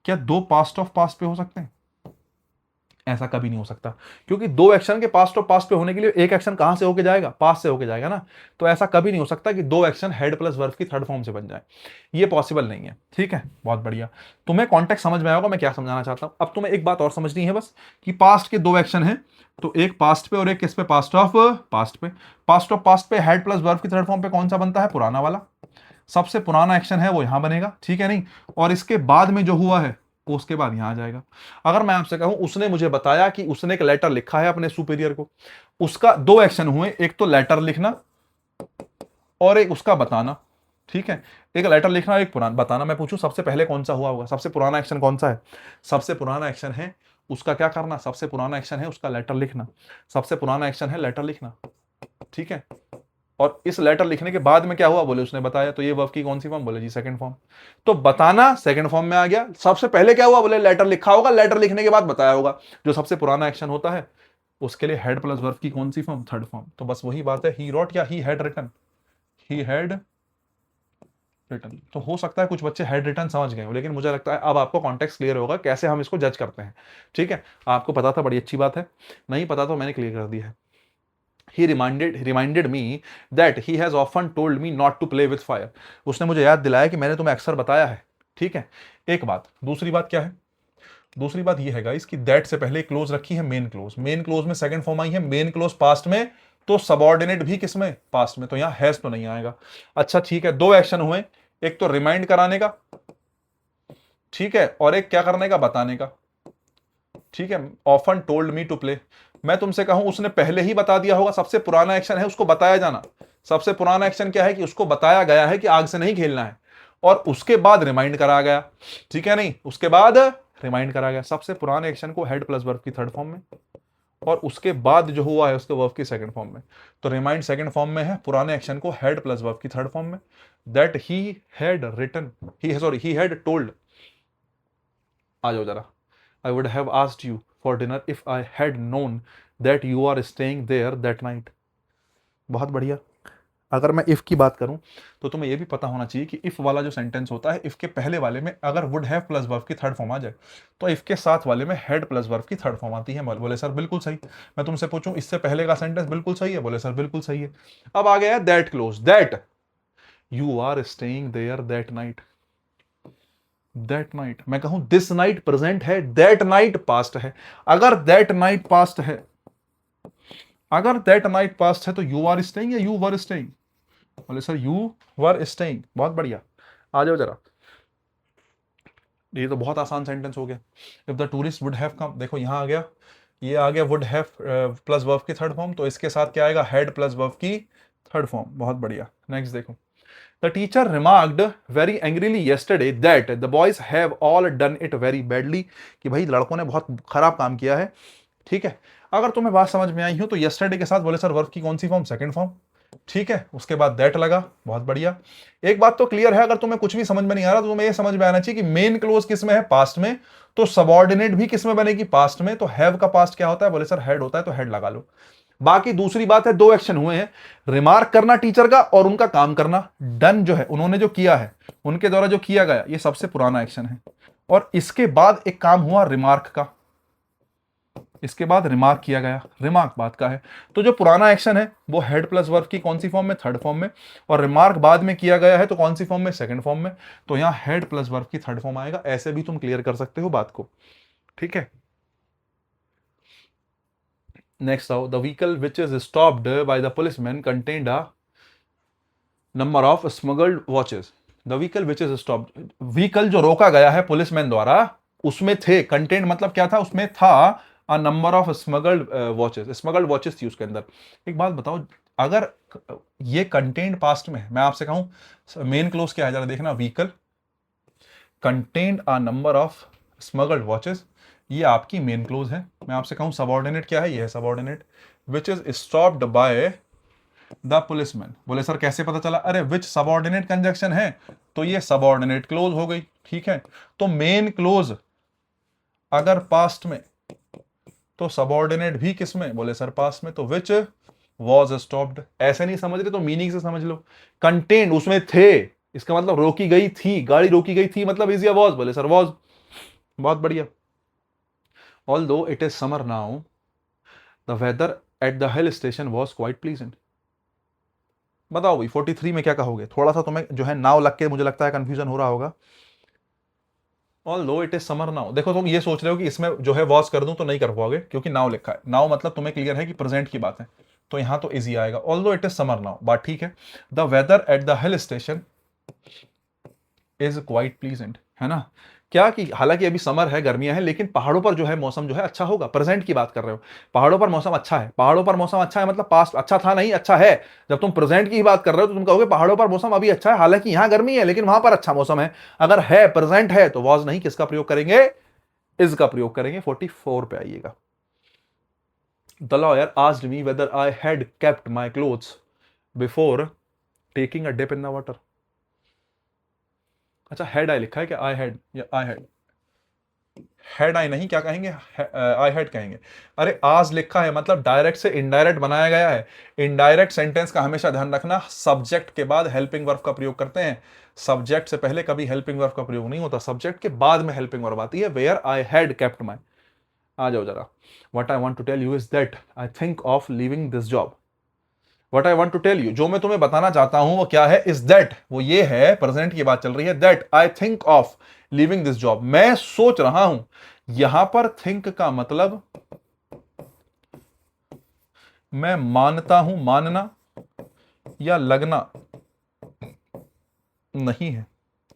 क्या दो पास्ट ऑफ पास्ट पे हो सकते हैं, ऐसा कभी नहीं हो सकता, क्योंकि दो एक्शन के पास्ट ऑफ पास्ट पे होने के लिए एक एक्शन कहां से होके जाएगा, पास्ट से होके जाएगा ना। तो ऐसा कभी नहीं हो सकता कि दो एक्शन हेड प्लस वर्ब की थर्ड फॉर्म से बन जाए, ये पॉसिबल नहीं है। ठीक है, बहुत बढ़िया, तुम्हें कॉन्टेक्स्ट समझ में आया होगा मैं क्या समझाना चाहता हूं। अब तुम्हें एक बात और समझनी है बस, कि पास्ट के दो एक्शन है, तो एक पास्ट पे और एक किस पे, पास्ट ऑफ पास्ट पे। पास्ट ऑफ पास्ट पे हेड प्लस वर्ब की थर्ड फॉर्म पे कौन सा बनता है, पुराना वाला, सबसे पुराना एक्शन है वो यहां बनेगा। ठीक है, नहीं, और इसके बाद में जो हुआ है वो उसके बाद यहां आ जाएगा। अगर मैं आपसे कहूं उसने मुझे बताया कि उसने एक लेटर लिखा है अपने सुपीरियर को, उसका दो एक्शन हुए, एक तो लेटर लिखना और एक उसका बताना। ठीक है, एक लेटर लिखना और एक पुराना बताना। मैं पूछूं सबसे पहले कौन सा हुआ होगा, सबसे पुराना एक्शन कौन सा है, सबसे पुराना एक्शन है उसका क्या करना, सबसे पुराना एक्शन है उसका लेटर लिखना, सबसे पुराना एक्शन है लेटर लिखना। ठीक है, और इस लेटर लिखने के बाद में क्या हुआ, बोले उसने बताया, तो ये वर्ब की कौन सी फॉर्म, बोले जी सेकंड फॉर्म। तो बताना सेकंड फॉर्म में आ गया। सबसे पहले क्या हुआ, बोले लेटर लिखा होगा, लेटर लिखने के बाद बताया होगा, जो सबसे पुराना एक्शन होता है उसके लिए हेड प्लस वर्ब की कौन सी फॉर्म, थर्ड फॉर्म। तो बस वही बात है, ही रोट या he had written, he had written. तो हो सकता है कुछ बच्चे हेड रिटन समझ गए हो, लेकिन मुझे लगता है अब आपको कॉन्टेक्स्ट क्लियर होगा कैसे हम इसको जज करते हैं। ठीक है, आपको पता था, बड़ी अच्छी बात है, नहीं पता तो मैंने क्लियर कर दिया है। He reminded me that he has often told me not to play with fire. उसने मुझे याद दिलाया कि मैंने तुम्हें अक्सर बताया है। ठीक है, एक बात। दूसरी बात क्या है, दूसरी बात ये है गाइस कि दैट से पहले क्लोज रखी है मेन क्लोज, मेन क्लोज में सेकंड फॉर्म आई है, मेन क्लोज पास्ट में, तो सबऑर्डिनेट भी किसमें, पास्ट में, तो यहां हैज तो नहीं आएगा। अच्छा ठीक है, दो एक्शन हुए, एक तो रिमाइंड कराने का, ठीक है, और एक क्या करने का, बताने का। ठीक है, often told me to play, मैं तुमसे कहूं उसने पहले ही बता दिया होगा, सबसे पुराना एक्शन है उसको बताया जाना। सबसे पुराना एक्शन क्या है कि उसको बताया गया है कि आग से नहीं खेलना है, और उसके बाद रिमाइंड करा गया। ठीक है, नहीं, उसके बाद रिमाइंड करा गया, सबसे पुराने एक्शन को हेड प्लस वर्ब की थर्ड फॉर्म में, और उसके बाद जो हुआ है उसके वर्ब की सेकंड फॉर्म में। तो रिमाइंड सेकंड फॉर्म में है, पुराने एक्शन को हेड प्लस वर्ब की थर्ड फॉर्म में। That he had written, he sorry he had told, आ जाओ जरा, I would have asked you for dinner if I had known that you are staying there that night. बहुत बढ़िया। अगर मैं if की बात करूं तो तुम्हें यह भी पता होना चाहिए कि इफ वाला जो सेंटेंस होता है, इफ के पहले वाले में अगर वुड हैव प्लस वर्ब की थर्ड फॉर्म आ जाए, तो इफ के साथ वाले में हेड प्लस वर्ब की थर्ड फॉर्म आती है। बोले सर बिल्कुल सही। मैं तुमसे पूछूं इससे पहले का सेंटेंस बिल्कुल सही है, बोले सर बिल्कुल सही है। अब आ गया that close, that you are staying there that night, that night, मैं कहूं दिस नाइट प्रेजेंट है, दैट नाइट पास्ट है। अगर दैट नाइट पास्ट है, अगर दैट नाइट पास्ट है, तो यू आर स्टेइंग या यू वर स्टेइंग, बोले सर यू वर स्टेइंग। बहुत बढ़िया, आ जाओ जरा, ये तो बहुत आसान सेंटेंस हो गया। If the tourist would have come, देखो यहां आ गया, ये आ गया वुड हैव प्लस वर्ब की थर्ड फॉर्म, तो इसके साथ क्या आएगा, हेड प्लस वर्ब की थर्ड फॉर्म। बहुत बढ़िया, नेक्स्ट देखो, The teacher remarked very angrily yesterday that the boys have all done it very badly, कि भाई लड़कों ने बहुत खराब काम किया है। ठीक है, अगर तुम्हें बात समझ में आई हो तो yesterday के साथ बोले सर वर्ब की कौन सी फॉर्म, सेकंड फॉर्म। ठीक है, उसके बाद दैट लगा। बहुत बढ़िया, एक बात तो क्लियर है, अगर तुम्हें कुछ भी समझ में नहीं आ रहा तो तुम्हें यह समझ में आना चाहिए कि मेन क्लोज किस में है, पास्ट में, तो सबऑर्डिनेट भी किस में बनेगी, पास्ट में। तो हैव का पास्ट क्या होता है, बोले सर हेड होता है, तो हेड लगा लो। बाकी दूसरी बात है, दो एक्शन हुए हैं, रिमार्क करना टीचर का और उनका काम करना। डन जो है, उन्होंने जो किया है, उनके द्वारा जो किया गया, ये सबसे पुराना एक्शन है, और इसके बाद एक काम हुआ रिमार्क का, इसके बाद रिमार्क किया गया, रिमार्क बाद का है। तो जो पुराना एक्शन है वो हेड प्लस वर्ब की कौन सी फॉर्म में, थर्ड फॉर्म में, और रिमार्क बाद में किया गया है तो कौन सी फॉर्म में, सेकंड फॉर्म में। तो यहां हेड प्लस वर्ब की थर्ड फॉर्म आएगा। ऐसे भी तुम क्लियर कर सकते हो बात को, ठीक है। नेक्स्ट आओ, the vehicle which is stopped by the policeman contained a number of smuggled watches. The vehicle which is stopped, vehicle जो रोका गया है पुलिसमैन द्वारा, उसमें थे, कंटेंट मतलब क्या था, उसमें था अ number of smuggled watches, smuggled watches थी उसके अंदर। एक बात बताओ, अगर ये कंटेंट पास्ट में है, मैं आपसे कहूं मेन क्लोज क्या है जरा देखना, vehicle content a number of smuggled watches, ये आपकी मेन क्लोज है। मैं आपसे कहूं सबऑर्डिनेट क्या है, ये है subordinate, which is stopped by the policeman. बोले सर कैसे पता चला, अरे विच सबऑर्डिनेट कंजक्शन है, तो ये सबऑर्डिनेट क्लोज हो गई, ठीक है। तो मेन क्लोज अगर पास्ट में तो सबऑर्डिनेट भी किस में, बोले सर पास्ट में, तो विच वॉज स्टॉप्ड। ऐसे नहीं समझ रहे तो मीनिंग से समझ लो, कंटेंट उसमें थे, इसका मतलब रोकी गई थी, गाड़ी रोकी गई थी, मतलब इज या वॉज, बोले सर वॉज। बहुत बढ़िया। Although it is summer now the weather at the hill station was quite pleasant. बताओ भाई 43 में क्या कहोगे, थोड़ा सा तुम्हें जो है नाव लग के मुझे लगता है कंफ्यूजन हो रहा होगा। ऑल दो इट इज समर नाउ, देखो तुम ये सोच रहे हो कि इसमें जो है वॉज कर दूं तो नहीं कर पाओगे, क्योंकि नाउ लिखा है, नाउ मतलब तुम्हें क्लियर है कि प्रेजेंट की बात है, तो यहां तो इजी आएगा। ऑल दो इट इज समर नाउ, बात ठीक है। The weather at the hill station is quite pleasant, है ना। क्या कि हालांकि अभी समर है, गर्मियां हैं, लेकिन पहाड़ों पर जो है मौसम जो है अच्छा होगा, प्रेजेंट की बात कर रहे हो, पहाड़ों पर मौसम अच्छा है, पहाड़ों पर मौसम अच्छा है मतलब पास्ट अच्छा था नहीं, अच्छा है। जब तुम प्रेजेंट की ही बात कर रहे हो तो तुम कहोगे पहाड़ों पर मौसम अभी अच्छा है, हालांकि यहां गर्मी है लेकिन वहां पर अच्छा मौसम है। अगर है प्रेजेंट है तो वॉज नहीं, किसका प्रयोग करेंगे, इज का प्रयोग करेंगे। 44 पे आइएगा। The lawyer asked me whether I had kept my clothes before taking a dip in the water. अच्छा हैड आई लिखा है क्या, आई हैड या आई हैड, हैड आई नहीं, क्या कहेंगे, आई हैड कहेंगे। अरे आज लिखा है मतलब डायरेक्ट से इनडायरेक्ट बनाया गया है। इनडायरेक्ट सेंटेंस का हमेशा ध्यान रखना, सब्जेक्ट के बाद हेल्पिंग वर्ब का प्रयोग करते हैं, सब्जेक्ट से पहले कभी हेल्पिंग वर्ब का प्रयोग नहीं होता, सब्जेक्ट के बाद में हेल्पिंग वर्ब आती है। Where I had kept my, आ जाओ जरा। What I want to tell you is that I think of living this job. What I want to tell you, जो मैं तुम्हें बताना चाहता हूं वो क्या है, इज दैट, वो ये है, प्रेजेंट की बात चल रही है, that I think of living this job, मैं सोच रहा हूं। यहां पर थिंक का मतलब मैं मानता हूं, मानना या लगना नहीं है।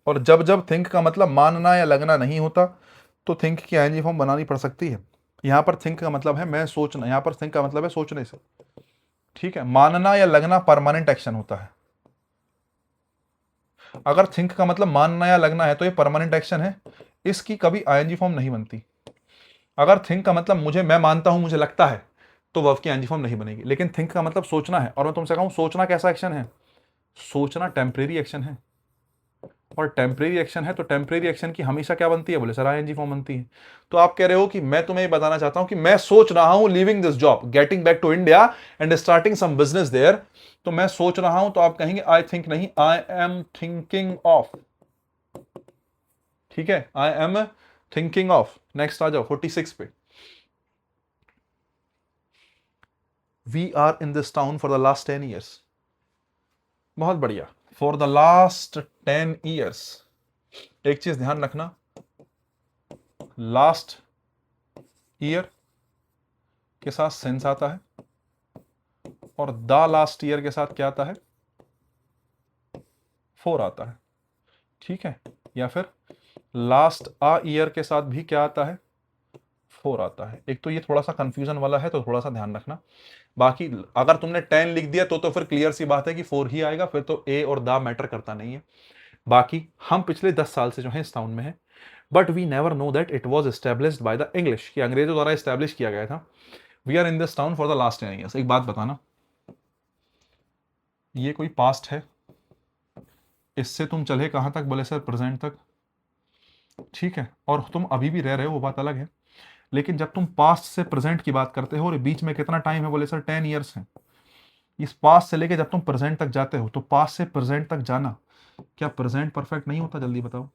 और जब जब थिंक का मतलब मानना या लगना नहीं होता तो थिंक की आईएनजी फॉर्म बनानी पड़ सकती है। यहां पर थिंक का मतलब है मैं सोचना, यहां पर थिंक का मतलब है सोचने से, ठीक है। मानना या लगना परमानेंट एक्शन होता है। अगर थिंक का मतलब मानना या लगना है तो ये परमानेंट एक्शन है, इसकी कभी आईएनजी फॉर्म नहीं बनती। अगर थिंक का मतलब मुझे, मैं मानता हूं, मुझे लगता है, तो वर्ब की आईएनजी फॉर्म नहीं बनेगी। लेकिन थिंक का मतलब सोचना है, और मैं तुमसे कहूं सोचना कैसा एक्शन है, सोचना टेम्परेरी एक्शन है, और टेम्परेरी एक्शन है तो टेम्परेरी एक्शन की हमेशा क्या बनती है, बोले सर आईएनजी फॉर्म बनती है। तो आप कह रहे हो कि मैं तुम्हें बताना चाहता हूं कि मैं सोच रहा हूं leaving this job, getting back to India and starting some business there. तो मैं सोच रहा हूं तो आप कहेंगे आई थिंक नहीं, आई एम थिंकिंग ऑफ, ठीक है, I am thinking of. Next आ जाओ 46 पे। We are in this town for the last 10 years. बहुत बढ़िया, फॉर द लास्ट 10 ईयर्स। एक चीज ध्यान रखना, लास्ट ईयर के साथ सेंस आता है, और द लास्ट ईयर के साथ क्या आता है, फोर आता है, ठीक है। या फिर लास्ट अ ईयर के साथ भी क्या आता है, फोर आता है। एक तो ये थोड़ा सा कंफ्यूजन वाला है तो थोड़ा सा ध्यान रखना। बाकी अगर तुमने 10 लिख दिया तो फिर क्लियर सी बात है कि फोर ही आएगा, फिर तो ए और द मैटर करता नहीं है। बाकी हम पिछले 10 साल से जो है इस टाउन में है, but we never know that it was established by the English, कि अंग्रेजों द्वारा एस्टेब्लिश किया गया था। We are in this town for the last 10 years. एक बात बताना, ये कोई पास्ट है, इससे तुम चले कहां तक, बोले सर प्रेजेंट तक, ठीक है, और तुम अभी भी रह रहे हो वो बात अलग है। लेकिन जब तुम पास्ट से प्रेजेंट की बात करते हो और बीच में कितना टाइम है, बोले सर 10 ईयर्स है। इस पास्ट से लेके जब तुम प्रेजेंट तक जाते हो तो पास्ट से प्रेजेंट तक जाना क्या प्रेजेंट परफेक्ट नहीं होता, जल्दी बताओ।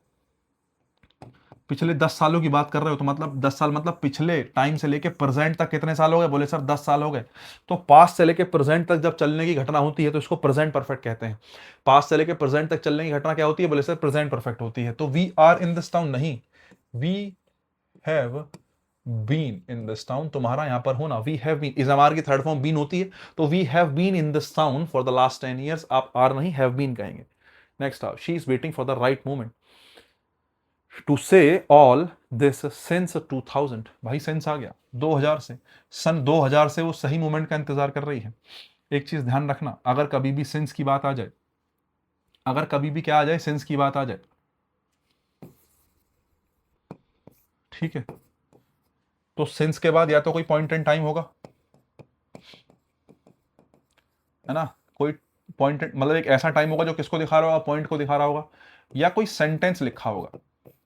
पिछले 10 सालों की बात कर रहे हो तो मतलब 10 साल मतलब पिछले टाइम से लेके प्रेजेंट तक कितने साल हो गए? बोले सर 10 साल हो गए। तो पास्ट से लेके प्रेजेंट तक जब चलने की घटना होती है तो इसको प्रेजेंट परफेक्ट कहते हैं। पास्ट से लेके प्रेजेंट तक चलने की घटना क्या होती है? बोले सर प्रेजेंट परफेक्ट होती है। तो we are in this town नहीं, we have been in this town, तुम्हारा यहां पर होना we have been, is am are की थर्ड फॉर्म बीन होती है, तो we have been in this town for the last 10 years, आप आर नहीं हैव बीन कहेंगे। नेक्स्ट आओ, she is waiting for the right moment to say all this since 2000। भाई since आ गया 2000 से, सन 2000 से वो सही मोमेंट का इंतजार कर रही है। एक चीज ध्यान रखना, अगर कभी भी सिंस की बात आ जाए, अगर कभी भी क्या आ जाए, सिंस की बात आ जाए, ठीक है, तो सिंस के बाद या तो कोई पॉइंट इन टाइम होगा, है ना, कोई पॉइंट मतलब एक ऐसा टाइम होगा जो किसको दिखा रहा होगा? पॉइंट को दिखा रहा होगा, या कोई सेंटेंस लिखा होगा,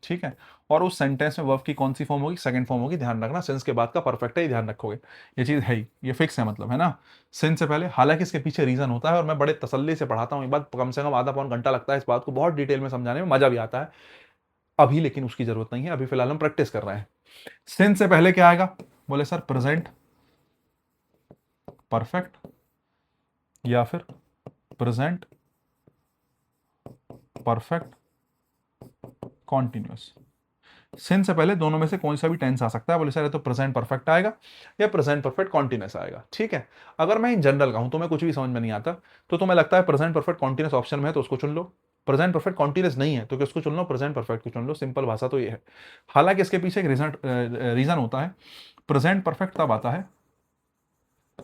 ठीक है, और उस सेंटेंस में वर्ब की कौन सी फॉर्म होगी? सेकंड फॉर्म होगी। ध्यान रखना, सिंस के बाद का परफेक्ट है, ध्यान रखोगे, ये चीज है ही, ये फिक्स है, मतलब है ना, सिंस से पहले। हालांकि इसके पीछे रीजन होता है और मैं बड़े तसल्ली से पढ़ाता हूँ, एक बात कम से कम आधा पौन घंटा लगता है इस बात को बहुत डिटेल में समझाने में, मजा भी आता है अभी, लेकिन उसकी जरूरत नहीं है, अभी फिलहाल हम प्रैक्टिस कर रहे हैं। सिंस से पहले क्या आएगा? बोले सर प्रेजेंट परफेक्ट या फिर प्रेजेंट परफेक्ट कॉन्टिन्यूअस। सिंस से पहले दोनों में से कौन सा भी टेंस आ सकता है? बोले सर ये तो प्रेजेंट परफेक्ट आएगा या प्रेजेंट परफेक्ट कॉन्टिन्यूअस आएगा, ठीक है। अगर मैं इन जनरल कहूं, तुम्हें कुछ भी समझ में नहीं आता, तो तुम्हें लगता है प्रेजेंट परफेक्ट कॉन्टिन्यूअस ऑप्शन में है तो उसको चुन लो, प्रेजेंट परफेक्ट कॉन्टिन्यूअस नहीं है तो किसको चुन लो? प्रेजेंट परफेक्ट को चुन लो, सिंपल भाषा तो ये है। हालांकि इसके पीछे एक रीजन होता है। प्रेजेंट परफेक्ट तब आता है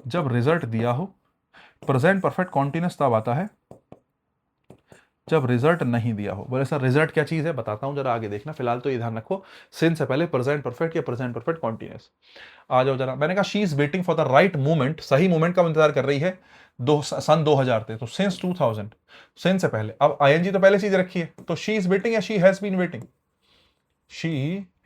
जब रिजल्ट दिया हो, प्रेजेंट परफेक्ट कॉन्टिन्यूअस तब आता है जब रिजल्ट नहीं दिया हो। बोले सर रिजल्ट क्या चीज है? बताता हूं, जरा आगे देखना, फिलहाल तो ये ध्यान रखो, सिंस से पहले प्रेजेंट परफेक्ट या प्रेजेंट परफेक्ट कॉन्टिन्यूअस। आ जाओ जरा, मैंने कहा she is waiting for the right moment, सही मोमेंट का इंतजार कर रही है, सन 2000 थे, तो सिंस 2000, सिंस से पहले। अब आईएनजी तो पहले चीज रखी है, तो शी इज वेटिंग या she has been waiting? She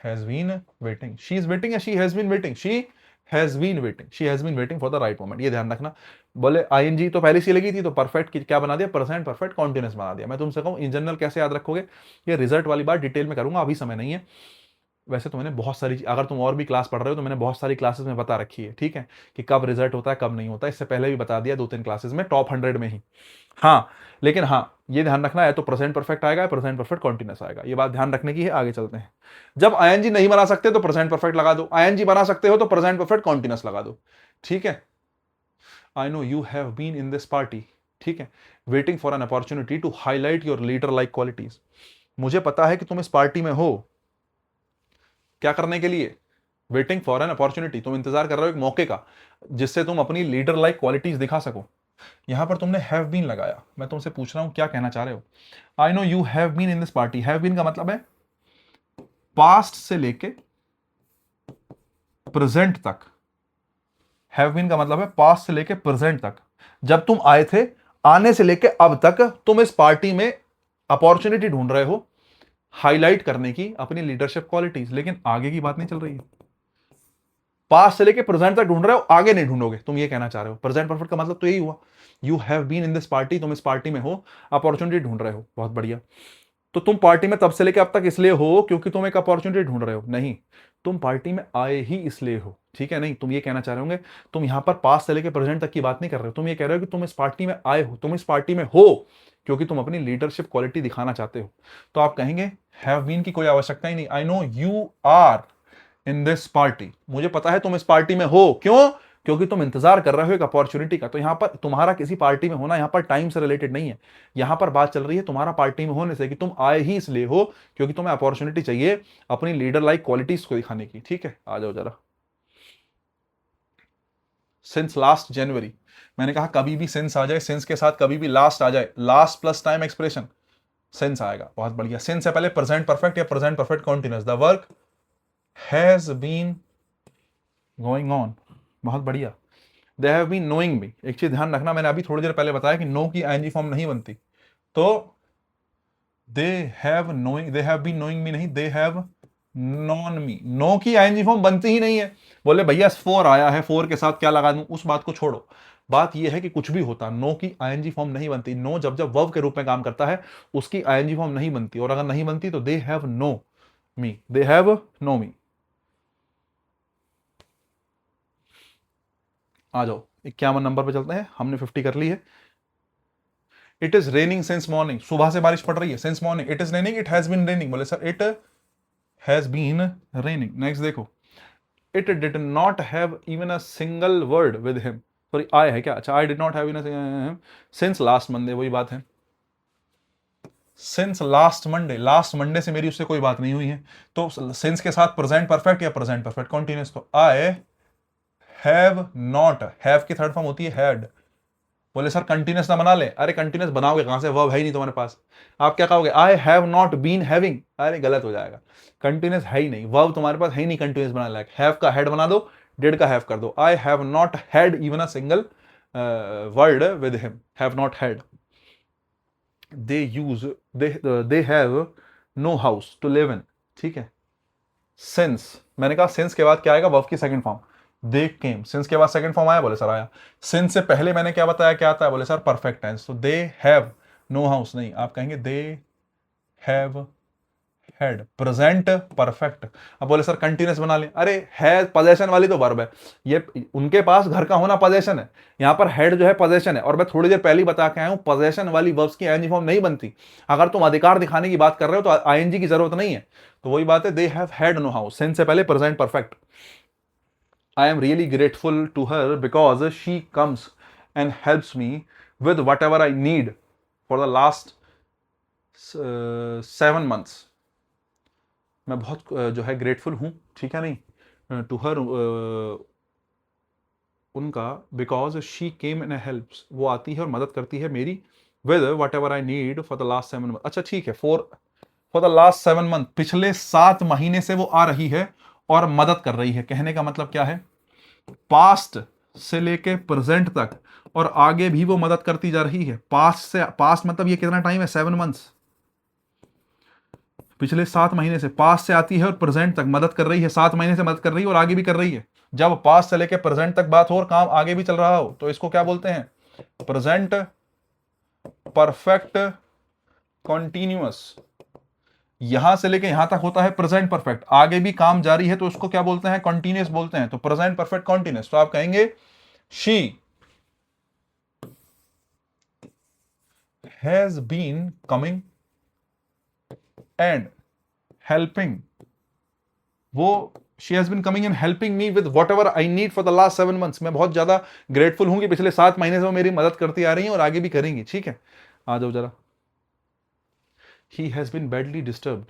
has been waiting, she is waiting या she has been waiting? She has been waiting, she has been waiting for the right moment, ये ध्यान रखना। बोले आईएनजी तो पहले से लगी थी, तो परफेक्ट की क्या बना दिया? प्रेजेंट परफेक्ट कॉन्टिन्यूअस बना दिया। मैं तुमसे कहूं इन जनरल कैसे याद रखोगे, ये रिजल्ट वाली बात डिटेल में करूंगा, अभी समय नहीं है। वैसे तो मैंने बहुत सारी, अगर तुम और भी क्लास पढ़ रहे हो तो मैंने बहुत सारी क्लासेस में बता रखी है, ठीक है, कि कब रिजल्ट होता है कब नहीं होता, इससे पहले भी बता दिया 2-3 क्लासेस में, टॉप 100 में ही। हाँ, लेकिन हाँ ये ध्यान रखना है, तो प्रेजेंट परफेक्ट आएगा, प्रेजेंट परफेक्ट कॉन्टिन्यूअस आएगा, ये बात ध्यान रखने की है। आगे चलते हैं। जब आईएनजी नहीं बना सकते तो प्रेजेंट परफेक्ट लगा दो, आईएनजी बना सकते हो तो प्रेजेंट परफेक्ट कॉन्टिन्यूअस लगा दो, ठीक है। I know you have been in this party, ठीक है, waiting for an opportunity to highlight your leader like qualities. मुझे पता है कि तुम इस पार्टी में हो, क्या करने के लिए? वेटिंग फॉर एन अपॉर्चुनिटी, तुम इंतजार कर रहे हो एक मौके का जिससे तुम अपनी लीडर लाइक क्वालिटीज दिखा सको। यहां पर तुमने हैव बीन लगाया, मैं तुमसे पूछ रहा हूं क्या कहना चाह रहे हो? I know you have been in this party, have been का मतलब है पास्ट से लेके प्रेजेंट तक, हैव बीन का मतलब है पास्ट से लेके प्रेजेंट तक, जब तुम आए थे, आने से लेके अब तक तुम इस पार्टी में अपॉर्चुनिटी ढूंढ रहे हो हाईलाइट करने की अपनी लीडरशिप क्वालिटीज, लेकिन आगे की बात नहीं चल रही है। पास्ट से लेके प्रेजेंट तक ढूंढ रहे हो, आगे नहीं ढूंढोगे, तुम ये कहना चाह रहे हो। प्रेजेंट परफेक्ट का मतलब तो यही हुआ, you have been in this party, तुम इस पार्टी में हो, अपॉर्चुनिटी ढूंढ रहे हो, बहुत बढ़िया। तो तुम पार्टी में तब से लेके अब तक इसलिए हो क्योंकि तुम एक अपॉर्चुनिटी ढूंढ रहे हो? नहीं, तुम पार्टी में आए ही इसलिए हो, ठीक है। नहीं, तुम ये कहना चाह रहे होंगे, तुम यहां पर पास्ट से लेके प्रेजेंट तक की बात नहीं कर रहे हो, तुम ये कह रहे हो कि तुम इस पार्टी में आए हो, तुम इस पार्टी में हो क्योंकि तुम अपनी लीडरशिप क्वालिटी दिखाना चाहते हो। तो आप कहेंगे हैव बीन की कोई आवश्यकता ही नहीं, I know you are in this party, मुझे पता है तुम इस पार्टी में हो, क्यों? क्योंकि तुम इंतजार कर रहे हो एक अपॉर्चुनिटी का। तो यहां पर तुम्हारा किसी पार्टी में होना यहां पर टाइम से रिलेटेड नहीं है, यहां पर बात चल रही है तुम्हारा पार्टी में होने से, कि तुम आए ही इसलिए हो क्योंकि तुम्हें अपॉर्चुनिटी चाहिए अपनी लीडर लाइक क्वालिटीज को दिखाने की, ठीक है। आ जाओ जरा, सिंस लास्ट जनवरी, मैंने कहा कभी भी सिंस आ जाए, सिंस के साथ कभी भी लास्ट आ जाए, last plus time expression, since आएगा, बहुत बढ़िया। सिंस से पहले प्रेजेंट परफेक्ट या present perfect continuous, the work has been going on, बहुत बढ़िया। They have been knowing me, एक चीज ध्यान रखना, मैंने अभी थोड़ी देर पहले बताया कि नो की आईएनजी फॉर्म नहीं बनती, तो they have knowing, they have been knowing me नहीं, they have known me, know की आईएनजी फॉर्म बनती ही नहीं है। बोले भैया फोर आया है, फोर के साथ क्या लगा दूं, उस बात को छोड़ो, बात यह है कि कुछ भी होता, नो की आईएनजी फॉर्म नहीं बनती। नो जब जब वर्ब के रूप में काम करता है उसकी आईएनजी फॉर्म नहीं बनती, और अगर नहीं बनती तो they have know me, they have know me. आ जाओ 51 नंबर पे चलते हैं, हमने 50 कर ली है। It is raining since morning, सुबह से बारिश पड़ रही है। Since morning it is raining, it has been raining. बोले sir it has been raining. Next देखो, it did not have even a single word with him. Sorry I है क्या, अच्छा I did not have even since last Monday, वही बात है। Since last Monday, last Monday से मेरी उससे कोई बात नहीं हुई है, तो सिंस के साथ प्रेजेंट परफेक्ट या प्रेजेंट परफेक्ट कॉन्टिन्यूस, तो आई हैव नॉट, हैव की थर्ड फॉर्म होती है हैड। बोले सर कंटिन्यूस ना बना ले, अरे कंटिन्यूस बनाओगे कहां से, वर्ब है ही नहीं तुम्हारे पास। आप क्या कहोगे, I have not been having, अरे गलत हो जाएगा, कंटिन्यूस है ही नहीं, वर्ब तुम्हारे पास है ही नहीं कंटिन्यूस बनाने लायक। हैव का हैड बना दो, डिड का हैव कर दो। I have not had even a single word with him, have not had. They use, they have no house to live in, ठीक है। सिंस, मैंने कहा सिंस के बाद क्या आएगा, वर्ब की सेकंड फॉर्म, दे केम। सिंस के बाद सेकंड फॉर्म आया, बोले सर आया। सिंस से पहले मैंने क्या बताया, क्या आता है, बोले सर परफेक्ट टेंस, तो दे हैव नो हाउस नहीं, आप कहेंगे दे हैव हैड, प्रेजेंट परफेक्ट। अब बोले सर कंटिन्यूस बना ले, अरे है पोजेशन वाली तो वर्ब है, ये उनके पास घर का होना पोजेशन है, यहां पर हेड जो है पोजेशन है, और मैं थोड़ी देर पहले ही बता के आया हूं पोजेशन वाली वर्ब्स की आईएनजी फॉर्म नहीं बनती। अगर तुम अधिकार दिखाने की बात कर रहे हो तो आईएनजी की जरूरत नहीं है। तो वही बात है, they have had no house, since से पहले present perfect. I am really grateful to her because she comes and helps me with whatever I need for the last 7 months. मैं बहुत जो है ग्रेटफुल हूँ, ठीक है नहीं, टू हर उनका, because she came and helps, वो आती है और मदद करती है मेरी, with what ever I need for the last 7 month. अच्छा ठीक है, फॉर द लास्ट 7 मंथ, पिछले 7 महीने से वो आ रही है और मदद कर रही है। कहने का मतलब क्या है, पास्ट से लेके प्रेजेंट तक और आगे भी वो मदद करती जा रही है। पास्ट से, पास्ट मतलब ये कितना टाइम है, 7 मंथ्स, पिछले 7 महीने से पास्ट से आती है और प्रेजेंट तक मदद कर रही है, 7 महीने से मदद कर रही है और आगे भी कर रही है। जब पास्ट से लेके प्रेजेंट तक बात हो और काम आगे भी चल रहा हो तो इसको क्या बोलते हैं, प्रेजेंट परफेक्ट कॉन्टिन्यूअस। यहां से लेके यहां तक होता है प्रेजेंट परफेक्ट, आगे भी काम जारी है तो उसको क्या बोलते हैं, कॉन्टिन्यूअस बोलते हैं। तो प्रेजेंट परफेक्ट कॉन्टिन्यूअस, तो आप कहेंगे she has been coming and helping, वो she has been coming and helping me with whatever I need for the last 7 months. मैं बहुत ज्यादा ग्रेटफुल हूं कि पिछले 7 महीने से वो मेरी मदद करती आ रही हैं और आगे भी करेंगी, ठीक है। आ जाओ जरा, he has been badly disturbed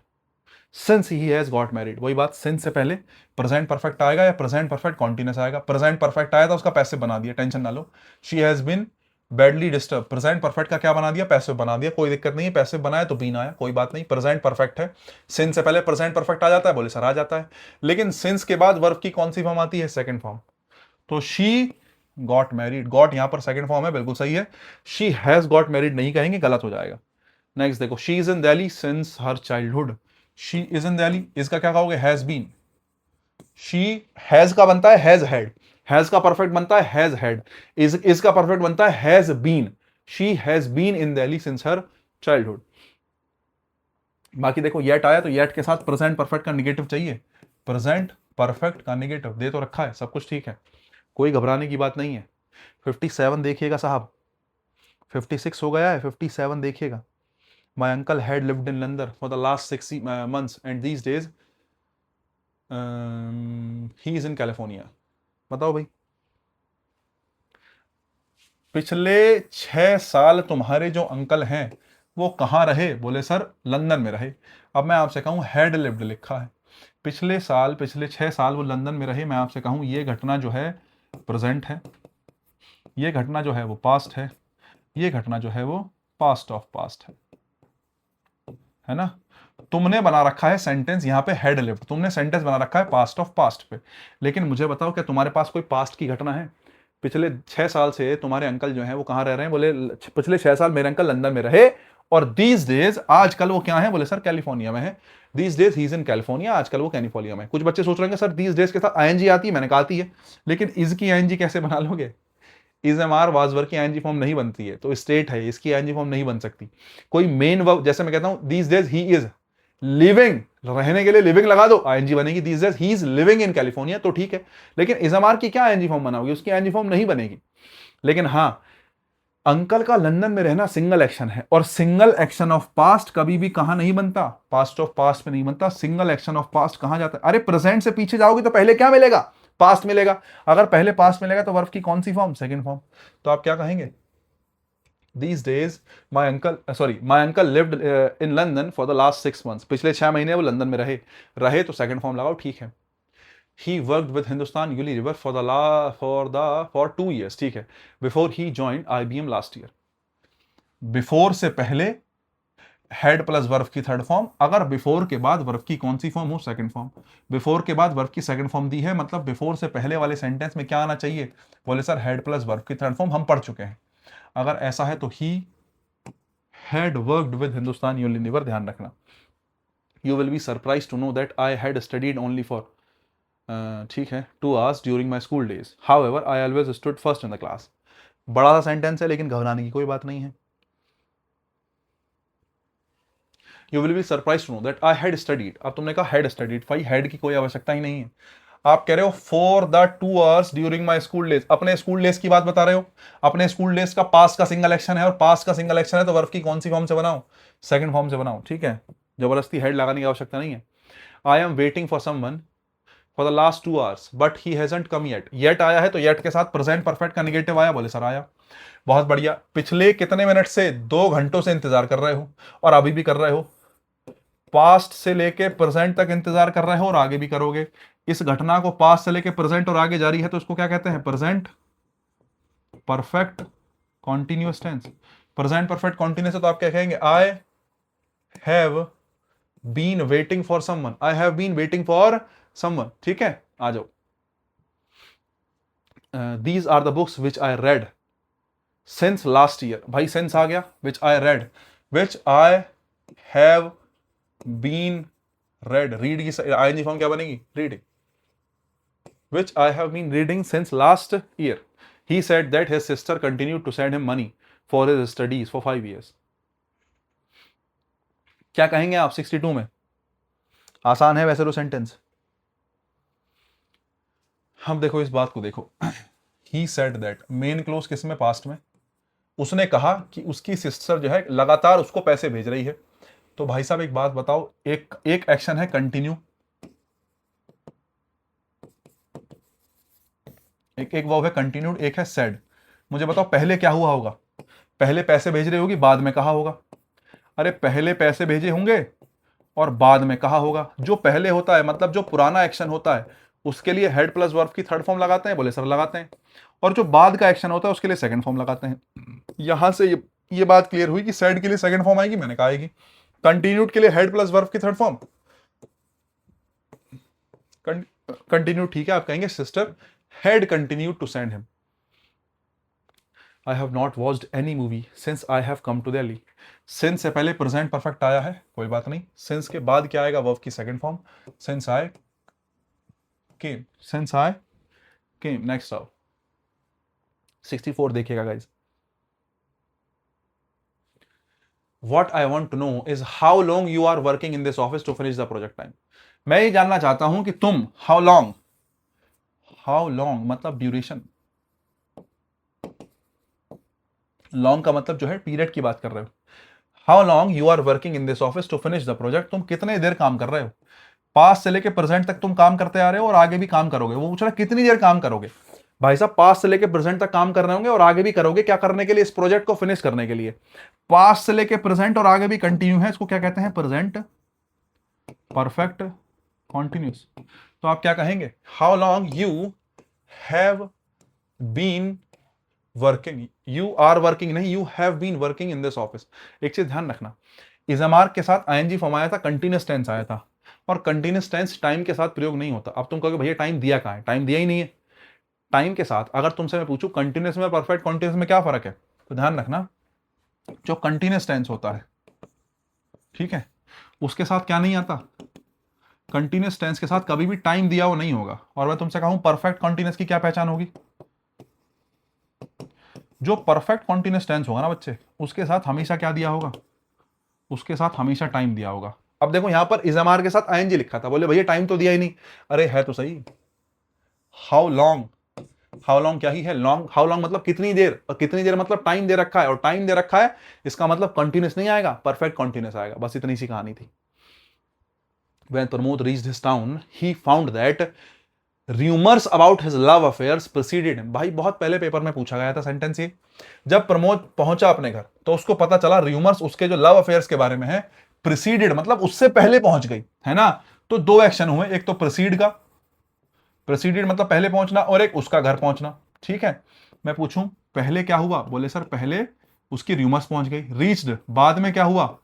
since he has got married. वही बात, सिंस से पहले प्रेजेंट परफेक्ट आएगा या प्रेजेंट परफेक्ट कॉन्टिन्यूस आएगा। प्रेजेंट परफेक्ट आया था उसका पैसिव बना दिया, टेंशन ना लो। She has been badly disturb, present perfect का क्या बना दिया, पैसिव बना दिया, कोई दिक्कत नहीं है, पैसिव बनाया तो बीन आया, कोई बात नहीं, प्रेजेंट परफेक्ट है। सिंस से पहले प्रेजेंट परफेक्ट आ जाता है, बोले सर आ जाता है, लेकिन सिंस के बाद वर्ब की कौन सी फॉर्म आती है, सेकंड फॉर्म। तो शी गॉट मैरिड, गॉट यहां पर सेकंड फॉर्म है, बिल्कुल सही है। शी हैज गॉट मैरिड नहीं कहेंगे, गलत हो जाएगा। नेक्स्ट देखो, she is in Delhi since her childhood. She is in Delhi, इसका क्या कहोगे, हैज बीन। शी हैज का बनता है हैज हैड, हैज का परफेक्ट बनता है हैज हैड, इसका परफेक्ट बनता है has been. She has been in Delhi since her childhood. बाकी देखो येट आया तो येट के साथ प्रेजेंट परफेक्ट का निगेटिव चाहिए, प्रेजेंट परफेक्ट का निगेटिव दे तो रखा है, सब कुछ ठीक है, कोई घबराने की बात नहीं है। 57 देखिएगा साहब, 56 हो गया है, 57 देखिएगा। My uncle had lived in London for the last 6 months and these days he is in California. बताओ भाई, पिछले 6 साल तुम्हारे जो अंकल हैं वो कहाँ रहे, बोले सर लंदन में रहे। अब मैं आपसे कहूँ हैड लिव्ड लिखा है, पिछले साल, पिछले 6 साल वो लंदन में रहे। मैं आपसे कहूँ ये घटना जो है प्रेजेंट है, ये घटना जो है वो पास्ट है, ये घटना जो है वो पास्ट ऑफ पास्ट है ना। तुमने बना रखा है सेंटेंस यहाँ पे हैड लिव्ड, तुमने सेंटेंस बना रखा है पास्ट ऑफ पास्ट पे, लेकिन मुझे बताओ क्या तुम्हारे पास कोई पास्ट की घटना है। पिछले 6 साल से तुम्हारे अंकल जो हैं वो कहाँ रह रहे हैं, बोले पिछले 6 साल मेरे अंकल लंदन में रहे, और दीज डेज आजकल वो क्या है, बोले सर कैलिफोर्निया में है। These days he is in California, आजकल वो कैलिफोर्निया में। कुछ बच्चे सोच रहे हैं सर दीज डेज के साथ आईएनजी आती है, मैंने कहा आती है, लेकिन इज की आईएनजी कैसे बना लोगे, is am are was work की आईएनजी फॉर्म नहीं बनती है, तो स्टेट है, इसकी आईएनजी फॉर्म नहीं बन सकती। कोई मेन वर्ब, जैसे मैं कहता हूं these days he is, living, रहने के लिए लिविंग लगा दो, आईएनजी बनेगी। These days he is living in California, तो ठीक है। लेकिन इजमार की क्या आईएनजी फॉर्म बनाओगी? उसकी आईएनजी फॉर्म नहीं बनेगी। लेकिन हाँ, अंकल का लंदन में रहना सिंगल एक्शन है, और सिंगल एक्शन ऑफ पास्ट कभी भी कहां नहीं बनता? पास्ट ऑफ पास्ट में नहीं बनता। सिंगल एक्शन ऑफ पास्ट कहां जाता है? अरे प्रेजेंट से पीछे जाओगे तो पहले क्या मिलेगा? पास्ट मिलेगा। अगर पहले पास्ट मिलेगा तो वर्ब की कौन सी फॉर्म? Second form. तो आप क्या कहेंगे? These days, my uncle lived in London for the last 6 months. पिछले 6 महीने वो लंदन में रहे तो सेकंड फॉर्म लगाओ, ठीक है। He worked with Hindustan Unilever for 2 years, ठीक है। Before he joined IBM last year. Before से पहले हेड प्लस वर्ब की थर्ड फॉर्म, अगर बिफोर के बाद वर्ब की कौन सी फॉर्म हो? Second form. बिफोर के बाद वर्ब की सेकंड फॉर्म दी है, मतलब बिफोर से पहले वाले सेंटेंस में क्या आना चाहिए? बोले सर हेड प्लस वर्ब की थर्ड फॉर्म हम पढ़ चुके हैं। अगर ऐसा है तो he had worked with Hindustan Unilever, ध्यान रखना। You will be surprise to know that I had studied only for, ठीक है, 2 hours during my school days, however I always stood first in the class. बड़ा सा सेंटेंस है लेकिन घबराने की कोई बात नहीं है। You will be surprise to know that I had studied. अब तुमने कहा हैड स्टडीड, भाई हैड की कोई आवश्यकता ही नहीं है। आप कह रहे हो for the 2 hours during my school days, अपने स्कूल डेज की बात बता रहे हो। अपने स्कूल डेज का पास का सिंगल एक्शन है, और पास का सिंगल एक्शन है तो वर्ब की कौन सी फॉर्म से बनाओ? सेकंड फॉर्म से बनाओ, ठीक है। जबरदस्ती हेड लगाने की आवश्यकता नहीं है। I am waiting for someone for the last 2 hours but he hasn't come yet. Yet आया है तो येट के साथ प्रेजेंट परफेक्ट का निगेटिव आया। बोले सर आया। बहुत बढ़िया। पिछले कितने मिनट से? 2 घंटों से इंतजार कर रहे हो और अभी भी कर रहे हो। पास्ट से लेके प्रेजेंट तक इंतजार कर रहे हो और आगे भी करोगे। इस घटना को पास्ट से लेके प्रेजेंट और आगे जारी है तो इसको क्या कहते हैं? Present perfect continuous tense. Present perfect continuous है तो आप क्या कहेंगे? I have been waiting for someone, I have been waiting for someone, ठीक है। आ जाओ। These are the books which I read since last year. भाई सिंस आ गया, which I read, which I have been read. Read की ING form क्या बनेगी? Reading. which I have been reading since last year. He said that his sister continued to send him money for his studies for 5 years. क्या कहेंगे आप 62 में? आसान है वैसे तो सेंटेंस। हम देखो इस बात को देखो। He said that, main close किस में? पास्ट में। उसने कहा कि उसकी सिस्टर जो है लगातार उसको पैसे भेज रही है। तो भाई साहब एक बात बताओ, एक एक्शन है कंटिन्यू, एक वर्ब है कंटिन्यूड, एक है सेड। मुझे बताओ पहले क्या हुआ होगा? पहले पैसे भेज रही होगी, बाद में कहा होगा। अरे पहले पैसे भेजे होंगे और बाद में कहा होगा। जो पहले होता है मतलब जो पुराना एक्शन होता है उसके लिए हेड प्लस वर्ब की थर्ड फॉर्म लगाते हैं। बोले सर लगाते हैं। और जो बाद का एक्शन होता है उसके लिए सेकंड फॉर्म लगाते हैं। यहां से ये बात क्लियर हुई कि सेड के लिए सेकंड फॉर्म आएगी। मैंने कहा आएगी। कंटिन्यूड के लिए हेड प्लस वर्ब की थर्ड फॉर्म कंटिन्यू, ठीक है। आप कहेंगे sister had continued to send him. I have not watched any movie since I have come to Delhi. Since से पहले प्रेजेंट परफेक्ट आया है, कोई बात नहीं। since के बाद क्या आएगा? वर्ब की second form, since I came, since I came। Next आओ 64 देखिएगा guys. What I want to know is how long you are working in this office to finish the project time. मैं ये जानना चाहता हूं कि तुम how long मतलब ड्यूरेशन, लॉन्ग का मतलब जो है पीरियड की बात कर रहे हो। How long you are working in this office to finish the project, तुम कितने देर काम कर रहे हो। पास्ट से लेके प्रेजेंट तक तुम काम करते आ रहे हो और आगे भी काम करोगे। वो पूछ रहा कितनी देर काम करोगे। भाई साहब पास्ट से लेके प्रेजेंट तक काम कर रहे होंगे और आगे भी करोगे। क्या करने के लिए? इस प्रोजेक्ट को फिनिश करने के लिए। पास्ट से लेके प्रेजेंट और आगे भी कंटिन्यू है, इसको क्या कहते हैं? Present perfect continuous. तो आप क्या कहेंगे? How long you have been working, you are working नहीं, you have been working in this office. एक चीज ध्यान रखना, इजमार के साथ आईएनजी फॉर्म आया था, कंटिन्यूअस टेंस आया था, और कंटिन्यूअस टेंस टाइम के साथ प्रयोग नहीं होता। अब तुम कहोगे भैया टाइम दिया कहां है? टाइम दिया ही नहीं है। टाइम के साथ अगर तुमसे मैं पूछूं कंटिन्यूअस में परफेक्ट कॉन्टिन्यूअस में क्या फर्क है, तो ध्यान रखना जो कंटिन्यूअस टेंस होता है, ठीक है, उसके साथ क्या नहीं आता? कंटिन्यूअस टेंस के साथ कभी भी टाइम दिया वो नहीं होगा। और मैं तुमसे कहूं परफेक्ट कॉन्टिन्यूअस की क्या पहचान होगी? जो परफेक्ट कॉन्टिन्यूअस टेंस होगा ना बच्चे, उसके साथ हमेशा क्या दिया होगा? उसके साथ हमेशा टाइम दिया होगा। अब देखो यहां पर इजमार के साथ आईएनजी लिखा था, बोले भैया टाइम तो दिया ही नहीं। अरे है तो सही, हाउ लॉन्ग, हाउ लॉन्ग क्या ही है, लॉन्ग, हाउ लॉन्ग मतलब कितनी देर, और कितनी देर मतलब टाइम दे रखा है, और टाइम दे रखा है इसका मतलब कंटिन्यूस नहीं आएगा, परफेक्ट कंटिन्यूस आएगा। बस इतनी सी कहानी थी। When Pramod reached his town, he found that rumors about his love affairs preceded him। भाई बहुत पहले पेपर में पूछा गया था सेंटेंस ये। जब प्रमोद पहुंचा अपने घर तो उसको पता चला रूमर्स उसके जो लव अफेयर्स के बारे में है, प्रिसीडेड मतलब उससे पहले पहुंच गई है ना। तो दो एक्शन हुए, एक तो प्रिसीड का, प्रिसीडेड मतलब पहले पहुंचना, और एक उसका घर पहुंचना। ठीक है, मैं पूछूं पहले क्या हुआ, बोले सर पहले उसकी रूमर्स पहुंच गई। रीच्ड बाद में क्या हुआ,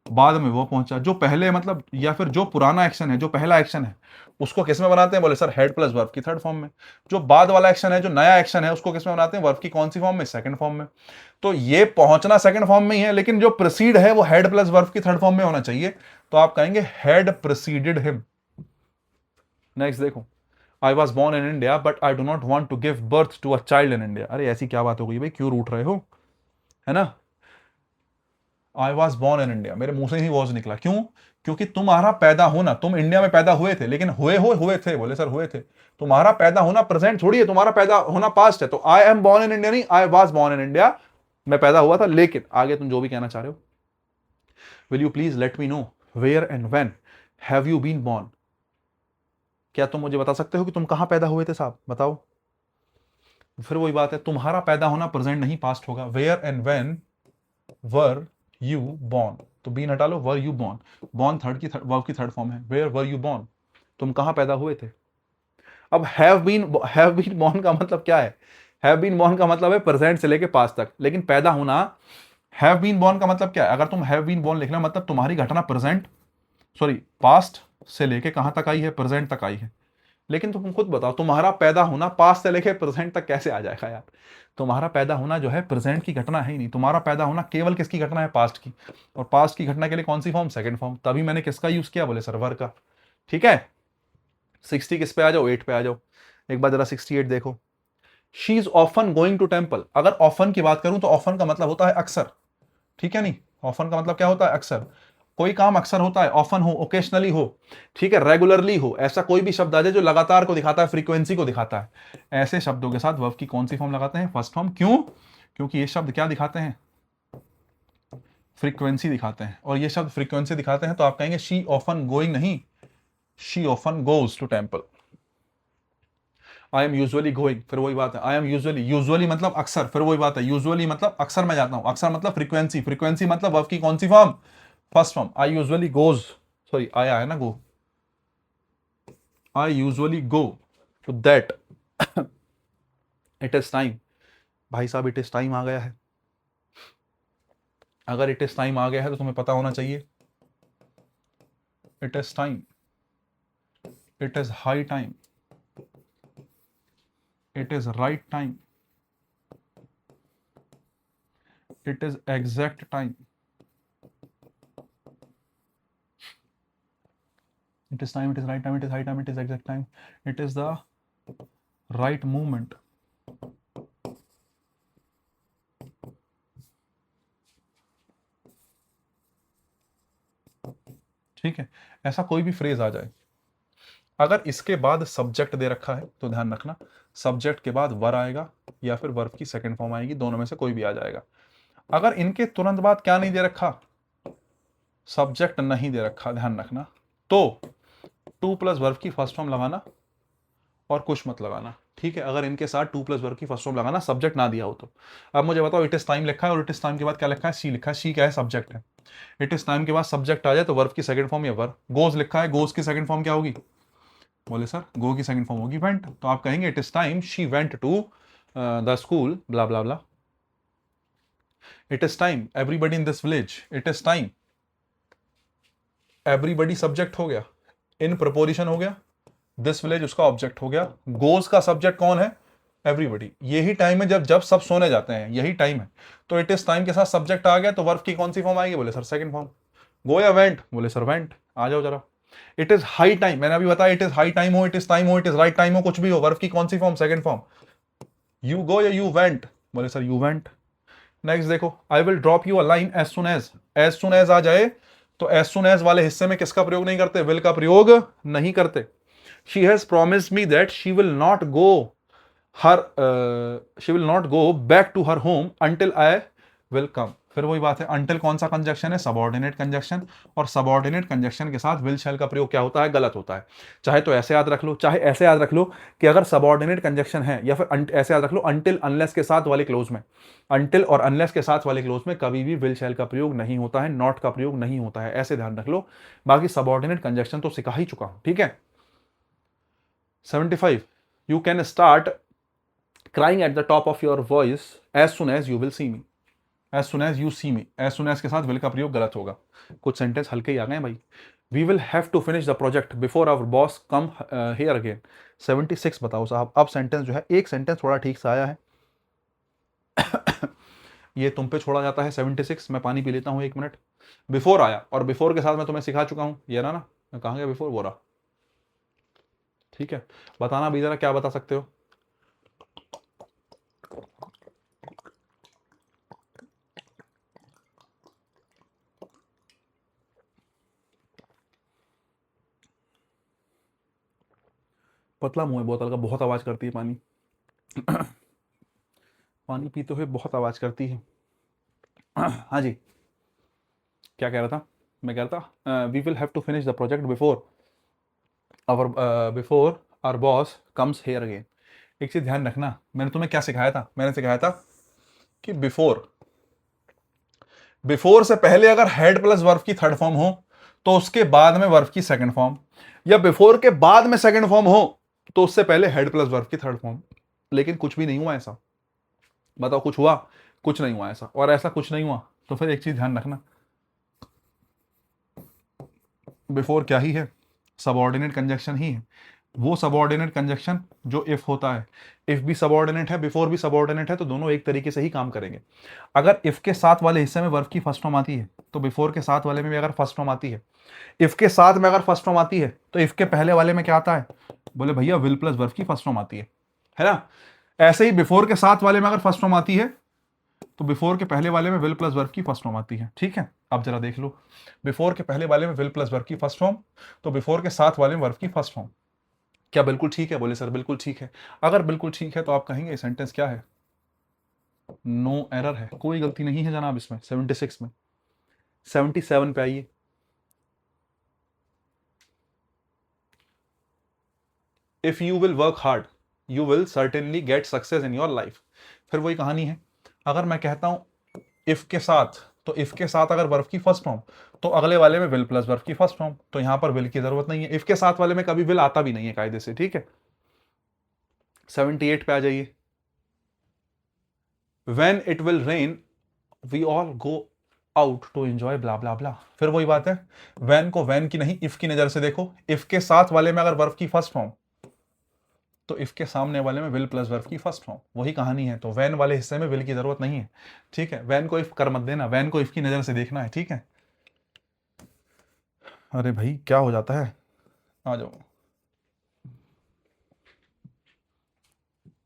बाद में वो पहुंचा। जो पहले मतलब या फिर जो पुराना एक्शन है, जो पहला एक्शन है, उसको किस में बनाते हैं, बोले सर हेड प्लस वर्ब की थर्ड फॉर्म में। जो बाद वाला एक्शन है, जो नया एक्शन है, उसको किस में बनाते हैं, वर्ब की कौन सी फॉर्म में, सेकंड फॉर्म में। तो ये पहुंचना सेकंड फॉर्म में ही है, लेकिन जो प्रोसीड है वो हेड प्लस वर्ब की थर्ड फॉर्म में होना चाहिए। तो आप कहेंगे हेड प्रोसीडेड हिम। नेक्स्ट देखो, I was born in India but I do not want to give birth to a child in India. अरे ऐसी क्या बात हो गई भाई, क्यों रूठ रहे हो, है ना। आई वॉज बॉर्न इन इंडिया, मेरे मुंह से ही वॉज निकला, क्यों, क्योंकि तुम्हारा पैदा होना, तुम इंडिया में पैदा हुए थे, लेकिन हुए थे, बोले सर हुए थे। तुम्हारा पैदा होना प्रेजेंट थोड़ी है, तुम्हारा पैदा होना पास्ट है। तो I am born in India नहीं, I was born in India, मैं पैदा हुआ था। लेकिन आगे तुम जो भी कहना चाह रहे हो, will you please let me know where and when have you been born. क्या तुम मुझे बता सकते हो कि तुम कहां पैदा हुए थे साहब, बताओ। फिर वही बात है, तुम्हारा पैदा होना प्रेजेंट नहीं पास्ट होगा। Where and when were you born, तो बीन हटा लो, were you born, born third की वर्ब की थर्ड फॉर्म है। वेयर वर यू बॉर्न, तुम कहां पैदा हुए थे। अब हैव बीन बॉर्न का मतलब क्या है, हैव बीन बॉर्न का मतलब है प्रेजेंट से लेके पास्ट तक, लेकिन पैदा होना, हैव बीन बॉर्न का मतलब क्या है, अगर तुम हैव बीन बॉर्न लिखना मतलब तुम्हारी घटना प्रेजेंट, सॉरी पास्ट से लेके कहां तक आई है, प्रेजेंट तक आई है। लेकिन तुम खुद बताओ, तुम्हारा पैदा होना पास्ट से लेके प्रेजेंट तक कैसे आ जाएगा यार। तुम्हारा पैदा होना जो है प्रेजेंट की घटना है ही नहीं, तुम्हारा पैदा होना केवल किसकी घटना है, पास्ट की। और पास्ट की घटना के लिए कौन सी फॉर्म, सेकंड फॉर्म। तभी मैंने किसका यूज किया, बोले सर्वर का। ठीक है, 60 किस पे आ जाओ, 8 पे आ जाओ। एक बार जरा 68 देखो। She is often going to temple, अगर ऑफन की बात करूं तो ऑफन का मतलब होता है अक्सर, ठीक है नहीं, ऑफन का मतलब क्या होता है, अक्सर। कोई काम अक्सर होता है, ऑफन हो, ओकेशनली हो, ठीक है, रेगुलरली हो, ऐसा कोई भी शब्द आ जाए जो लगातार को दिखाता है, फ्रीक्वेंसी को दिखाता है, ऐसे शब्दों के साथ वर्ब की कौन सी फॉर्म लगाते हैं, फर्स्ट फॉर्म। क्यों, क्योंकि ये शब्द क्या दिखाते हैं, फ्रीक्वेंसी दिखाते हैं। और ये शब्द फ्रीक्वेंसी दिखाते हैं, तो आप कहेंगे शी ऑफन गोइंग नहीं, she often goes to temple. I am usually going, फिर वही बात है, आई एम यूजुअली, यूजुअली मतलब अक्सर, फिर वही बात है, यूजुअली मतलब अक्सर मैं जाता हूं, अक्सर मतलब फ्रीक्वेंसी, फ्रीक्वेंसी मतलब वर्ब की कौन सी form, first form. I usually goes, sorry आया है ना go, I usually go to that, it is time. भाई साहब इट इज टाइम आ गया है, अगर इट इज टाइम आ गया है तो तुम्हें पता होना चाहिए, it is time, it is high time, it is right time, it is exact time, it is time, it is right time, it is high time, it is exact time, it is the right movement। ठीक है, ऐसा कोई भी phrase आ जाए, अगर इसके बाद subject they रखा है तो ध्यान रखना, सब्जेक्ट के बाद वर आएगा या फिर वर्ब की सेकंड फॉर्म आएगी, दोनों में से कोई भी आ जाएगा। अगर इनके तुरंत बाद क्या नहीं दे रखा, सब्जेक्ट नहीं दे रखा, ध्यान रखना, तो टू प्लस वर्ब की फर्स्ट फॉर्म लगाना और कुछ मत लगाना। ठीक है, अगर इनके साथ टू प्लस वर्ब की फर्स्ट फॉर्म लगाना, सब्जेक्ट ना दिया हो तो। अब मुझे बताओ, इट इज टाइम लिखा है और इट इज टाइम के बाद क्या लिखा है, सी लिखा है, सी क्या है, सब्जेक्ट है। इट इज टाइम के बाद सब्जेक्ट आ जाए तो वर्ब की सेकंड फॉर्म या वर्ब। गोज लिखा है, गोज की सेकंड फॉर्म क्या होगी, बोले सर गो की सेकंड फॉर्म होगी वेंट, तो आप कहेंगे it is time she went to the school blah blah blah. It is time everybody in this village, it is time, everybody subject हो गया, इन प्रपोजिशन हो गया, दिस विलेज उसका ऑब्जेक्ट हो गया, गोज का सब्जेक्ट कौन है, एवरीबडी। यही टाइम है जब जब सब सोने जाते हैं, यही टाइम है। तो इट इज टाइम के साथ सब्जेक्ट आ गया तो वर्ब की कौन सी फॉर्म आएगी, बोले सर सेकंड फॉर्म। गो या वेंट, बोले सर वेंट। आ जाओ जरा, इट इज हाई टाइम, मैंने अभी बताया, इट इज हाई टाइम हो, इट इज टाइम हो, इट इज राइट टाइम हो, कुछ भी हो, वर्ब की कौन सी form, second form. You go या यू वेंट, बोले सर यू वेंट। नेक्स्ट देखो, I will drop you a line as soon as आ जाए तो एज सुन एज वाले हिस्से में किसका प्रयोग नहीं करते, विल का प्रयोग नहीं करते। She has promised me that she will not go back to her home until I will come. फिर वही बात है, अंटिल कौन सा कंजक्शन है, सबऑर्डिनेट कंजक्शन, और सबऑर्डिनेट कंजक्शन के साथ विल शैल का प्रयोग क्या होता है, गलत होता है। चाहे तो ऐसे याद रख लो, चाहे ऐसे याद रख लो कि अगर सबऑर्डिनेट कंजक्शन है, या फिर ऐसे याद रख लो अंटिल अनलेस के साथ वाले क्लोज में, अंटिल और अनलेस के साथ वाले क्लोज में कभी भी विल शैल का प्रयोग नहीं होता है, नॉट का प्रयोग नहीं होता है, ऐसे ध्यान रख लो। बाकी सबऑर्डिनेट कंजक्शन तो सिखा ही चुका हूं, ठीक है। 75, you can start crying at the top of your voice as soon as you will see me, as soon as you see me, as soon as के साथ will का प्रयोग गलत होगा। कुछ सेंटेंस हल्के ही आ गए भाई। We will have to finish the project before our boss come here again। 76 बताओ साहब, अब सेंटेंस जो है, एक सेंटेंस थोड़ा ठीक से आया है ये तुम पे छोड़ा जाता है 76। मैं पानी पी लेता हूँ 1 मिनट। बिफोर आया, और बिफोर के साथ मैं तुम्हें सिखा चुका हूँ, ये ना कहाँ गया बिफोर, वो रहा, ठीक है। बताना भी जरा क्या बता सकते हो। पतला मुंह है बोतल का, बहुत आवाज करती है पानी पानी पीते हुए बहुत आवाज करती है। हाँ जी, क्या कह रहा था मैं, कह रहा था we will have to finish the project before our boss comes here again. एक चीज ध्यान रखना, मैंने तुम्हें क्या सिखाया था, मैंने सिखाया था कि बिफोर से पहले अगर हेड प्लस वर्ब की थर्ड फॉर्म हो तो उसके बाद में वर्ब की सेकंड फॉर्म, या बिफोर के बाद में सेकंड फॉर्म हो तो उससे पहले हेड प्लस वर्ब की थर्ड फॉर्म। लेकिन कुछ भी नहीं हुआ ऐसा, बताओ कुछ हुआ, कुछ नहीं हुआ ऐसा, और ऐसा कुछ नहीं हुआ तो फिर एक चीज ध्यान रखना, बिफोर क्या ही है, सबऑर्डिनेट कंजक्शन ही है। वो सबऑर्डिनेट कंजक्शन जो इफ होता है, इफ भी सबऑर्डिनेट है, बिफोर भी सबऑर्डिनेट है, तो दोनों एक तरीके से ही काम करेंगे। अगर इफ के साथ वाले हिस्से में वर्ब की फर्स्ट फॉर्म आती है तो बिफोर के साथ वाले में भी अगर फर्स्ट फॉर्म आती है, इफ के साथ में अगर फर्स्ट फॉर्म आती है तो इफ के पहले वाले में क्या आता है, बोले भैया विल प्लस वर्ब की फर्स्ट फॉर्म आती है ना। ऐसे ही बिफोर के साथ वाले में अगर फर्स्ट फॉर्म आती है तो बिफोर के पहले वाले में विल प्लस वर्ब की फर्स्ट फॉर्म आती है, ठीक है। अब जरा देख लो, बिफोर के पहले वाले में विल प्लस वर्ब की फर्स्ट फॉर्म, तो बिफोर के साथ वाले में वर्ब की फर्स्ट फॉर्म। क्या बिल्कुल ठीक है, बोले सर बिल्कुल ठीक है। अगर बिल्कुल ठीक है तो आप कहेंगे सेंटेंस क्या है, नो एरर है, कोई गलती नहीं है जनाब इसमें। 76 में 77 पे आइए। If you will work hard you will certainly get success in your life. फिर वही कहानी है, अगर मैं कहता हूं इफ के साथ, तो इफ के साथ अगर वर्ब की फर्स्ट फॉर्म तो अगले वाले में विल प्लस वर्ब की फर्स्ट फॉर्म, तो यहां पर विल की जरूरत नहीं है, इफ के साथ वाले में कभी विल आता भी नहीं है कायदे से, ठीक है। 78 पे आ जाइए। When it will rain we all go out to enjoy blah blah blah। फिर वही बात है, when को when की नहीं if की नजर से देखो। if के साथ वाले में अगर वर्ब की फर्स्ट फॉर्म तो if के सामने वाले में will प्लस वर्ब की फर्स्ट फॉर्म, वही कहानी है। तो when वाले हिस्से में will की जरूरत नहीं है, ठीक है। when को if कर मत देना, when को if की नजर से देखना है, ठीक है। अरे भाई क्या हो जाता है, आ जाओ।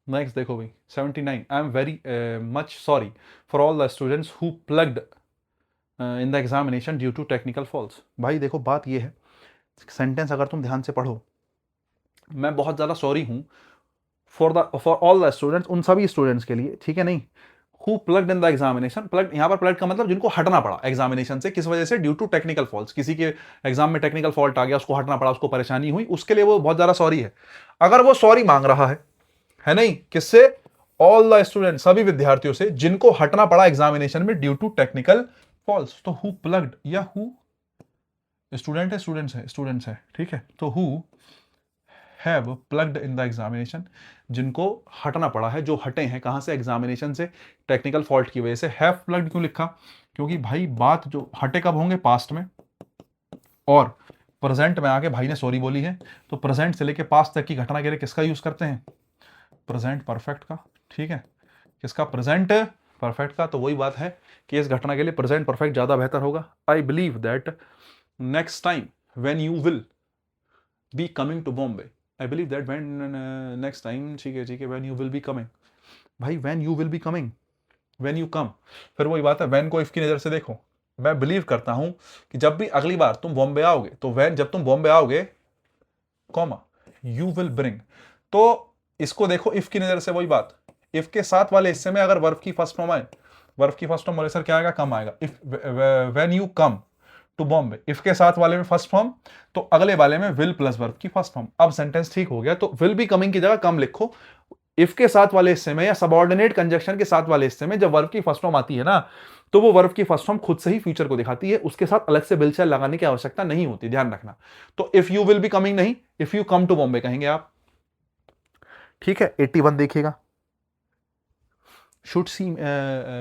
नेक्स्ट देखो भाई 79, I am very much sorry for all the students who plugged in the examination due to technical faults. भाई देखो बात ये है, सेंटेंस अगर तुम ध्यान से पढ़ो, मैं बहुत ज़्यादा सॉरी हूँ फॉर ऑल द स्टूडेंट्स, उन सभी स्टूडेंट्स के लिए, ठीक है नहीं, who plugged in the examination. Plugged यहाँ पर प्लग्ड का मतलब जिनको हटना पड़ा एग्जामिनेशन से, किस वजह से, ड्यू टू टेक्निकल फॉल्ट्स, किसी के एग्जाम में टेक्निकल फॉल्ट आ गया, उसको हटना पड़ा, उसको परेशानी हुई, उसके लिए वो बहुत ज़्यादा सॉरी है। अगर वो सॉरी मांग रहा है नहीं, किससे, ऑल द स्टूडेंट, सभी विद्यार्थियों से जिनको हटना पड़ा एग्जामिनेशन में ड्यू टू टेक्निकल फॉल्स। तो हु प्लग्ड, या हु स्टूडेंट है, स्टूडेंट्स है, ठीक है। तो who have plugged in the examination, जिनको हटना पड़ा है, जो हटे हैं कहां से, एग्जामिनेशन से, टेक्निकल फॉल्ट की वजह से। हैव प्लग्ड क्यों लिखा, क्योंकि भाई बात जो हटे कब होंगे, पास्ट में, और प्रेजेंट में आके भाई ने सॉरी बोली है, तो प्रेजेंट से लेके पास्ट तक की घटना के लिए किसका यूज करते हैं, प्रेजेंट परफेक्ट का, ठीक है। किसका, प्रेजेंट परफेक्ट का। तो वही बात है कि इस घटना के लिए प्रेजेंट परफेक्ट ज्यादा बेहतर होगा। I believe that next time when you will be coming to Bombay, I believe that when next time, ठीक है, when you will be coming, भाई when you will be coming, when you come. फिर वही बात है, व्हेन को if की नजर से देखो, मैं बिलीव करता हूं कि जब भी अगली बार तुम बॉम्बे आओगे, तो वैन जब तुम बॉम्बे आओगे, कॉमा, यू विल ब्रिंग। तो इसको देखो इफ की नजर से, वही बात, इफ के साथ वाले हिस्से में अगर वर्ब की फर्स्ट फॉर्म आए, वर्ब की फर्स्ट फॉर्म बोले सर क्या आएगा, कम आएगा। If when you come to Bombay, if के साथ वाले में फर्स्ट फॉर्म, तो अगले वाले में विल प्लस वर्ब की फर्स्ट फॉर्म। अब सेंटेंस ठीक हो गया। तो विल बी कमिंग की जगह कम लिखो। इफ के साथ वाले हिस्से में या सबऑर्डिनेट कंजक्शन के साथ वाले हिस्से में जब वर्ब की फर्स्ट फॉर्म आती है ना, तो वो वर्ब की फर्स्ट फॉर्म खुद से ही फ्यूचर को दिखाती है, उसके साथ अलग से विल शैल लगाने की आवश्यकता नहीं होती, ध्यान रखना। तो if you will be coming नहीं, if you come to Bombay कहेंगे आप। ठीक है, 81 देखिएगा। Should see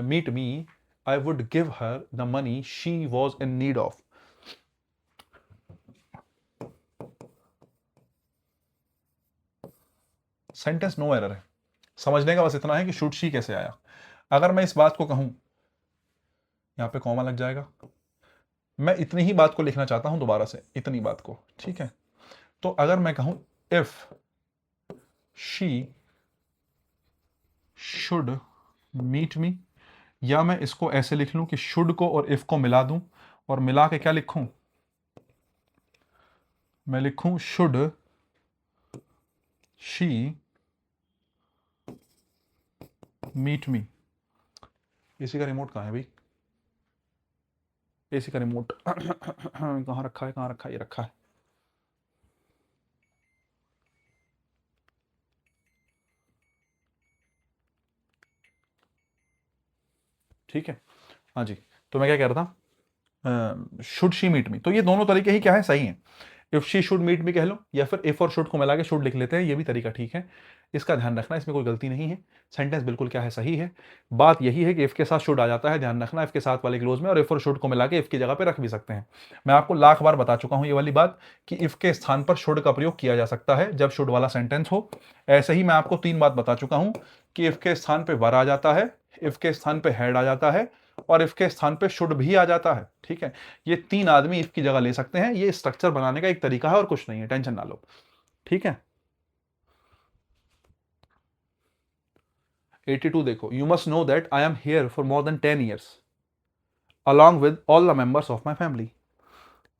meet me, I would give her the money she was in need of. Sentence no error है, समझने का बस इतना है कि शुड शी कैसे आया। अगर मैं इस बात को कहूं, यहां पे कॉमा लग जाएगा, मैं इतनी ही बात को लिखना चाहता हूं दोबारा से, इतनी बात को, ठीक है। तो अगर मैं कहूं if she should meet me, या मैं इसको ऐसे लिख लूं कि शुड को और इफ को मिला दूं, और मिला के क्या लिखूं, मैं लिखूं should she meet me. AC का रिमोट कहाँ है भाई, एसी का रिमोट कहाँ रखा है, कहाँ रखा है, ये रखा है। ठीक है, हाँ जी। तो मैं क्या कह रहा था, शुड शी मीट मी, तो ये दोनों तरीके ही क्या है, सही है। If she should meet me कह लो, या फिर इफ और शुड को मिला के शुड लिख लेते हैं, ये भी तरीका ठीक है। इसका ध्यान रखना, इसमें कोई गलती नहीं है, सेंटेंस बिल्कुल क्या है, सही है। बात यही है कि इफ के साथ शुड आ जाता है, ध्यान रखना, इफ के साथ वाले क्लोज में, और इफ और शुड को मिला के इफ की जगह पे रख भी सकते हैं। मैं आपको लाख बार बता चुका हूं ये वाली बात कि इफ के स्थान पर शुड का प्रयोग किया जा सकता है जब शुड वाला सेंटेंस हो। ऐसे ही मैं आपको 3 बात बता चुका हूं कि इफ के स्थान पे वर आ जाता है, इफ के स्थान पे हैड आ जाता है, और इफ के स्थान पे शुड भी आ जाता है। ठीक है, ये 3 आदमी इफ की जगह ले सकते हैं, ये स्ट्रक्चर बनाने का एक तरीका है और कुछ नहीं है, टेंशन ना लो। ठीक है, 82 देखो, you must know that I am here for more than 10 years along with all the members of my family.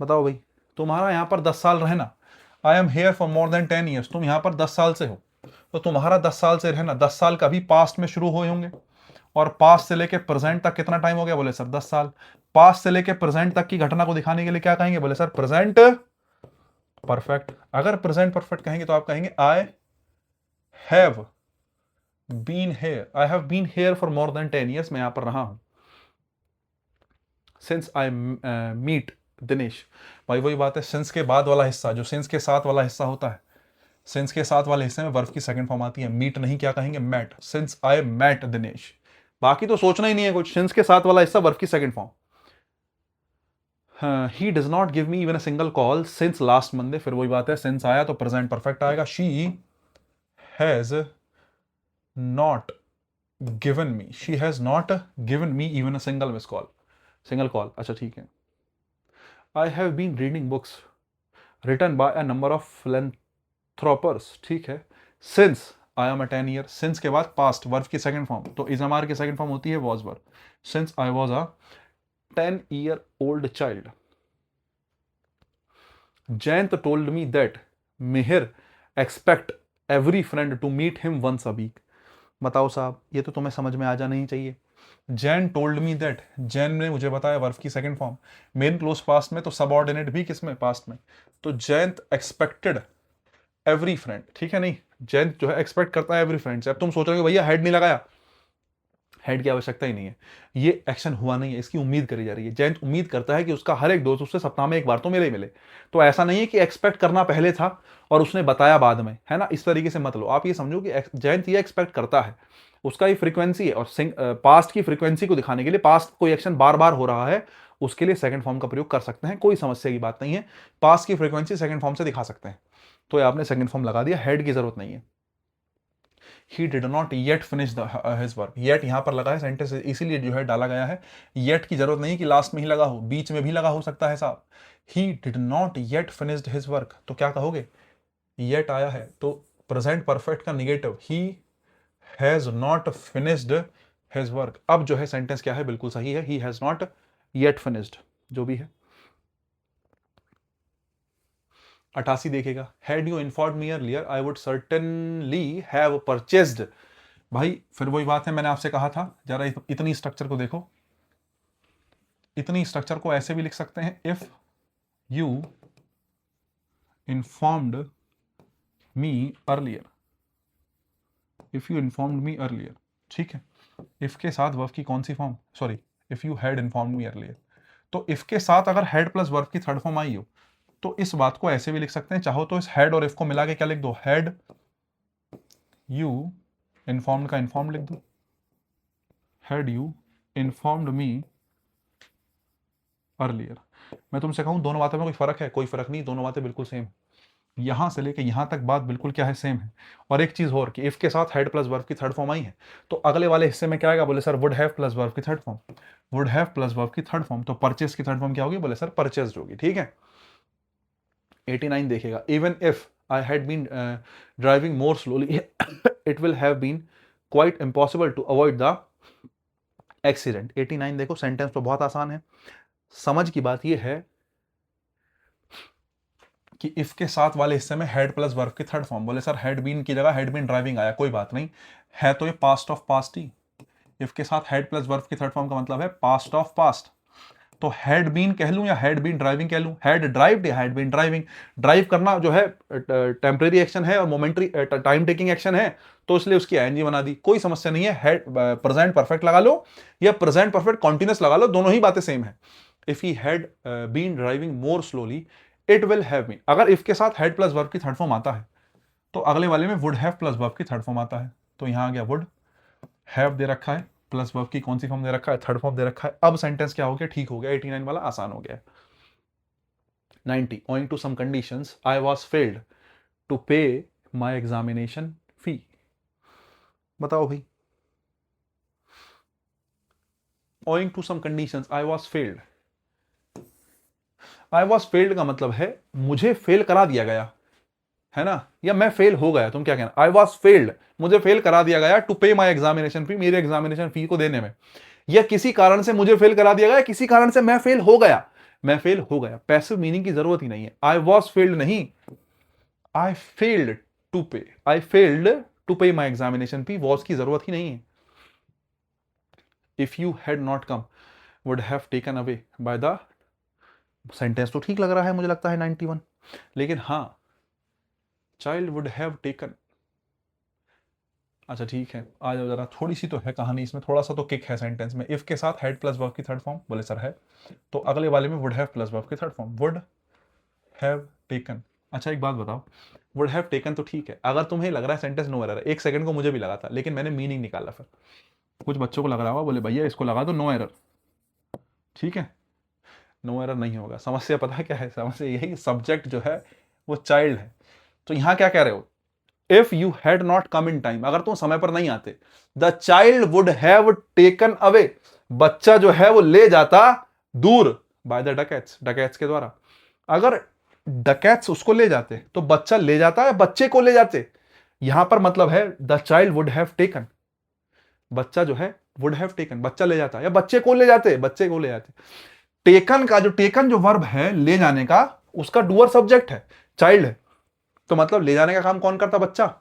बताओ भाई, तुम्हारा यहां पर 10 साल रहना, I am here for more than 10 years, तुम यहां पर 10 साल से हो, तो तुम्हारा 10 साल से रहना, 10 साल कभी पास्ट में शुरू हुए होंगे, और पास्ट से लेके प्रेजेंट तक कितना टाइम हो गया, बोले सर 10 साल। पास्ट से लेके प्रेजेंट तक की घटना को दिखाने के लिए क्या कहेंगे, बोले सर प्रेजेंट परफेक्ट। अगर प्रेजेंट परफेक्ट कहेंगे तो आप कहेंगे I have been here, I have been here for more than 10 years, मैं यहां पर रहा हूं, सिंस आई मीट दिनेश। भाई वही बात है, सिंस के बाद वाला हिस्सा, जो सिंस के साथ वाला हिस्सा होता है, सिंस के साथ वाले हिस्से में वर्ब की सेकंड फॉर्म आती है, मीट नहीं, क्या कहेंगे, met, since I met Dinesh. बाकी तो सोचना ही नहीं है कुछ, सिंस के साथ वाला हिस्सा वर्ब की second form. He does not give me even a single call since last Monday, फिर वही बात है, सिंस आया तो प्रेजेंट परफेक्ट आएगा। She has not given me, she has not given me even a single miss call, single call, अच्छा ठीक है। I have been reading books written by a number of philanthropers, ठीक है। Since I am a 10 year, since के बाद past verb की second form, तो is am are की सेकंड फॉर्म होती है was verb, since I was a 10-year-old child. Jayant told me that Mihir expect every friend to meet him once a week. बताओ साहब, ये तो तुम्हें समझ में आ जाना ही चाहिए। Jain told me that, Jain ने मुझे बताया, वर्ब की second form, main close past में, तो सबऑर्डिनेट भी किसमें, पास्ट में, तो जैंत एक्सपेक्टेड एवरी फ्रेंड, ठीक है, नहीं, जैंत जो है एक्सपेक्ट करता है एवरी फ्रेंड से। अब तुम सोच रहे हो भैया हेड नहीं लगाया, हेड की आवश्यकता ही नहीं है, ये एक्शन हुआ नहीं है, इसकी उम्मीद करी जा रही है। जयंत उम्मीद करता है कि उसका हर एक दोस्त उससे सप्ताह में एक बार तो मिले मिले, तो ऐसा नहीं है कि एक्सपेक्ट करना पहले था और उसने बताया बाद में, है ना, इस तरीके से मत लो। आप ये समझो कि जयंत ये एक्सपेक्ट करता है, उसका ये फ्रीक्वेंसी है, और पास्ट की फ्रीक्वेंसी को दिखाने के लिए, पास्ट कोई एक्शन बार बार हो रहा है, उसके लिए सेकंड फॉर्म का प्रयोग कर सकते हैं, कोई समस्या की बात नहीं है, पास्ट की फ्रीक्वेंसी सेकंड फॉर्म से दिखा सकते हैं। तो आपने सेकंड फॉर्म लगा दिया, हेड की जरूरत नहीं है। He did not yet finish his work, yet यहां पर लगा है, सेंटेंस इसीलिए जो है डाला गया है, येट की जरूरत नहीं कि लास्ट में ही लगा हो, बीच में भी लगा हो सकता है साहब। He did not yet finished his work, तो क्या कहोगे, येट आया है तो प्रेजेंट परफेक्ट का negative, he has not finished his work. अब जो है सेंटेंस क्या है, बिल्कुल सही है, he has not yet finished, जो भी है। 88 देखेगा, had you informed me earlier I would certainly have purchased. भाई फिर वही बात है, मैंने आपसे कहा था, जरा इतनी स्ट्रक्चर को देखो, इतनी स्ट्रक्चर को ऐसे भी लिख सकते हैं, if you informed me earlier, if you informed me earlier, ठीक है। इफ के साथ वर्ब की कौन सी form, sorry, if you had informed me earlier, तो इफ के साथ अगर हैड प्लस वर्ब की थर्ड फॉर्म आई हो तो इस बात को ऐसे भी लिख सकते हैं, चाहो तो इस हैड और इफ को मिला के क्या लिख दो, हैड यू इन्फॉर्म्ड का इन्फॉर्म्ड लिख दो, had you informed me earlier. मैं तुमसे कहूं दोनों बातों में कोई फर्क है? कोई फर्क नहीं, दोनों बातें बिल्कुल सेम, यहां से लेके यहां तक बात बिल्कुल क्या है, सेम है। और एक चीज और कि इफ के साथ हैड प्लस वर्ब की थर्ड फॉर्म आई है तो अगले वाले हिस्से में क्या आएगा, बोले sir would have plus verb की third form, would have plus verb की थर्ड फॉर्म, तो परचेज की थर्ड फॉर्म क्या होगी, बोले सर परचेज्ड होगी, ठीक है। 89 देखेगा, even if I had been driving more slowly it will have been quite impossible to avoid the accident. 89 देखो, सेंटेंस तो बहुत आसान है, समझ की बात यह है कि इफ के साथ वाले हिस्से में हैड प्लस वर्ब की थर्ड फॉर्म, बोले सर हैड बीन की जगह हैड बीन ड्राइविंग आया, कोई बात नहीं है, तो ये past of past he, if के साथ हैड प्लस वर्ब की थर्ड फॉर्म का मतलब है पास्ट ऑफ पास्ट, तो हैड बीन कह लूं या हैड बीन ड्राइविंग कह लूं, हैड ड्राइव्ड या हैड बीन ड्राइविंग। ड्राइव करना जो है टेम्परेरी एक्शन है और मोमेंटरी टाइम टेकिंग एक्शन है, तो इसलिए उसकी आईएनजी बना दी, कोई समस्या नहीं है। हैड प्रेजेंट परफेक्ट लगा लो या प्रेजेंट परफेक्ट कॉन्टिन्यूस लगा लो, दोनों ही बातें सेम है। If he had been driving more slowly it will have been, अगर इफ के साथ हैड प्लस वर्ब की थर्ड फॉर्म आता है तो अगले वाले में वुड हैव प्लस वर्ब की थर्ड फॉर्म आता है, तो यहां आ गया वुड हैव दे रखा है, प्लस वर्ब की कौन सी फॉर्म दे रखा है, थर्ड फॉर्म दे रखा है। अब सेंटेंस क्या हो गया, ठीक हो गया, 89 वाला आसान हो गया। 90, owing to some conditions I was failed to pay my examination fee। बताओ भाई, owing to some conditions I was failed, I was failed का मतलब है मुझे फेल करा दिया गया है ना, या मैं फेल हो गया, तुम क्या कहना, आई वॉज फेल्ड, मुझे फेल करा दिया गया, टू पे माई एग्जामिनेशन फी, मेरे एग्जामिनेशन फी को देने में, या किसी कारण से मुझे फेल करा दिया गया, किसी कारण से मैं फेल हो गया, मैं फेल हो गया, पैसिव मीनिंग की जरूरत ही नहीं है। आई वॉज फेल्ड नहीं, आई फेल्ड टू पे, आई फेल्ड टू पे माई एग्जामिनेशन फी, वॉज की जरूरत ही नहीं है। If you had not come would have taken away by the, sentence तो ठीक लग रहा है मुझे लगता है 91, लेकिन हाँ चाइल्ड वुड हैव टेकन, अच्छा ठीक है, आ जाओ जरा, थोड़ी सी तो है कहानी इसमें, थोड़ा सा तो किक है सेंटेंस में। इफ के साथ हैड प्लस वर्ब की थर्ड फॉर्म, बोले सर है, तो अगले वाले में वुड हैव प्लस वर्ब की third form, would have taken. अच्छा एक बात बताओ, वुड हैव टेकन तो ठीक है, अगर तुम्हें लग रहा है सेंटेंस नो एरर, एक सेकंड को मुझे भी लगा था, लेकिन मैंने मीनिंग निकाला, फिर कुछ बच्चों को लग रहा होगा, बोले भैया इसको लगा दो नो एरर, ठीक है, नो एरर नहीं होगा। समस्या पता है क्या है, समस्या यही, सब्जेक्ट जो है वो चाइल्ड है, तो यहां क्या कह रहे हो, if you had not come in time, अगर तुम समय पर नहीं आते, the child would have taken away, बच्चा जो है वो ले जाता दूर, बाय द डकैट्स, डकैट्स के द्वारा। अगर डकैट्स उसको ले जाते तो बच्चा ले जाता या बच्चे को ले जाते, यहां पर मतलब है the child would have taken, बच्चा जो है वुड हैव टेकन, बच्चा ले जाता या बच्चे को ले जाते, बच्चे को ले जाते। टेकन का जो, टेकन जो वर्ब है ले जाने का, उसका डूअर सब्जेक्ट है, चाइल्ड है, तो मतलब ले जाने का काम कौन करता, बच्चा,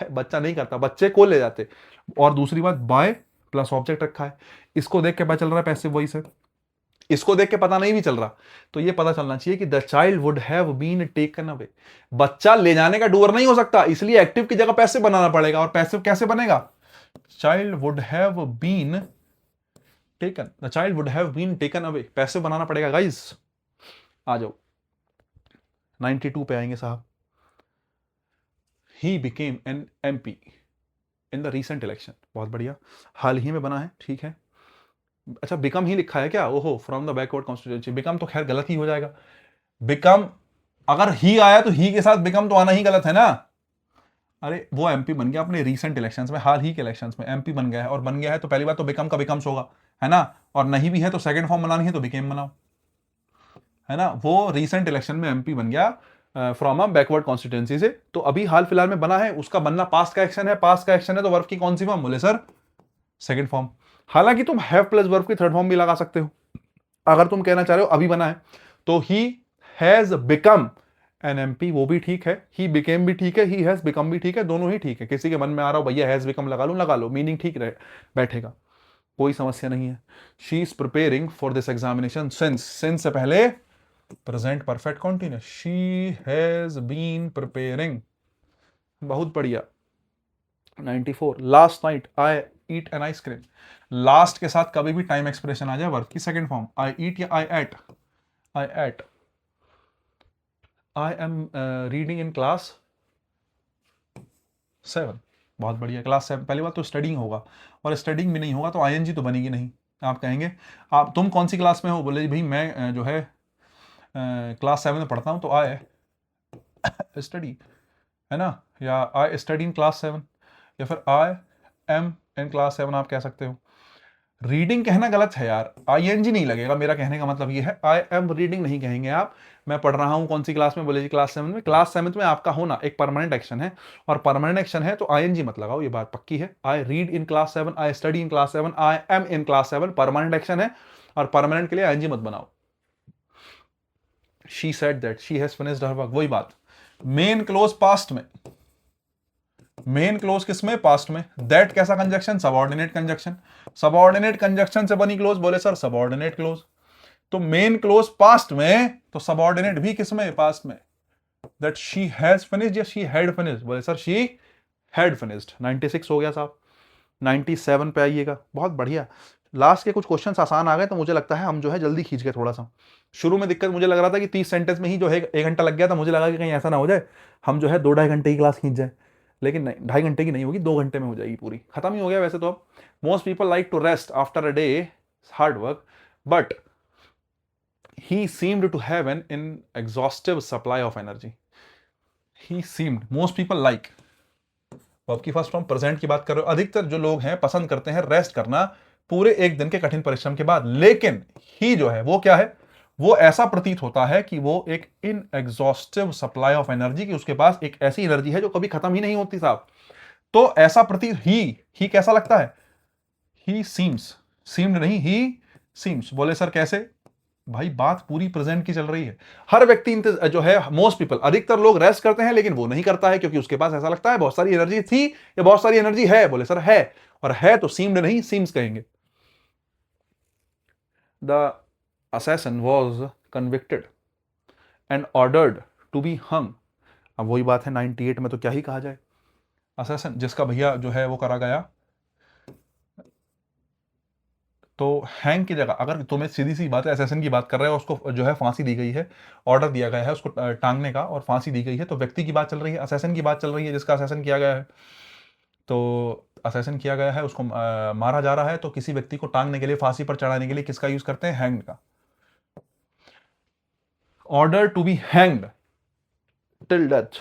बच्चा नहीं करता, बच्चे को ले जाते। और दूसरी बात, बाय प्लस ऑब्जेक्ट रखा है, इसको देख के पता चल रहा है पैसिव वॉइस है, इसको देख के पता नहीं भी चल रहा, तो ये पता चलना चाहिए कि the child would have been taken away, बच्चा ले जाने का डूअर नहीं हो सकता, इसलिए एक्टिव की जगह पैसिव बनाना पड़ेगा। और पैसिव कैसे बनेगा, child would have been taken, the child would have been taken away, passive बनाना पड़ेगा गाइस। आ जाओ 92 पे आएंगे साहब, he became an MP in the recent election, बहुत बढ़िया, हाल ही में बना है, ठीक है। अच्छा बिकम ही लिखा है क्या, ओहो, from the backward constituency, become तो खैर गलत ही हो जाएगा, बिकम अगर ही आया तो ही के साथ बिकम तो आना ही गलत है ना। अरे वो एमपी बन गया अपने रीसेंट इलेक्शंस में, हाल ही के इलेक्शंस में एमपी बन गया है, और बन गया है तो पहली बात तो बिकम का बिकम्स होगा, है ना, और नहीं भी है तो सेकंड फॉर्म बनानी है तो बिकेम बनाओ, है ना। वो रीसेंट इलेक्शन में एमपी बन गया फ्रॉम अ बैकवर्ड कॉन्स्टिट्यूएंसी से, तो अभी हाल फिलहाल में बना है, उसका बनना पास्ट का एक्शन है, पास्ट का एक्शन है तो वर्ब की कौन सी फॉर्म, बोले सर सेकंड फॉर्म। हालांकि तुम हैव प्लस वर्ब की थर्ड फॉर्म भी लगा सकते हो, अगर तुम कहना चाह रहे हो अभी बना है तो he has become an MP, वो भी ठीक है, ही बिकेम भी ठीक है, ही हैज बिकम भी ठीक है, दोनों ही ठीक है। किसी के मन में आ रहा हो भैया हैज बिकम लगा लो, मीनिंग ठीक रहे बैठेगा, कोई समस्या नहीं है। She is preparing for this examination since से पहले present perfect continuous, she has been preparing, बहुत बढ़िया। 94 last night I eat an ice cream, last के साथ कभी भी टाइम एक्सप्रेशन आ जाए वर्ब की सेकंड फॉर्म, आई ईट या I ate, I ate, I am reading in class 7, बहुत बढ़िया, क्लास 7। पहली बात तो स्टडिंग होगा, और स्टडिंग भी नहीं होगा तो आईएनजी तो बनेगी नहीं। आप कहेंगे आप तुम कौन सी क्लास में हो, बोले भाई मैं जो है क्लास 7 में पढ़ता हूँ, तो आई स्टडी, है ना, या आई स्टडी इन क्लास 7, या फिर आई एम इन क्लास 7 आप कह सकते हो। रीडिंग कहना गलत है यार, आईएनजी नहीं लगेगा, मेरा कहने का मतलब ये है, आई एम रीडिंग नहीं कहेंगे आप। मैं पढ़ रहा हूं कौन सी क्लास में, बोले जी क्लास 7 में। क्लास 7 में आपका होना एक परमानेंट एक्शन है, और परमानेंट एक्शन है तो आईएनजी मत लगाओ, ये बात पक्की है। I read in class 7, I study in class 7, I am in class 7 permanent action है, और परमानेंट के लिए आईएनजी मत बनाओ। She said that she has finished her work, वही बात। मेन क्लोज पास्ट में, मेन क्लोज किसमें, पास्ट में। दैट कैसा conjunction, subordinate conjunction, subordinate conjunction से बनी क्लोज, बोले सर सबऑर्डिनेट क्लोज। तो मेन क्लोज पास्ट में, तो सबऑर्डिनेट भी किसमें, पास्ट में। दैट शी हैज फिनिश्ड या शी हैड फिनिश्ड, बोले सर शी हैड फिनिश्ड। 96 हो गया साहब, 97 पे आइएगा, बहुत बढ़िया। लास्ट के कुछ क्वेश्चन आसान आ गए, तो मुझे लगता है हम जो है जल्दी खींच गए थोड़ा सा। शुरू में दिक्कत मुझे लग रहा था कि 30 सेंटेंस में ही जो है 1 घंटा लग गया था, मुझे लगा कि कहीं ऐसा ना हो जाए हम जो है 2-2.5 घंटे की क्लास खींच जाए, लेकिन नहीं, 2.5 घंटे की नहीं होगी, 2 घंटे में हो जाएगी पूरी, खत्म ही हो गया वैसे तो अब। Most people like to rest after a day hard work, but he seemed to have an inexhaustive supply of energy. He seemed, most people like, verb की फर्स्ट फॉर्म प्रेजेंट की बात कर रहे हो, अधिकतर जो लोग हैं पसंद करते हैं रेस्ट करना पूरे एक दिन के कठिन परिश्रम के बाद, लेकिन ही जो है वो क्या है, वो ऐसा प्रतीत होता है कि वो एक इनएग्जॉस्टिव सप्लाई ऑफ एनर्जी, कि उसके पास एक ऐसी एनर्जी है जो कभी खत्म ही नहीं होती साहब। तो ऐसा प्रतीत ही कैसा लगता है, ही सीम्स, सीम्ड नहीं, ही सीम्स। बोले सर कैसे, भाई बात पूरी प्रेजेंट की चल रही है। हर व्यक्ति जो है, मोस्ट पीपल, अधिकतर लोग रेस्ट करते हैं, लेकिन वो नहीं करता है क्योंकि उसके पास ऐसा लगता है बहुत सारी एनर्जी थी या बहुत सारी एनर्जी है। बोले सर है, और है तो सीम्ड नहीं सीम्स कहेंगे। The assassin was convicted and ordered to be hung. अब वही बात है, 98 में तो क्या ही कहा जाए। असैसिन जिसका भैया जो है वो करा गया, तो हैंग की जगह, अगर तुम्हें सीधी सी बात है, असैसिन की बात कर रहे हो, उसको जो है फांसी दी गई है, ऑर्डर दिया गया है उसको टांगने का और फांसी दी गई है, तो व्यक्ति की बात चल रही है, असैसिन की बात चल रही है, जिसका असैसिन किया गया है। तो असैसिन किया गया है, उसको मारा जा रहा है, तो किसी व्यक्ति को टांगने के लिए, फांसी पर चढ़ाने के लिए किसका यूज करते हैं, हैंग का। Order to be hanged till death,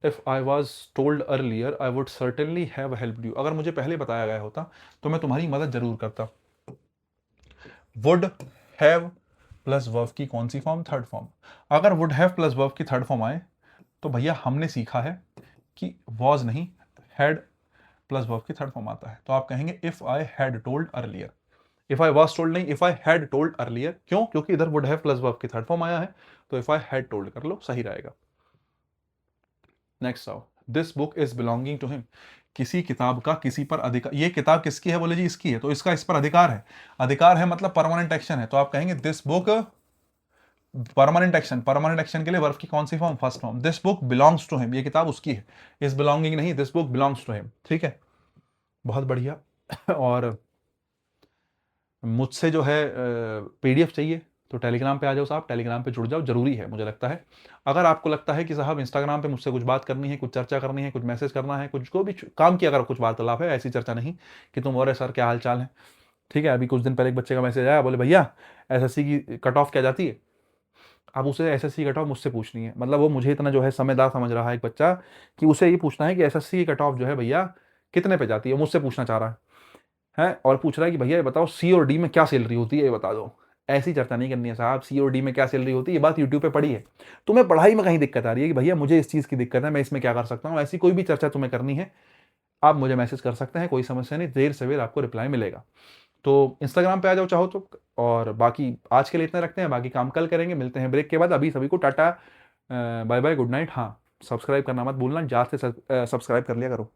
if I was told earlier I would certainly have helped you. अगर मुझे पहले बताया गया होता तो मैं तुम्हारी मदद जरूर करता। वुड हैव प्लस वर्ब की कौन सी फॉर्म, थर्ड फॉर्म। अगर वुड हैव प्लस वर्ब की थर्ड फॉर्म आए तो भैया हमने सीखा है कि वॉज नहीं, हैड प्लस वर्ब की थर्ड फॉर्म आता है। तो आप कहेंगे if I had told earlier, if I was told नहीं, if I had told earlier. क्यों, क्योंकि इधर वुड हैव प्लस वर्ब की थर्ड फॉर्म आया है, तो इफ आई हैड टोल्ड कर लो, सही रहेगा। नेक्स्ट आओ, this book is belonging to him. किसी किताब का किसी पर अधिकार, ये किताब किसकी है, बोले जी इसकी है, तो इसका इस पर अधिकार है। अधिकार है मतलब परमानेंट एक्शन है, तो आप कहेंगे this book, permanent action, permanent action के लिए वर्ब की कौन सी form, first form. This book belongs to him, ये किताब उसकी है, इस बिलोंगिंग नहीं, this book belongs to him, ठीक है, बहुत बढ़िया। और मुझसे जो है पीडीएफ चाहिए तो टेलीग्राम पे आ जाओ साहब, टेलीग्राम पे जुड़ जाओ, जरूरी है मुझे लगता है। अगर आपको लगता है कि साहब इंस्टाग्राम पे मुझसे कुछ बात करनी है, कुछ चर्चा करनी है, कुछ मैसेज करना है, कुछ को भी काम की अगर कुछ वार्तालाप है, ऐसी चर्चा नहीं कि तुम और सर क्या हाल चाल है, ठीक है। अभी कुछ दिन पहले एक बच्चे का मैसेज आया, बोले भैया एसएससी की कट ऑफ क्या जाती है। अब उसे एसएससी की कट ऑफ मुझसे पूछनी है, मतलब वो मुझे इतना जो है समझदार समझ रहा है एक बच्चा, कि उसे ये पूछना है कि एसएससी की कट ऑफ जो है भैया कितने पे जाती है, मुझसे पूछना चाह रहा है, और पूछ रहा है कि भैया ये बताओ सी और डी में क्या सैलरी होती है, ये बता दो। ऐसी चर्चा नहीं करनी है साहब, सी और डी में क्या सैलरी होती है, ये बात यूट्यूब पे पड़ी है। तुम्हें पढ़ाई में कहीं दिक्कत आ रही है कि भैया मुझे इस चीज़ की दिक्कत है, मैं इसमें क्या कर सकता हूँ, ऐसी कोई भी चर्चा तुम्हें करनी है, आप मुझे मैसेज कर सकते हैं, कोई समस्या नहीं, देर सवेर आपको रिप्लाई मिलेगा। तो इंस्टाग्राम पे आ जाओ चाहो तो। और बाकी आज के लिए इतना रखते हैं, बाकी काम कल करेंगे। मिलते हैं ब्रेक के बाद। अभी सभी को टाटा, बाय बाय, गुड नाइट। हाँ, सब्सक्राइब करना मत भूलना, जाते सब्सक्राइब कर लिया करो।